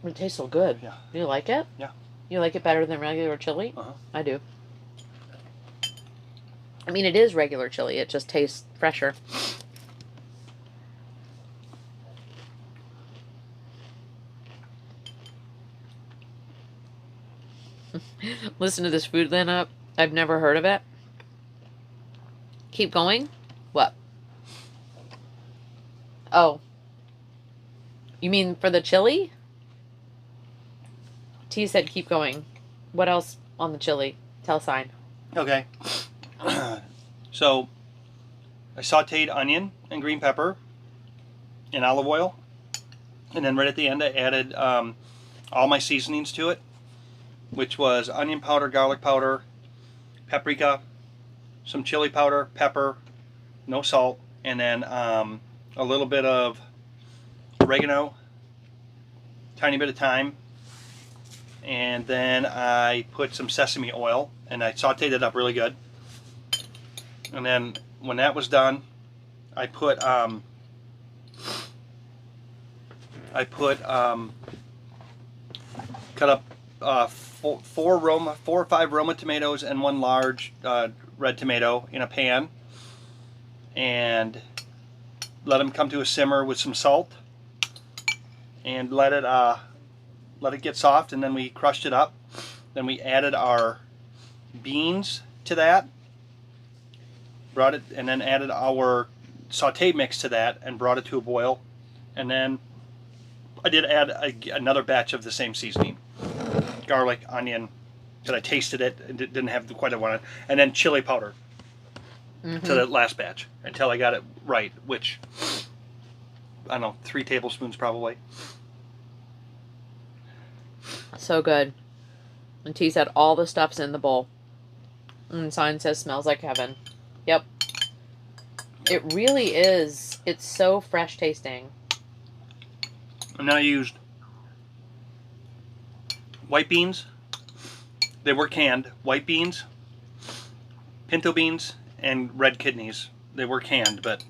[SPEAKER 1] It tastes so good.
[SPEAKER 2] Yeah.
[SPEAKER 1] Do you like it?
[SPEAKER 2] Yeah.
[SPEAKER 1] You like it better than regular chili?
[SPEAKER 2] Uh-huh.
[SPEAKER 1] I do. I mean, it is regular chili. It just tastes fresher. Listen to this food lineup. I've never heard of it. Keep going? What? Oh. You mean for the chili? T said keep going. What else on the chili? Tell sign.
[SPEAKER 2] Okay. So I sauteed onion and green pepper in olive oil, and then right at the end I added all my seasonings to it, which was onion powder, garlic powder, paprika, some chili powder, pepper, no salt, and then a little bit of oregano, tiny bit of thyme, and then I put some sesame oil and I sauteed it up really good. And then when that was done, I put cut up four or five Roma tomatoes and one large red tomato in a pan, and let them come to a simmer with some salt, and let it get soft, and then we crushed it up. Then we added our beans to that, and then added our saute mix to that and brought it to a boil. And then I did add another batch of the same seasoning, garlic, onion, because I tasted it and it didn't have quite what I wanted, and then chili powder to the last batch until I got it right, which I don't know, 3 tablespoons probably.
[SPEAKER 1] So good. And T said all the stuff's in the bowl. And sign says smells like heaven. Yep. It really is. It's so fresh tasting.
[SPEAKER 2] And then I used white beans. They were canned. White beans, pinto beans, and red kidneys. They were canned, but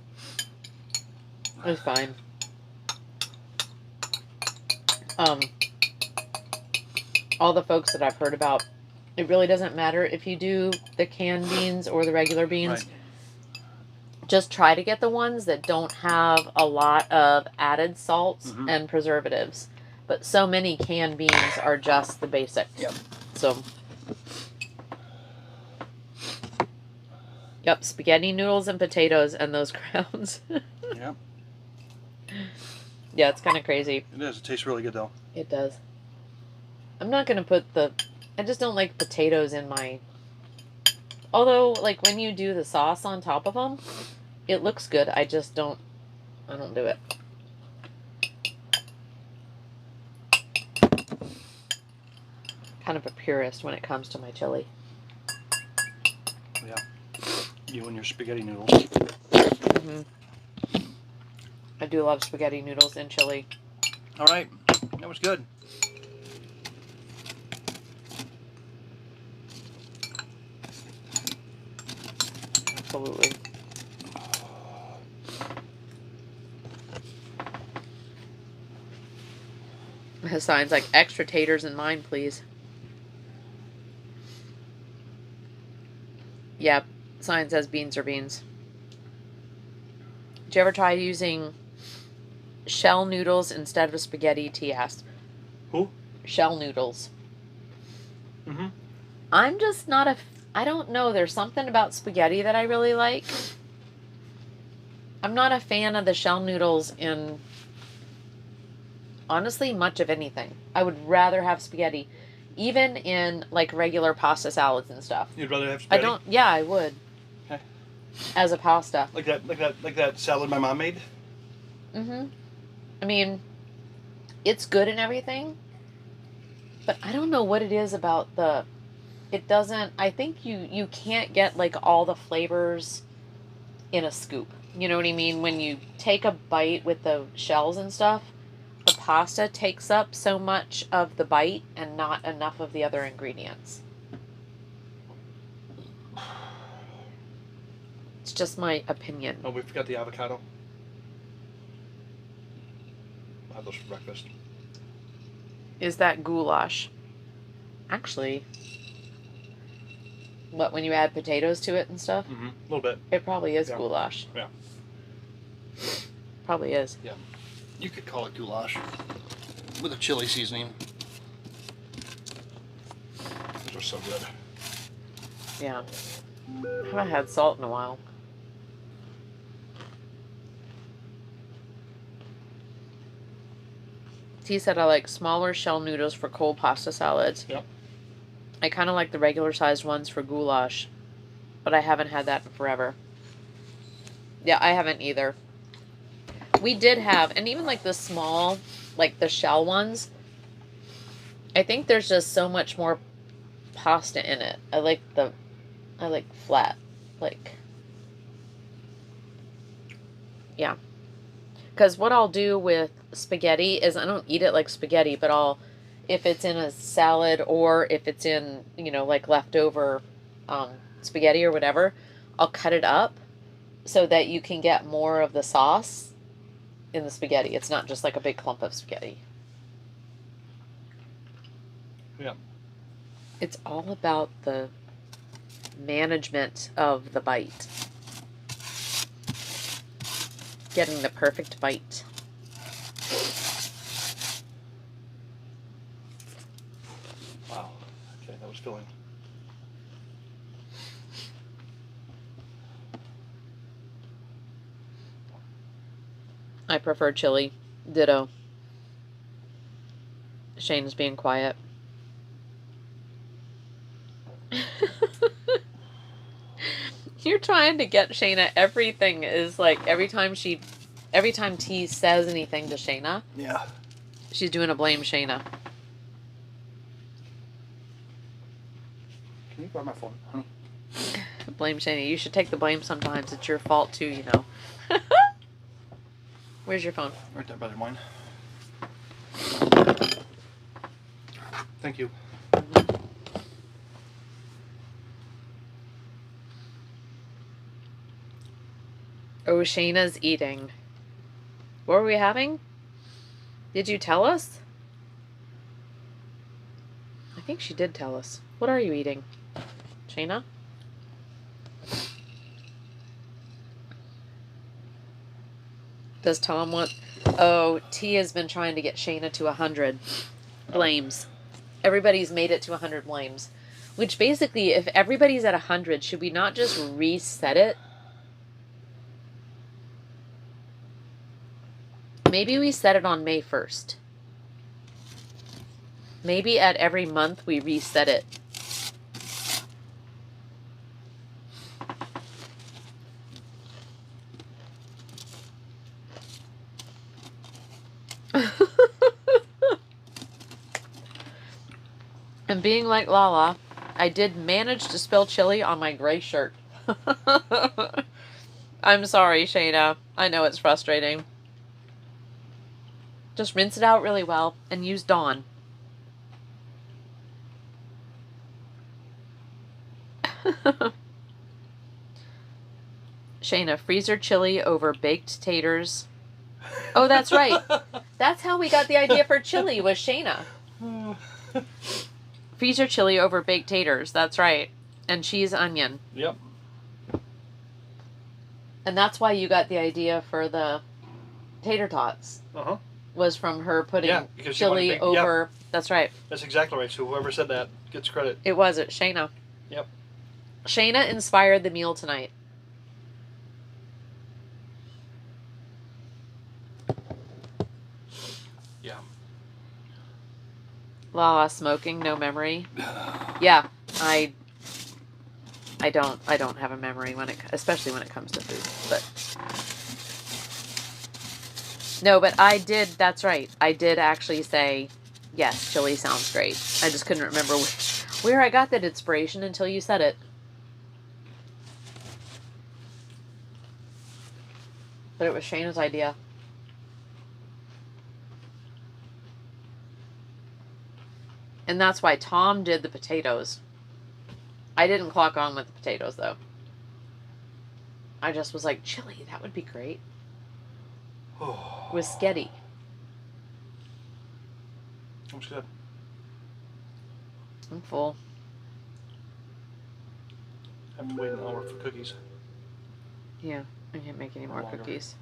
[SPEAKER 1] It's fine. All the folks that I've heard about, it really doesn't matter if you do the canned beans or the regular beans.
[SPEAKER 2] right.
[SPEAKER 1] Just try to get the ones that don't have a lot of added salts
[SPEAKER 2] Mhm.
[SPEAKER 1] and preservatives. But so many canned beans are just the basic.
[SPEAKER 2] Yep.
[SPEAKER 1] So, yep, spaghetti noodles and potatoes and those crowns.
[SPEAKER 2] Yeah,
[SPEAKER 1] Yeah, it's kind of crazy.
[SPEAKER 2] it is. It tastes really good though.
[SPEAKER 1] It does. I'm not gonna put I just don't like potatoes in my. Although, like when you do the sauce on top of them, it looks good. I just don't. I don't do it. Kind of a purist when it comes to my chili.
[SPEAKER 2] Yeah. You and your spaghetti noodles.
[SPEAKER 1] Hmm I do love spaghetti noodles and chili.
[SPEAKER 2] All right, that was good.
[SPEAKER 1] Absolutely. His sign's like extra taters in mine, please. Yep. Sign says beans are beans. Did you ever try using shell noodles instead of spaghetti? T asked.
[SPEAKER 2] Who?
[SPEAKER 1] Shell noodles.
[SPEAKER 2] Mm-hmm.
[SPEAKER 1] I'm just not I don't know. There's something about spaghetti that I really like. I'm not a fan of the shell noodles in, honestly, much of anything. I would rather have spaghetti, even in like regular pasta salads and stuff.
[SPEAKER 2] You'd rather have
[SPEAKER 1] I
[SPEAKER 2] spaghetti?
[SPEAKER 1] don't. Yeah, I would.
[SPEAKER 2] Okay.
[SPEAKER 1] As a pasta.
[SPEAKER 2] Like that salad my mom made?
[SPEAKER 1] Mm-hmm. I mean, it's good and everything, but I don't know what it is about it doesn't, I think you can't get like all the flavors in a scoop. You know what I mean? When you take a bite with the shells and stuff, the pasta takes up so much of the bite and not enough of the other ingredients. It's just my opinion.
[SPEAKER 2] Oh, we forgot the avocado. I'll have those for breakfast.
[SPEAKER 1] Is that goulash? Actually, what, when you add potatoes to it and stuff?
[SPEAKER 2] A little bit.
[SPEAKER 1] It probably is
[SPEAKER 2] Yeah.
[SPEAKER 1] goulash.
[SPEAKER 2] Yeah.
[SPEAKER 1] Probably is.
[SPEAKER 2] You could call it goulash with a chili seasoning. Those are so good.
[SPEAKER 1] Yeah. I haven't had salt in a while. T said I like smaller shell noodles for cold pasta salads.
[SPEAKER 2] Yep.
[SPEAKER 1] I kind of like the regular sized ones for goulash, but I haven't had that in forever. Yeah, I haven't either. We did have, and even like the small, like the shell ones, I think there's just so much more pasta in it. I like flat, like, yeah. Because what I'll do with spaghetti is I don't eat it like spaghetti, but if it's in a salad or if it's in, like leftover spaghetti or whatever, I'll cut it up so that you can get more of the sauce in the spaghetti. It's not just like a big clump of spaghetti.
[SPEAKER 2] Yeah.
[SPEAKER 1] It's all about the management of the bite. Getting the perfect bite.
[SPEAKER 2] Wow. Okay, that was filling.
[SPEAKER 1] I prefer chili. Ditto. Shane's being quiet. You're trying to get Shayna. Everything is like every time T says anything to Shayna,
[SPEAKER 2] Yeah.
[SPEAKER 1] she's doing a blame Shayna.
[SPEAKER 2] Can you grab my phone, honey?
[SPEAKER 1] Blame Shayna. You should take the blame sometimes. It's your fault too, Where's your phone?
[SPEAKER 2] Right there by mine. Thank you.
[SPEAKER 1] Oh, Shayna's eating. What were we having? Did you tell us? I think she did tell us. What are you eating? Shayna? Does Tom want... Oh, T has been trying to get Shayna to 100 blames. Everybody's made it to 100 blames. Which basically, if everybody's at 100, should we not just reset it? Maybe we set it on May 1st. Maybe at every month we reset it. And being like Lala, I did manage to spill chili on my gray shirt. I'm sorry, Shayna. I know it's frustrating. Just rinse it out really well and use Dawn. Shayna, freezer chili over baked taters. Oh, that's right. That's how we got the idea for chili, was Shayna. Freezer chili over baked taters. That's right. And cheese onion.
[SPEAKER 2] Yep.
[SPEAKER 1] And that's why you got the idea for the tater tots.
[SPEAKER 2] Uh-huh.
[SPEAKER 1] Was from her putting
[SPEAKER 2] because she wanted
[SPEAKER 1] chili
[SPEAKER 2] big-
[SPEAKER 1] over... Yep. That's right.
[SPEAKER 2] That's exactly right. So whoever said that gets credit.
[SPEAKER 1] It was it, Shayna.
[SPEAKER 2] Yep.
[SPEAKER 1] Shayna inspired the meal tonight.
[SPEAKER 2] Yeah.
[SPEAKER 1] Lala smoking, no memory. Yeah, I don't have a memory especially when it comes to food. But I did. That's right. I did actually say, yes, chili sounds great. I just couldn't remember where I got that inspiration until you said it. But it was Shayna's idea. And that's why Tom did the potatoes. I didn't clock on with the potatoes, though. I just was like, chili, that would be great. With sketty.
[SPEAKER 2] Looks good.
[SPEAKER 1] I'm full.
[SPEAKER 2] I've been waiting an hour for cookies.
[SPEAKER 1] Yeah, I can't make any more
[SPEAKER 2] longer.
[SPEAKER 1] cookies.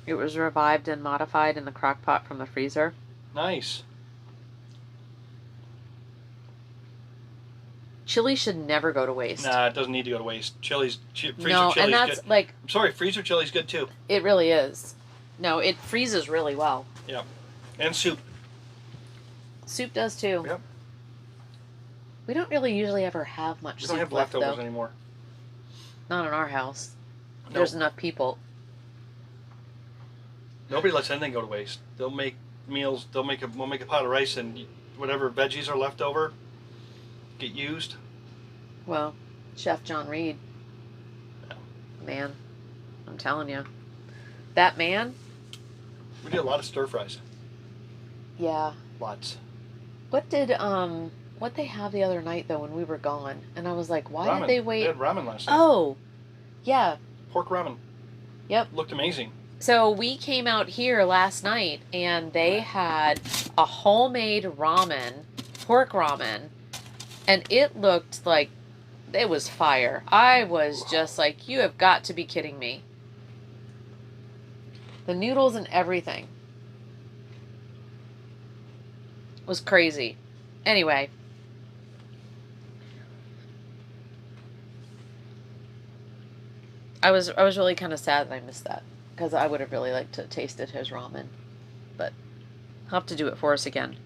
[SPEAKER 1] It was revived and modified in the crock pot from the freezer.
[SPEAKER 2] Nice.
[SPEAKER 1] Chili should never go to waste.
[SPEAKER 2] Nah, it doesn't need to go to waste. Freezer
[SPEAKER 1] No,
[SPEAKER 2] chili's
[SPEAKER 1] and that's
[SPEAKER 2] good.
[SPEAKER 1] like,
[SPEAKER 2] I'm sorry, freezer chili's good too.
[SPEAKER 1] it really is. No, it freezes really well.
[SPEAKER 2] Yeah. And soup.
[SPEAKER 1] Soup does too.
[SPEAKER 2] Yep.
[SPEAKER 1] We don't really usually ever have much
[SPEAKER 2] We
[SPEAKER 1] soup
[SPEAKER 2] don't have
[SPEAKER 1] left,
[SPEAKER 2] leftovers
[SPEAKER 1] though.
[SPEAKER 2] anymore.
[SPEAKER 1] Not in our house.
[SPEAKER 2] No.
[SPEAKER 1] There's enough people.
[SPEAKER 2] Nobody lets anything go to waste. They'll make meals. We'll make a pot of rice, and whatever veggies are left over get used.
[SPEAKER 1] Well, Chef John Reed.
[SPEAKER 2] Yeah.
[SPEAKER 1] Man, I'm telling you. That man?
[SPEAKER 2] We did a lot of stir fries.
[SPEAKER 1] Yeah.
[SPEAKER 2] Lots.
[SPEAKER 1] What did what they have the other night though when we were gone? And I was like, why
[SPEAKER 2] Ramen.
[SPEAKER 1] did they wait?
[SPEAKER 2] They had ramen last night.
[SPEAKER 1] Oh. Yeah.
[SPEAKER 2] Pork ramen.
[SPEAKER 1] Yep.
[SPEAKER 2] Looked amazing.
[SPEAKER 1] So we came out here last night and they had a homemade ramen, pork ramen, and it looked like it was fire. I was just like, you have got to be kidding me. The noodles and everything was crazy. Anyway. I was really kind of sad that I missed that because I would have really liked to have tasted his ramen, but I'll have to do it for us again.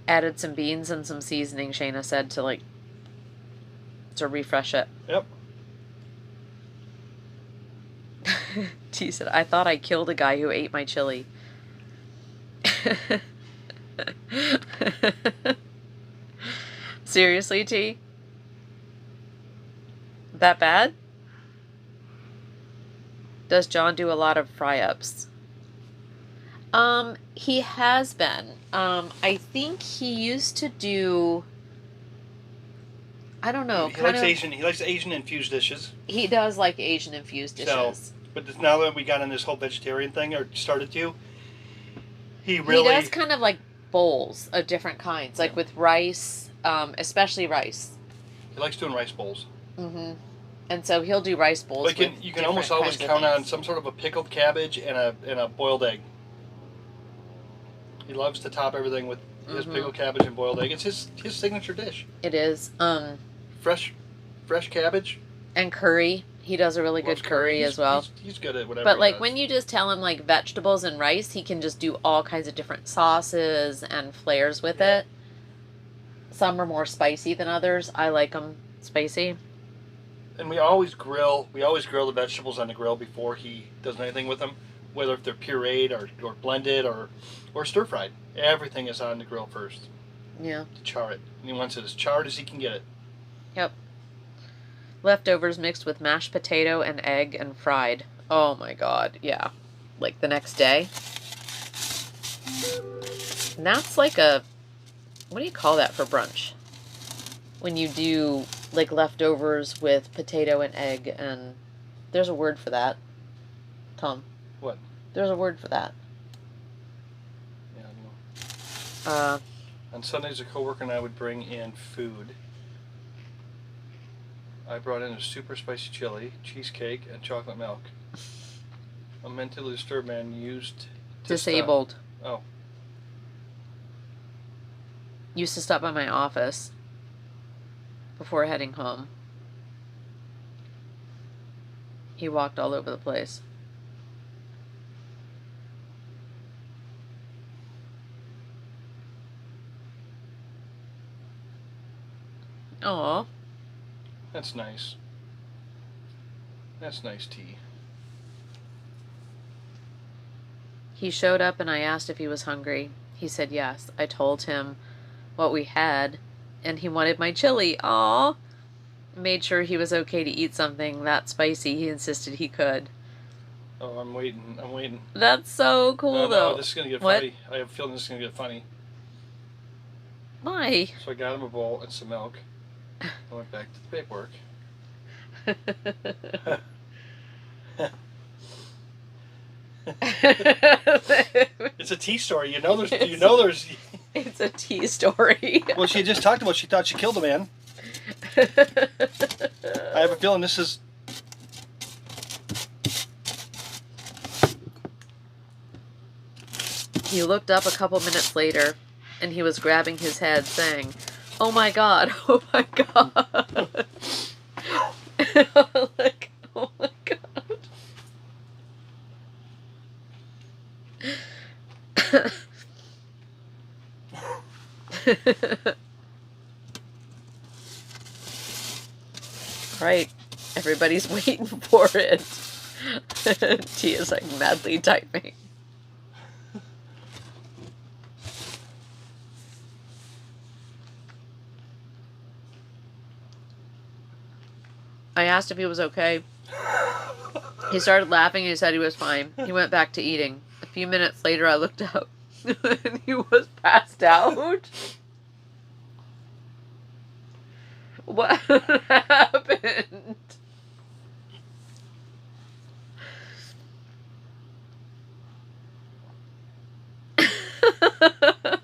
[SPEAKER 1] Added some beans and some seasoning, Shayna said, to refresh it.
[SPEAKER 2] Yep.
[SPEAKER 1] T said, I thought I killed a guy who ate my chili. Seriously, T? That bad? Does John do a lot of fry-ups? He has been. I think he used to do, I don't know,
[SPEAKER 2] He likes Asian infused dishes.
[SPEAKER 1] He does like Asian infused dishes.
[SPEAKER 2] But now that we got in this whole vegetarian thing, or started to,
[SPEAKER 1] He does kind of like bowls of different kinds, like with rice, especially rice.
[SPEAKER 2] He likes doing rice bowls.
[SPEAKER 1] Mm-hmm. And so he'll do rice bowls.
[SPEAKER 2] But you can almost always count on some sort of a pickled cabbage and a boiled egg. He loves to top everything with his pickled cabbage and boiled egg. It's his signature dish.
[SPEAKER 1] It is.
[SPEAKER 2] Fresh cabbage.
[SPEAKER 1] And curry. He does a really good curry as well.
[SPEAKER 2] He's good at whatever.
[SPEAKER 1] But like when you just tell him like vegetables and rice, he can just do all kinds of different sauces and flavors with it. Some are more spicy than others. I like them spicy.
[SPEAKER 2] And we always grill the vegetables on the grill before he does anything with them, whether if they're pureed or blended or stir fried. Everything is on the grill first.
[SPEAKER 1] Yeah.
[SPEAKER 2] To char it. And he wants it as charred as he can get it.
[SPEAKER 1] Yep. Leftovers mixed with mashed potato and egg and fried. Oh my god, yeah. Like the next day. And that's like what do you call that for brunch? When you do like leftovers with potato and egg, and there's a word for that. Tom.
[SPEAKER 2] What?
[SPEAKER 1] There's a word for that.
[SPEAKER 2] Yeah, I don't know.
[SPEAKER 1] Uh,
[SPEAKER 2] On Sundays, a coworker and I would bring in food. I brought in a super spicy chili, cheesecake, and chocolate milk. A mentally disturbed man used to
[SPEAKER 1] disabled.
[SPEAKER 2] Oh.
[SPEAKER 1] Used to stop by my office before heading home. He walked all over the place. Aw.
[SPEAKER 2] That's nice. That's nice tea.
[SPEAKER 1] He showed up and I asked if he was hungry. He said yes. I told him what we had and he wanted my chili. Aw. Made sure he was okay to eat something that spicy. He insisted he could.
[SPEAKER 2] Oh, I'm waiting.
[SPEAKER 1] That's so cool though.
[SPEAKER 2] No, this is going to get
[SPEAKER 1] What?
[SPEAKER 2] funny. I have a feeling this is going to get funny.
[SPEAKER 1] Why?
[SPEAKER 2] So I got him a bowl and some milk. I went back to the paperwork. It's a tea story. You know there's.
[SPEAKER 1] It's a tea story.
[SPEAKER 2] Well, she had just talked about she thought she killed a man. I have a feeling this is.
[SPEAKER 1] He looked up a couple minutes later, and he was grabbing his head, saying, "Oh my God! Oh my God!" Like, oh my God. Right, everybody's waiting for it. T is like madly typing. I asked if he was okay. He started laughing and he said he was fine. He went back to eating. A few minutes later, I looked up and he was passed out. What happened?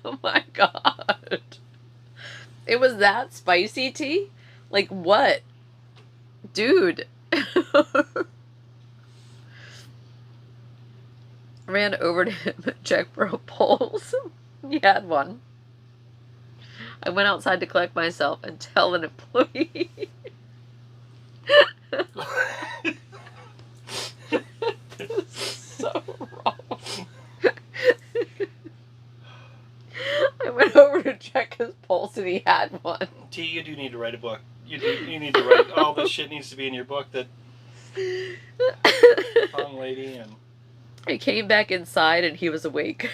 [SPEAKER 1] Oh my God. It was that spicy tea? Like what? Dude. Ran over to him and checked for a pulse. He had one. I went outside to collect myself and tell an employee. So wrong. I went over to check his pulse and he had one.
[SPEAKER 2] T, you do need to write a book. You need to write all this shit needs to be in your book. That young lady and.
[SPEAKER 1] I came back inside and he was awake.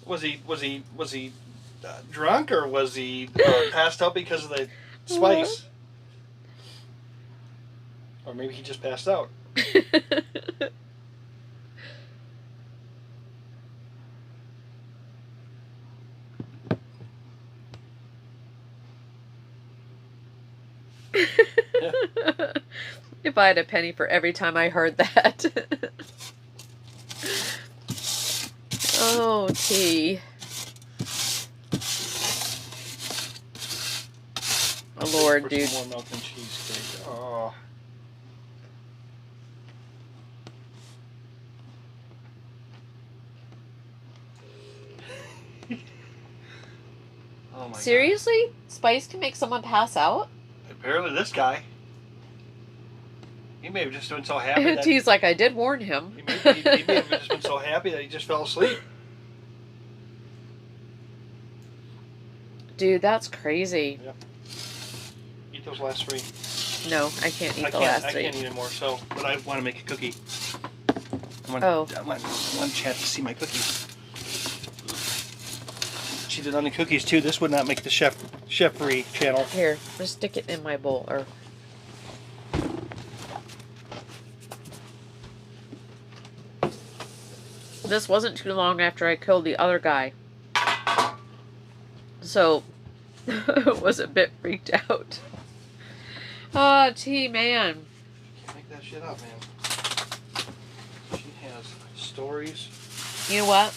[SPEAKER 2] Was he drunk or was he passed out because of the spice? Or maybe he just passed out.
[SPEAKER 1] If I had a penny for every time I heard that. Oh, tea. Oh, Lord, dude.
[SPEAKER 2] More milk and cheesecake. Oh. Oh my
[SPEAKER 1] Seriously? Spice can make someone pass out?
[SPEAKER 2] God. Apparently this guy. He may have just been so happy that
[SPEAKER 1] Tea's like, I did warn him.
[SPEAKER 2] he may have just been so happy that he just fell asleep.
[SPEAKER 1] Dude, that's crazy.
[SPEAKER 2] Yep. Eat those last three.
[SPEAKER 1] No, I can't eat the last
[SPEAKER 2] I
[SPEAKER 1] three.
[SPEAKER 2] can't eat anymore, but I want to make a cookie. I want Chad to see my cookies. She did on the cookies too. This would not make the chef-free channel.
[SPEAKER 1] Here, just stick it in my bowl. Or this wasn't too long after I killed the other guy. So, I was a bit freaked out. Ah, T, man.
[SPEAKER 2] Can't make that shit up, man. She has stories.
[SPEAKER 1] You know what?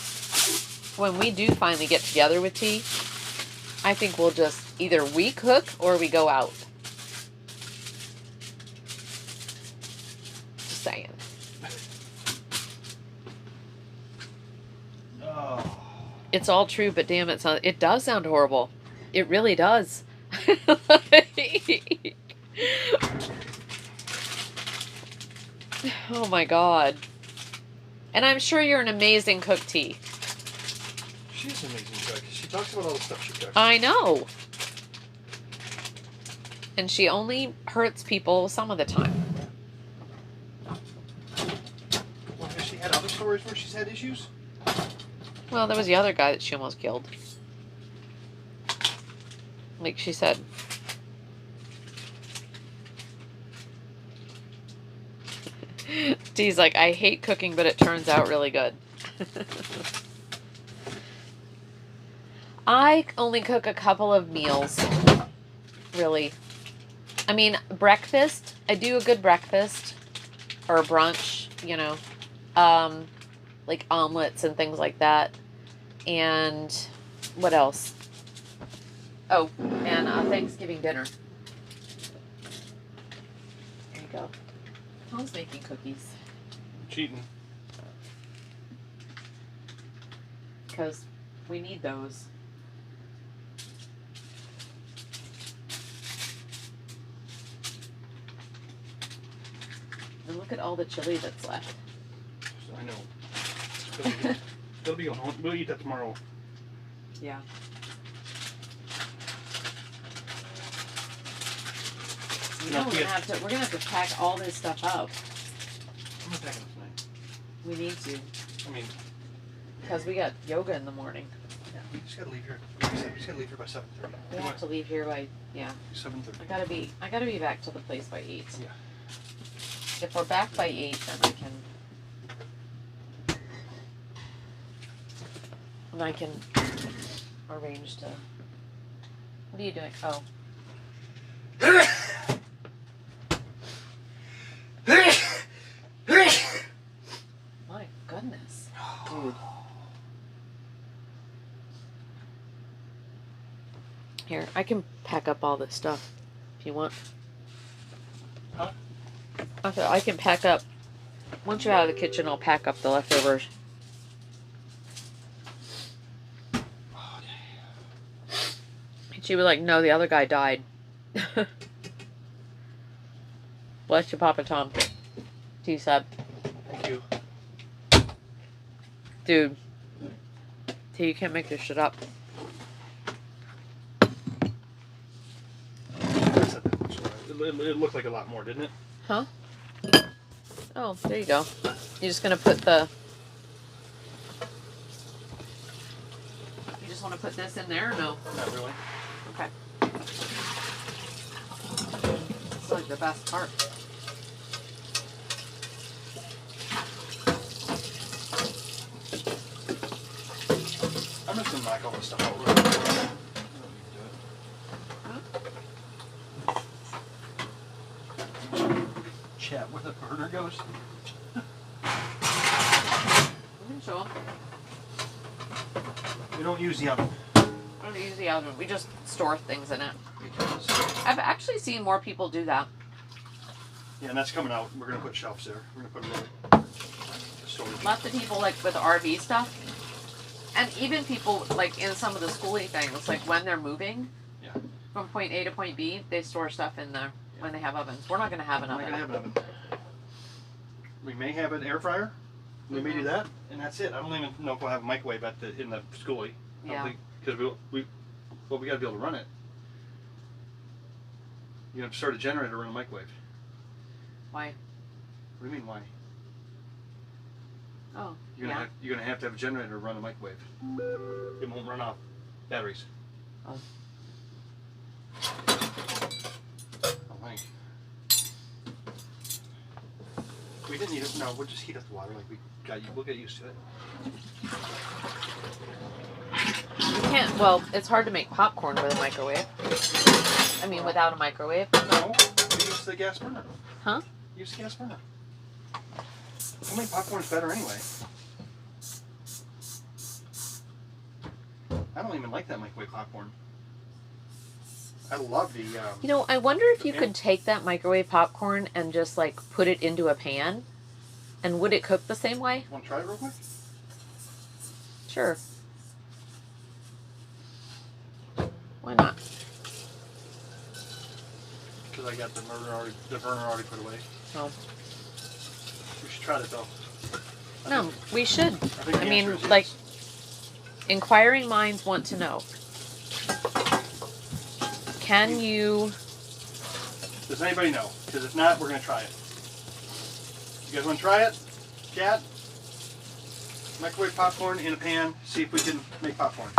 [SPEAKER 1] When we do finally get together with T, I think we'll just either we cook or we go out. Just saying.
[SPEAKER 2] Oh.
[SPEAKER 1] It's all true, but damn, it does sound horrible. It really does. Oh my God. And I'm sure you're an amazing cook, T.
[SPEAKER 2] She's an amazing cook. She talks about all the stuff she cooks.
[SPEAKER 1] I know. And she only hurts people some of the time.
[SPEAKER 2] Well, has she had other stories where she's had issues?
[SPEAKER 1] Well, there was the other guy that she almost killed. Like she said. T's like, I hate cooking, but it turns out really good. I only cook a couple of meals. Really. I mean, breakfast, I do a good breakfast or brunch, you know, like omelets and things like that. And what else? Oh, and Thanksgiving dinner. There you go. Tom's making cookies
[SPEAKER 2] Cheating.
[SPEAKER 1] because we need those. And look at all the chili that's left.
[SPEAKER 2] I know. It'll be going home. We'll eat that tomorrow.
[SPEAKER 1] Yeah. You know, we're gonna have to pack all this stuff up.
[SPEAKER 2] I'm not packing it tonight.
[SPEAKER 1] We need to,
[SPEAKER 2] I mean,
[SPEAKER 1] because we got yoga in the morning.
[SPEAKER 2] yeah, we just gotta leave here. Like I said, we just gotta leave here by 7:30.
[SPEAKER 1] We have to leave here by
[SPEAKER 2] 7:30.
[SPEAKER 1] I gotta be back to the place by 8.
[SPEAKER 2] Yeah.
[SPEAKER 1] If we're back by 8, then I can arrange to. What are you doing? Oh. My goodness, dude. Here, I can pack up all this stuff if you want.
[SPEAKER 2] Huh?
[SPEAKER 1] I can pack up. Once you're out of the kitchen, I'll pack up the leftovers. And she was like, no, the other guy died. Bless you, Papa Tom. T-Sub.
[SPEAKER 2] Thank you.
[SPEAKER 1] Dude. T, you can't make this shit up.
[SPEAKER 2] I said that much. It looked like a lot more, didn't it?
[SPEAKER 1] Huh? Oh, there you go. You're just gonna put the... You just want to put this in there or no?
[SPEAKER 2] Not really.
[SPEAKER 1] Okay. It's like the best part.
[SPEAKER 2] I'm just gonna knock all this stuff out real quick. Chat where the burner goes.
[SPEAKER 1] Show 'em.
[SPEAKER 2] We don't use the oven.
[SPEAKER 1] I don't use the oven. We just store things in it.
[SPEAKER 2] Because,
[SPEAKER 1] I've actually seen more people do that.
[SPEAKER 2] yeah, and that's coming out. We're gonna put shelves there. We're gonna put really storage.
[SPEAKER 1] Lots of people like with RV stuff. And even people like in some of the schooly things, like when they're moving
[SPEAKER 2] Yeah.
[SPEAKER 1] from point A to point B, they store stuff in there when they have ovens. We're not gonna have an
[SPEAKER 2] We're not
[SPEAKER 1] oven.
[SPEAKER 2] gonna have an oven. We may have an air fryer. We may do that, and that's it. I don't even know if we'll have a microwave in the schoolie.
[SPEAKER 1] Yeah.
[SPEAKER 2] Because we got to be able to run it. You have to start a generator to run a microwave.
[SPEAKER 1] Why?
[SPEAKER 2] What do you mean why?
[SPEAKER 1] Oh,
[SPEAKER 2] You're gonna have to have a generator to run a microwave. It won't run off batteries.
[SPEAKER 1] Oh.
[SPEAKER 2] I think. We didn't need it. No, we'll just heat up the water like we'll get used to it.
[SPEAKER 1] You can't. Well, it's hard to make popcorn with a microwave. I mean, without a microwave.
[SPEAKER 2] No, we use the gas burner.
[SPEAKER 1] Huh?
[SPEAKER 2] Use the gas burner. We'll make popcorn's better anyway. I don't even like that microwave popcorn. I love the.
[SPEAKER 1] You know, I wonder if you could take that microwave popcorn and just like put it into a pan, and would it cook the same way?
[SPEAKER 2] Want to try it real quick?
[SPEAKER 1] Sure. Why not?
[SPEAKER 2] Because I got the burner already put away.
[SPEAKER 1] Oh.
[SPEAKER 2] We should try it though.
[SPEAKER 1] No, we should.
[SPEAKER 2] think
[SPEAKER 1] I
[SPEAKER 2] the
[SPEAKER 1] mean,
[SPEAKER 2] answer is
[SPEAKER 1] like,
[SPEAKER 2] yes.
[SPEAKER 1] inquiring minds want to know. Can you?
[SPEAKER 2] Does anybody know? Because if not, we're gonna try it. You guys want to try it? Cat? Microwave popcorn in a pan. See if we can make popcorn.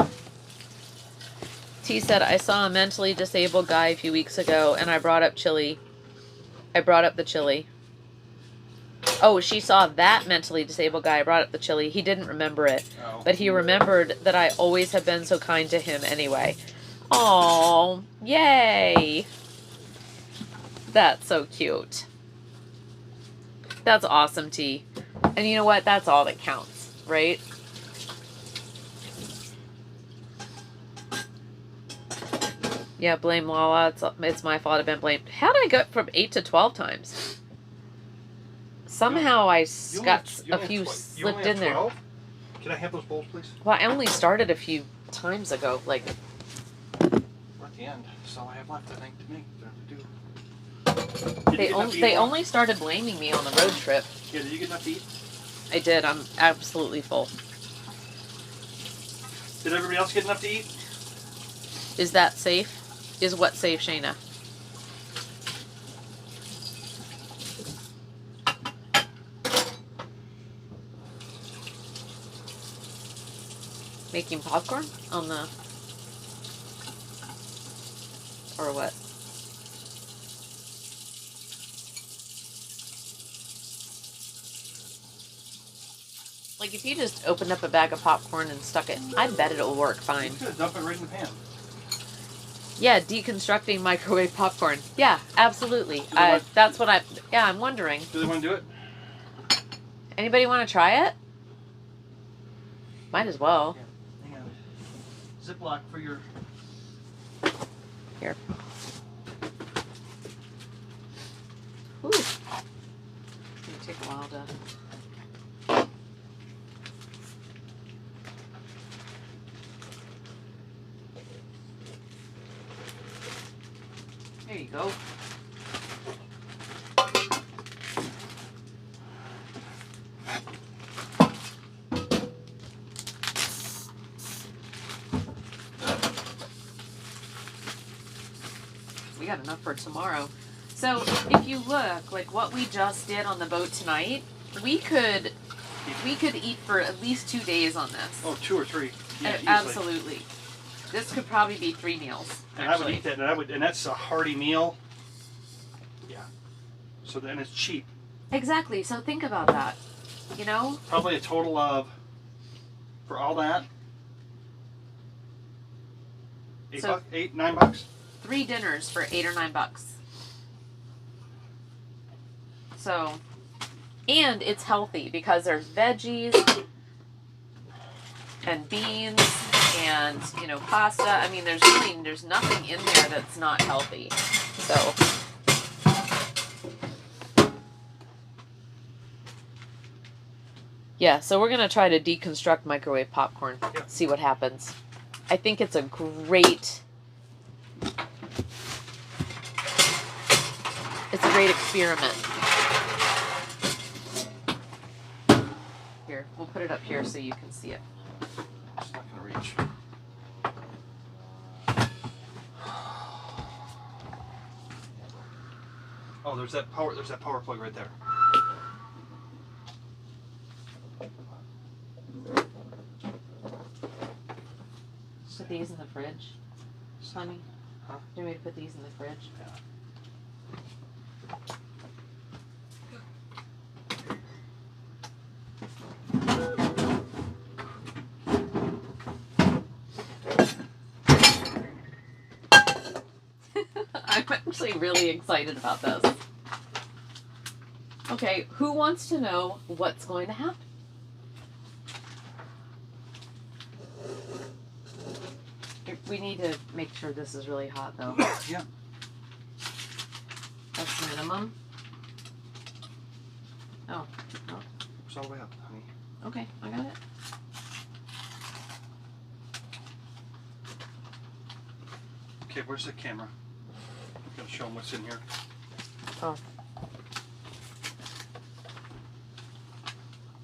[SPEAKER 1] T said, I saw a mentally disabled guy a few weeks ago and I brought up chili. I brought up the chili. Oh, she saw that mentally disabled guy. I brought up the chili. He didn't remember it.
[SPEAKER 2] Oh.
[SPEAKER 1] But he remembered that I always have been so kind to him anyway. Oh, yay. That's so cute. That's awesome, T. And you know what? That's all that counts, right? Yeah, blame Lala. It's my fault. I've been blamed. How did I go from 8 to 12 times? Somehow I got a few slipped in there.
[SPEAKER 2] 12? Can I have those bowls, please?
[SPEAKER 1] Well, I only started a few times ago. Like,
[SPEAKER 2] We're at the end. That's all I have left, I think, to me.
[SPEAKER 1] they only started blaming me on the road trip.
[SPEAKER 2] Yeah, did you get enough to eat?
[SPEAKER 1] I did. I'm absolutely full.
[SPEAKER 2] Did everybody else get enough to eat?
[SPEAKER 1] Is that safe? Is what safe, Shayna? Making popcorn on the... Or what? Like, if you just opened up a bag of popcorn and stuck it, I bet it'll work fine.
[SPEAKER 2] You could dump it right in the pan.
[SPEAKER 1] Yeah, deconstructing microwave popcorn. Yeah, absolutely. That's what I'm wondering.
[SPEAKER 2] Do they want to do it?
[SPEAKER 1] Anybody want to try it? Might as well.
[SPEAKER 2] Yeah. Hang on. Ziploc for your...
[SPEAKER 1] Here. Ooh. It's gonna take a while to... There you go. We got enough for tomorrow. So if you look, like what we just did on the boat tonight, we could eat for at least 2 days on this.
[SPEAKER 2] Oh, 2 or 3. Yeah, easily.
[SPEAKER 1] Absolutely. This could probably be 3 meals.
[SPEAKER 2] And I would eat that, and that's a hearty meal. Yeah. So then it's cheap.
[SPEAKER 1] Exactly. So think about that. You know?
[SPEAKER 2] Probably a total of, for all that, $8, $9.
[SPEAKER 1] 3 dinners for $8 or $9. So, and it's healthy because there's veggies and beans and, you know, pasta. I mean, there's nothing in there that's not healthy. So, yeah, so we're going to try to deconstruct microwave popcorn, see what happens. I think it's a great experiment. Here, we'll put it up here so you can see it.
[SPEAKER 2] It's not going to reach. Oh, there's that power plug right there.
[SPEAKER 1] Put these in the fridge, honey.
[SPEAKER 2] Huh?
[SPEAKER 1] Do you want me to put these in the fridge?
[SPEAKER 2] Yeah.
[SPEAKER 1] I'm actually really excited about this. Okay, who wants to know what's going to happen? We need to make sure this is really hot, though.
[SPEAKER 2] Yeah.
[SPEAKER 1] That's minimum. Oh,
[SPEAKER 2] It's all the way up, honey.
[SPEAKER 1] okay, I got it.
[SPEAKER 2] Okay, where's the camera? I'm going to show them what's in here.
[SPEAKER 1] Oh.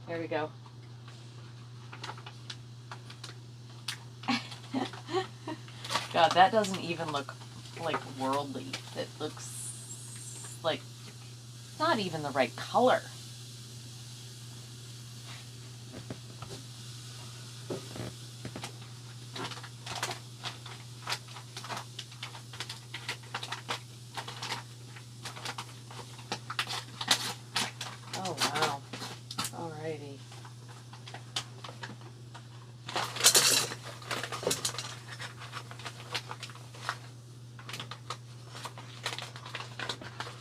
[SPEAKER 1] There we go. God, that doesn't even look like worldly. It looks like not even the right color. Oh, wow. Alrighty.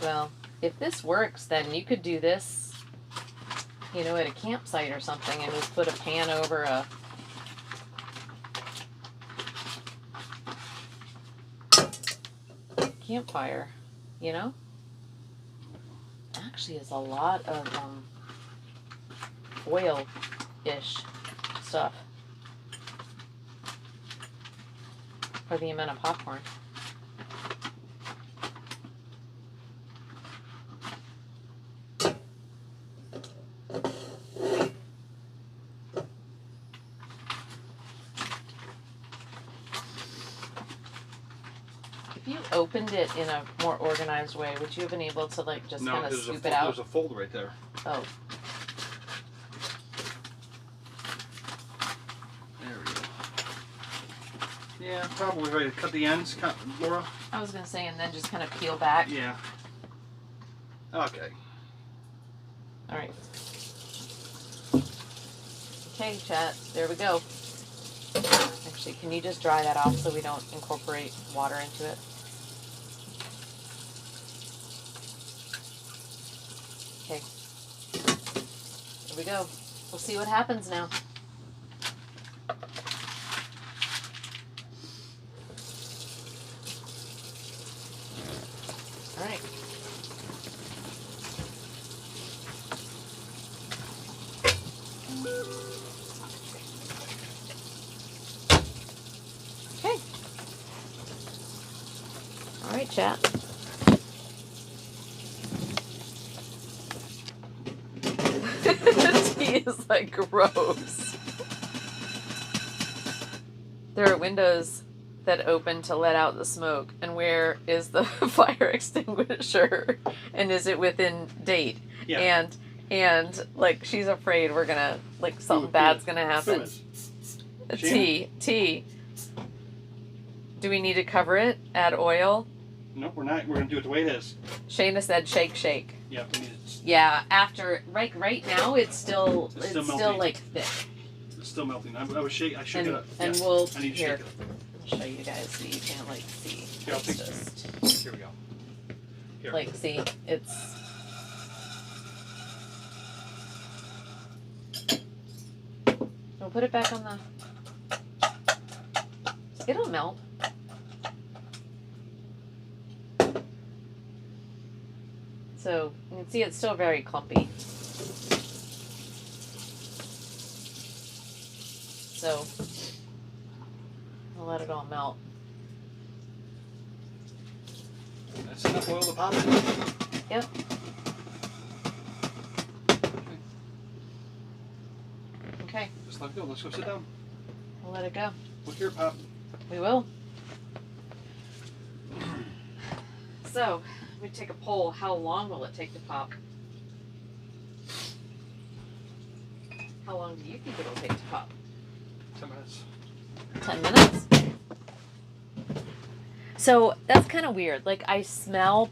[SPEAKER 1] Well, if this works, then you could do this, you know, at a campsite or something and just put a pan over a campfire, you know? Actually, is a lot of oil-ish stuff for the amount of popcorn. If you opened it in a more organized way, would you have been able to like just kind of scoop it out?
[SPEAKER 2] There's a fold right there.
[SPEAKER 1] Oh,
[SPEAKER 2] There we go. Yeah, probably ready to cut the ends, Laura.
[SPEAKER 1] I was gonna say, and then just kind of peel back.
[SPEAKER 2] Yeah. Okay.
[SPEAKER 1] All right. Okay, chat. There we go. Actually, can you just dry that off so we don't incorporate water into it? Okay. There we go. We'll see what happens now. All right. Okay. All right, chat. Tea is like gross. There are windows that open to let out the smoke, and where is the fire extinguisher? And is it within date?
[SPEAKER 2] Yeah.
[SPEAKER 1] And like she's afraid we're gonna like something bad's gonna happen. Tea. Do we need to cover it? Add oil?
[SPEAKER 2] Nope, we're not. We're gonna do it the way it is.
[SPEAKER 1] Shayna said shake.
[SPEAKER 2] Yeah, we need it.
[SPEAKER 1] Yeah, after right now it's still
[SPEAKER 2] melting.
[SPEAKER 1] like thick.
[SPEAKER 2] It's still melting. I shook
[SPEAKER 1] And,
[SPEAKER 2] it up.
[SPEAKER 1] and
[SPEAKER 2] Yeah.
[SPEAKER 1] we'll
[SPEAKER 2] I need to
[SPEAKER 1] here.
[SPEAKER 2] shake it up.
[SPEAKER 1] I'll show you guys so you can't like see.
[SPEAKER 2] Here, I'll
[SPEAKER 1] It's
[SPEAKER 2] take
[SPEAKER 1] just
[SPEAKER 2] Here we go. Here.
[SPEAKER 1] like see it's we'll put it back on the it'll melt. So you can see it's still very clumpy. So I'll let it all melt.
[SPEAKER 2] That's enough oil to pop it.
[SPEAKER 1] Yep. Okay,
[SPEAKER 2] Just let it go. Let's go sit down.
[SPEAKER 1] we'll let it go.
[SPEAKER 2] Look here, Pop.
[SPEAKER 1] We will. So, we take a poll. How long will it take to pop? How long do you think it'll take to pop?
[SPEAKER 2] 10 minutes.
[SPEAKER 1] 10 minutes? So, that's kind of weird. Like, I smell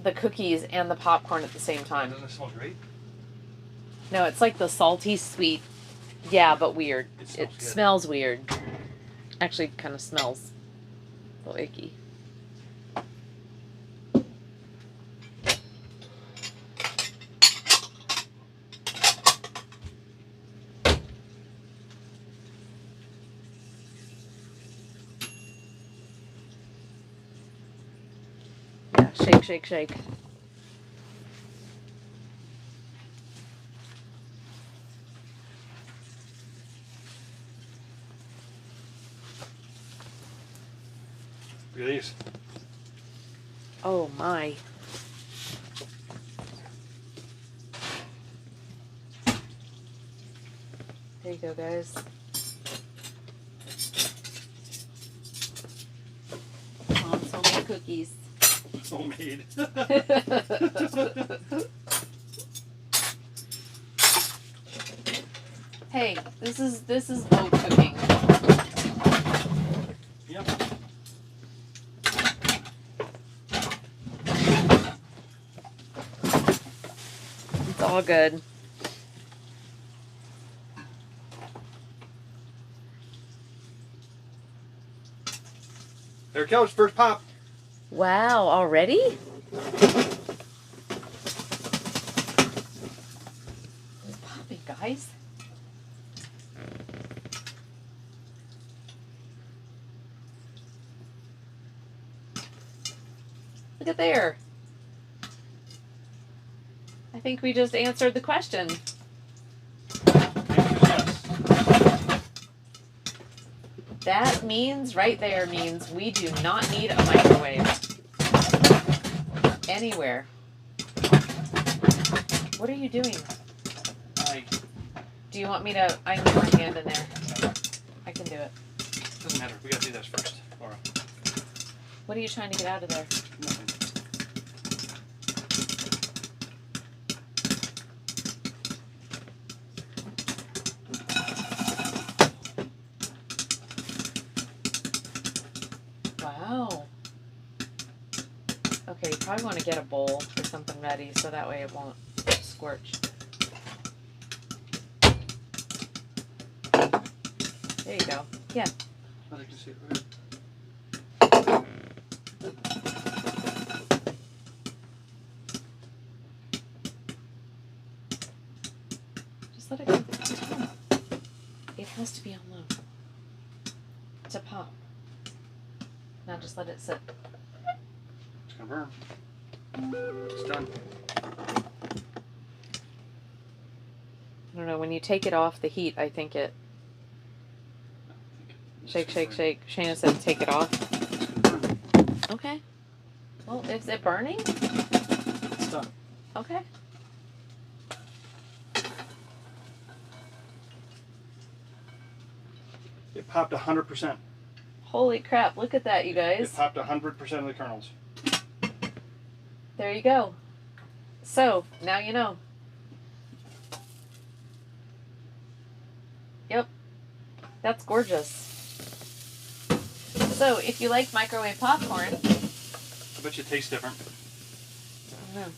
[SPEAKER 1] the cookies and the popcorn at the same time.
[SPEAKER 2] Doesn't it smell great?
[SPEAKER 1] No, it's like the salty sweet. Yeah, but weird.
[SPEAKER 2] It
[SPEAKER 1] It
[SPEAKER 2] smells good.
[SPEAKER 1] smells weird. Actually, kind of smells a little icky. Yeah, shake.
[SPEAKER 2] Look at these.
[SPEAKER 1] Oh my. There you go, guys. Mom's homemade cookies.
[SPEAKER 2] Homemade.
[SPEAKER 1] Hey, this is low cooking.
[SPEAKER 2] Yep.
[SPEAKER 1] It's all good.
[SPEAKER 2] There it goes. First pop.
[SPEAKER 1] Wow, already? It's popping, guys. Look at there. I think we just answered the question. That means, right there means we do not need a microwave anywhere. What are you doing? Do you want me to, I need my hand in there. I can do it.
[SPEAKER 2] Doesn't matter. We gotta do this first, Laura.
[SPEAKER 1] What are you trying to get out of there?
[SPEAKER 2] Nothing.
[SPEAKER 1] Wow. Okay, you probably want to get a bowl or something ready so that way it won't scorch. There you go. Yeah.
[SPEAKER 2] As you can see,
[SPEAKER 1] Just let it go. It has to be on low to pop. Now just let it sit.
[SPEAKER 2] it's gonna burn. It's done.
[SPEAKER 1] I don't know, when you take it off the heat, I think it... Shake, shake, shake. Shayna said take it off. Okay. Well, is it burning?
[SPEAKER 2] It's done.
[SPEAKER 1] Okay.
[SPEAKER 2] It popped 100%.
[SPEAKER 1] Holy crap, look at that, you
[SPEAKER 2] It
[SPEAKER 1] guys.
[SPEAKER 2] popped 100% of the kernels.
[SPEAKER 1] There you go. So, now you know. Yep. That's gorgeous. So, if you like microwave popcorn...
[SPEAKER 2] I bet you it tastes different.
[SPEAKER 1] I don't know.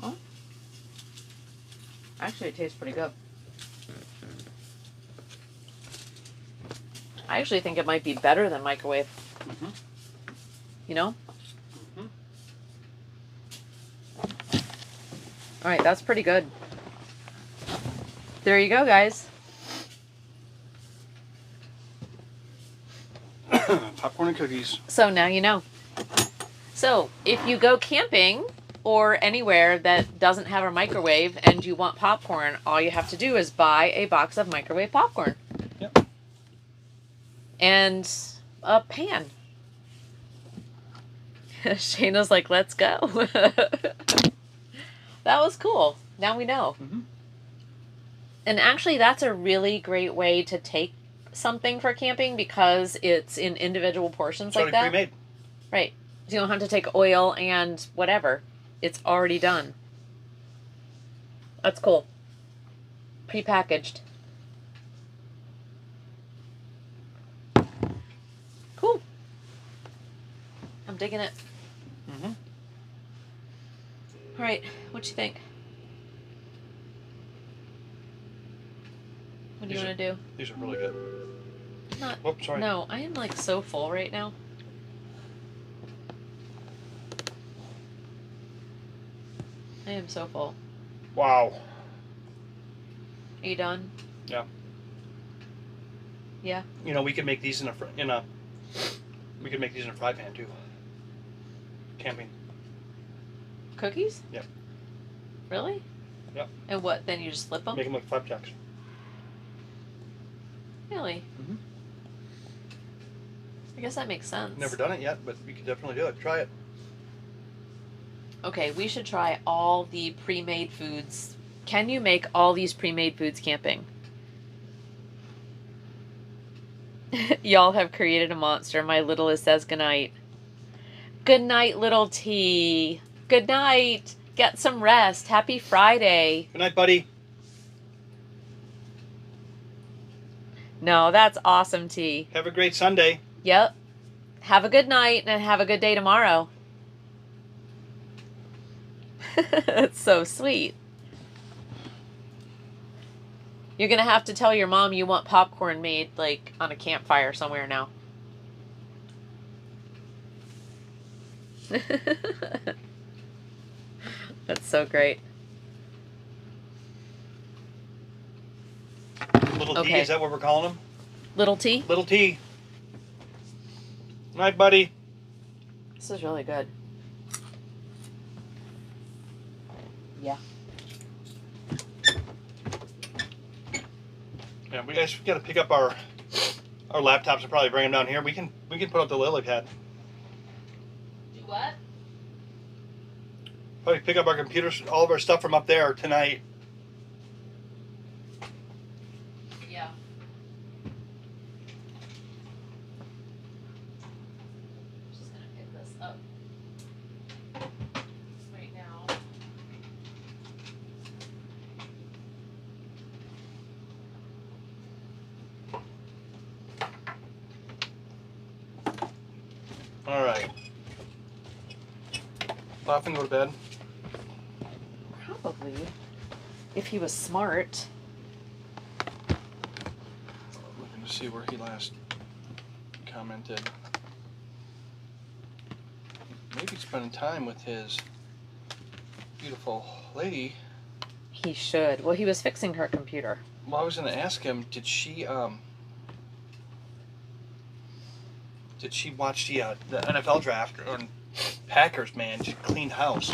[SPEAKER 1] Oh. Actually, it tastes pretty good. I actually think it might be better than microwave.
[SPEAKER 2] Mm-hmm.
[SPEAKER 1] You know?
[SPEAKER 2] Mm-hmm.
[SPEAKER 1] All right, that's pretty good. There you go, guys.
[SPEAKER 2] Popcorn and cookies.
[SPEAKER 1] So now you know. So if you go camping or anywhere that doesn't have a microwave and you want popcorn, all you have to do is buy a box of microwave popcorn.
[SPEAKER 2] Yep.
[SPEAKER 1] And a pan. Shayna's like, let's go. That was cool. Now we know.
[SPEAKER 2] Mm-hmm.
[SPEAKER 1] And actually, that's a really great way to take something for camping because it's in individual portions
[SPEAKER 2] It's
[SPEAKER 1] like
[SPEAKER 2] already
[SPEAKER 1] that.
[SPEAKER 2] pre-made.
[SPEAKER 1] Right. So you don't have to take oil and whatever. It's already done. That's cool. Pre-packaged. Cool. I'm digging it.
[SPEAKER 2] Mm-hmm.
[SPEAKER 1] All right. What you think? What do you
[SPEAKER 2] These
[SPEAKER 1] want to do?
[SPEAKER 2] These are really good.
[SPEAKER 1] Not.
[SPEAKER 2] Whoops, sorry.
[SPEAKER 1] No, I am like so full right now. I am so full.
[SPEAKER 2] Wow.
[SPEAKER 1] Are you done?
[SPEAKER 2] Yeah.
[SPEAKER 1] Yeah.
[SPEAKER 2] You know, we could make these we could make these in a fry pan too. Camping.
[SPEAKER 1] Cookies?
[SPEAKER 2] Yep.
[SPEAKER 1] Really?
[SPEAKER 2] Yep.
[SPEAKER 1] And what? Then you just flip them?
[SPEAKER 2] Make them like flapjacks.
[SPEAKER 1] Really?
[SPEAKER 2] Mhm.
[SPEAKER 1] I guess that makes sense.
[SPEAKER 2] Never done it yet, but we could definitely do it. Try it.
[SPEAKER 1] Okay, we should try all the pre-made foods. Can you make all these pre-made foods camping? Y'all have created a monster. My littlest says goodnight. Good night, little T. Good night. Get some rest. Happy Friday.
[SPEAKER 2] Good night, buddy.
[SPEAKER 1] No, that's awesome, T.
[SPEAKER 2] Have a great Sunday.
[SPEAKER 1] Yep. Have a good night and have a good day tomorrow. That's so sweet. You're gonna have to tell your mom you want popcorn made like on a campfire somewhere now. That's so great.
[SPEAKER 2] Little T,
[SPEAKER 1] Okay.
[SPEAKER 2] is that what we're calling him?
[SPEAKER 1] Little T?
[SPEAKER 2] Little T. Night, buddy.
[SPEAKER 1] This is really good. Yeah.
[SPEAKER 2] Yeah, we guys got to pick up our laptops and probably bring them down here. We can put up the lily pad.
[SPEAKER 1] Do what?
[SPEAKER 2] Probably pick up our computers, all of our stuff from up there tonight.
[SPEAKER 1] Yeah. Just gonna pick this up right now.
[SPEAKER 2] All right. Off and go to bed.
[SPEAKER 1] Probably. If he was smart.
[SPEAKER 2] Looking to see where he last commented. Maybe spending time with his beautiful lady.
[SPEAKER 1] He should. Well, he was fixing her computer.
[SPEAKER 2] Well, I was going to ask him, did she watch the NFL draft on Packers? Man, just cleaned house.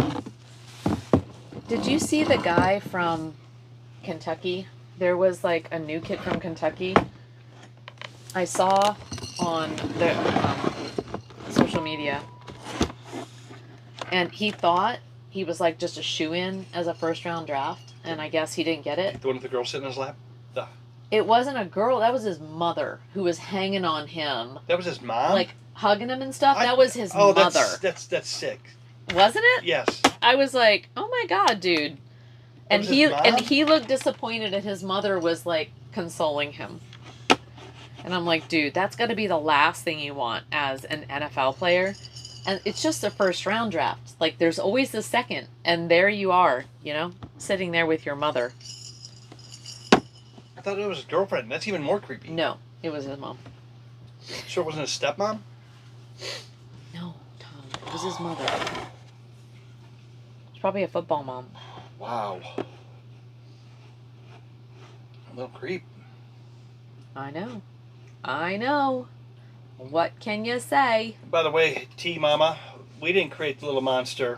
[SPEAKER 1] Did you see the guy from Kentucky? There was like a new kid from Kentucky. I saw on the social media. And he thought he was like just a shoe-in as a first-round draft. And I guess he didn't get it.
[SPEAKER 2] The one with the girl sitting in his lap?
[SPEAKER 1] It wasn't a girl. That was his mother who was hanging on him.
[SPEAKER 2] That was his mom?
[SPEAKER 1] Like hugging him and stuff. That was his mother.
[SPEAKER 2] That's sick.
[SPEAKER 1] Wasn't it?
[SPEAKER 2] Yes.
[SPEAKER 1] I was like, "Oh my god, dude!" And
[SPEAKER 2] Was his mom?
[SPEAKER 1] he looked disappointed, and his mother was like consoling him. And I'm like, "Dude, that's got to be the last thing you want as an NFL player." And it's just a first round draft. Like, there's always the second, and there you are, you know, sitting there with your mother.
[SPEAKER 2] I thought it was his girlfriend. That's even more creepy.
[SPEAKER 1] No, it was his mom.
[SPEAKER 2] Sure, it wasn't his stepmom?
[SPEAKER 1] No, Tom, it was his mother. It's probably a football mom.
[SPEAKER 2] Wow. A little creep.
[SPEAKER 1] I know. I know. What can you say?
[SPEAKER 2] By the way, T Mama, we didn't create the little monster.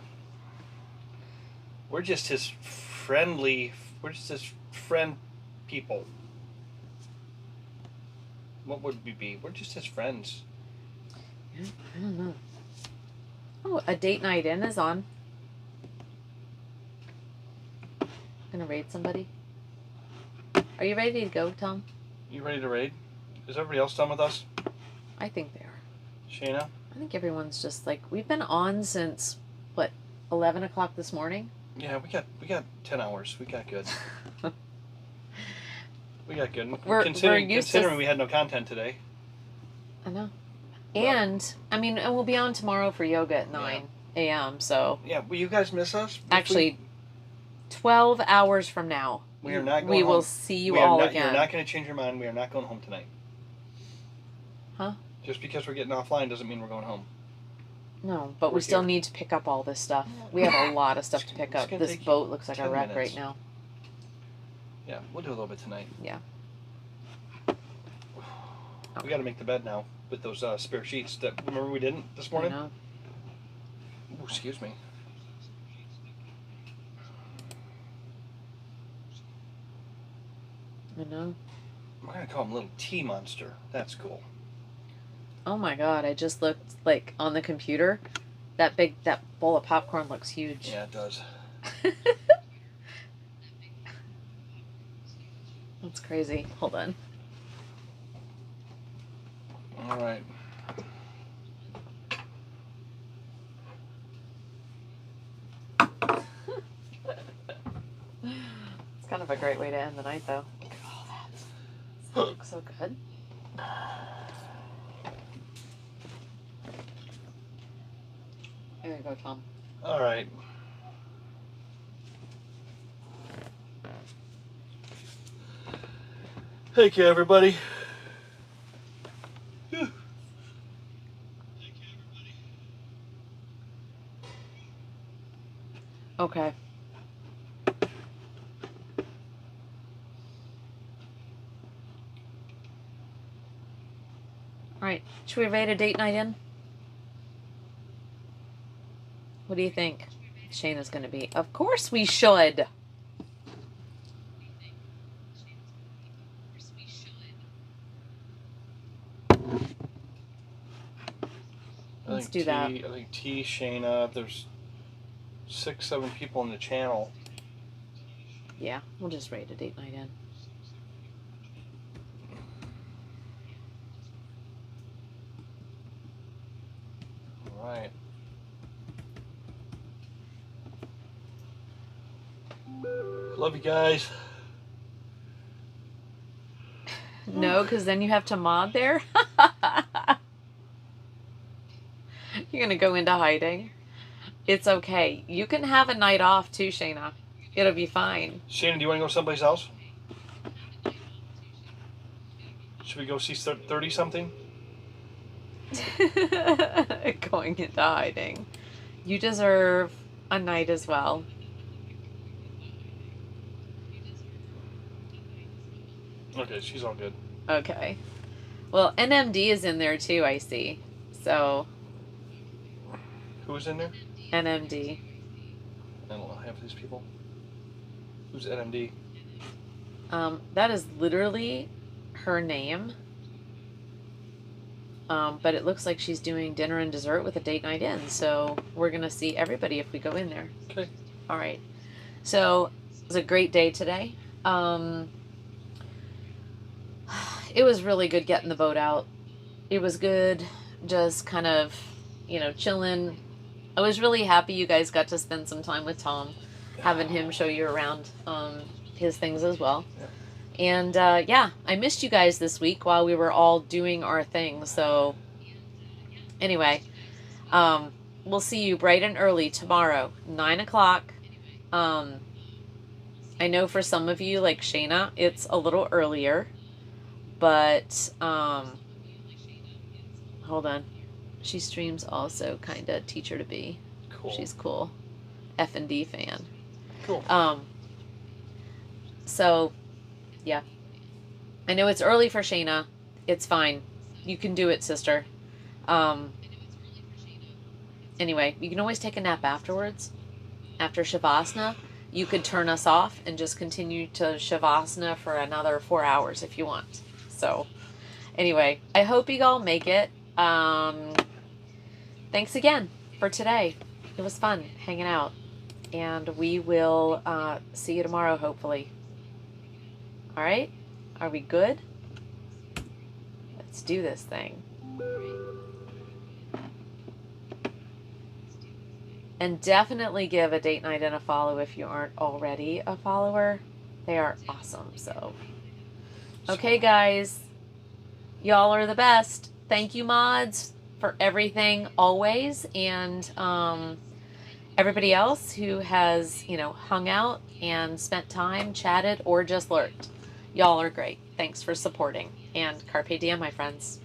[SPEAKER 2] We're just his friend people. What would we be? We're just his friends.
[SPEAKER 1] I don't know. Oh, a date night in is on. Gonna raid somebody. Are you ready to go, Tom?
[SPEAKER 2] You ready to raid? Is everybody else done with us?
[SPEAKER 1] I think they are.
[SPEAKER 2] Shayna?
[SPEAKER 1] I think everyone's just like, we've been on since what, 11 o'clock this morning.
[SPEAKER 2] Yeah, we got 10 hours. We got good. We got good.
[SPEAKER 1] We're
[SPEAKER 2] Considering
[SPEAKER 1] used to.
[SPEAKER 2] we had no content today.
[SPEAKER 1] I know. And I mean, and we'll be on tomorrow for yoga at 9 a.m. So
[SPEAKER 2] Yeah, will you guys miss us?
[SPEAKER 1] actually, 12 hours from now,
[SPEAKER 2] we are not going
[SPEAKER 1] we
[SPEAKER 2] home.
[SPEAKER 1] will see you
[SPEAKER 2] We are
[SPEAKER 1] all
[SPEAKER 2] not-
[SPEAKER 1] again.
[SPEAKER 2] You're not going to change your mind. We are not going home tonight.
[SPEAKER 1] Huh?
[SPEAKER 2] Just because we're getting offline doesn't mean we're going home.
[SPEAKER 1] No, but
[SPEAKER 2] We're
[SPEAKER 1] we still
[SPEAKER 2] here.
[SPEAKER 1] need to pick up all this stuff. We have a lot of stuff to pick
[SPEAKER 2] It's
[SPEAKER 1] up.
[SPEAKER 2] gonna
[SPEAKER 1] This
[SPEAKER 2] take
[SPEAKER 1] boat looks like a
[SPEAKER 2] 10
[SPEAKER 1] wreck
[SPEAKER 2] minutes.
[SPEAKER 1] right now.
[SPEAKER 2] Yeah, we'll do a little bit tonight.
[SPEAKER 1] Yeah.
[SPEAKER 2] We got to make the bed now with those spare sheets that remember we didn't this
[SPEAKER 1] I
[SPEAKER 2] morning.
[SPEAKER 1] know.
[SPEAKER 2] Ooh, excuse me.
[SPEAKER 1] I know.
[SPEAKER 2] I'm gonna call him Little T Monster. That's cool.
[SPEAKER 1] Oh my god, I just looked like on the computer. That bowl of popcorn looks huge.
[SPEAKER 2] Yeah, it does.
[SPEAKER 1] That's crazy. Hold on.
[SPEAKER 2] All right.
[SPEAKER 1] It's kind of a great way to end the night, though. Look at all that. That looks so good. There you go, Tom.
[SPEAKER 2] All right. Thank you, everybody.
[SPEAKER 1] Okay. All right. Should we invite a date night in? What do you think Shayna's going to be? Of course we should. Let's do that.
[SPEAKER 2] I think T, Shayna, there's 6, 7 people in the channel.
[SPEAKER 1] Yeah, we'll just rate a date night in.
[SPEAKER 2] All right. Love you guys.
[SPEAKER 1] No, because then you have to mod there. You're going to go into hiding. It's okay. You can have a night off too, Shayna. It'll be fine.
[SPEAKER 2] Shayna, do you want to go someplace else? Should we go see 30 something?
[SPEAKER 1] Going into hiding. You deserve a night as well.
[SPEAKER 2] Okay, she's all good.
[SPEAKER 1] Okay. Well, NMD is in there too, I see. So,
[SPEAKER 2] Who's in there?
[SPEAKER 1] NMD.
[SPEAKER 2] I don't know half these people. Who's NMD?
[SPEAKER 1] That is literally her name. But it looks like she's doing dinner and dessert with a date night in. So we're going to see everybody if we go in there.
[SPEAKER 2] Okay.
[SPEAKER 1] All right. So it was a great day today. It was really good getting the boat out. It was good just kind of, chilling. I was really happy you guys got to spend some time with Tom, having him show you around his things as well.
[SPEAKER 2] Yeah.
[SPEAKER 1] And I missed you guys this week while we were all doing our thing. So anyway, we'll see you bright and early tomorrow, 9 o'clock. I know for some of you, like Shayna, it's a little earlier, but hold on. She streams also, kind of teacher to be.
[SPEAKER 2] Cool.
[SPEAKER 1] She's cool. F&D fan.
[SPEAKER 2] Cool.
[SPEAKER 1] So, yeah. I know it's early for Shayna. It's fine. You can do it, sister. Anyway, you can always take a nap afterwards. After Shavasana, you could turn us off and just continue to Shavasana for another 4 hours if you want. So, anyway, I hope you all make it. Thanks again for today. It was fun hanging out. And we will see you tomorrow, hopefully. All right? Are we good? Let's do this thing. And definitely give a date night and a follow if you aren't already a follower. They are awesome. So, okay, guys. Y'all are the best. Thank you, mods, for everything always. And everybody else who has, hung out and spent time, chatted, or just lurked. Y'all are great. Thanks for supporting. And carpe diem, my friends.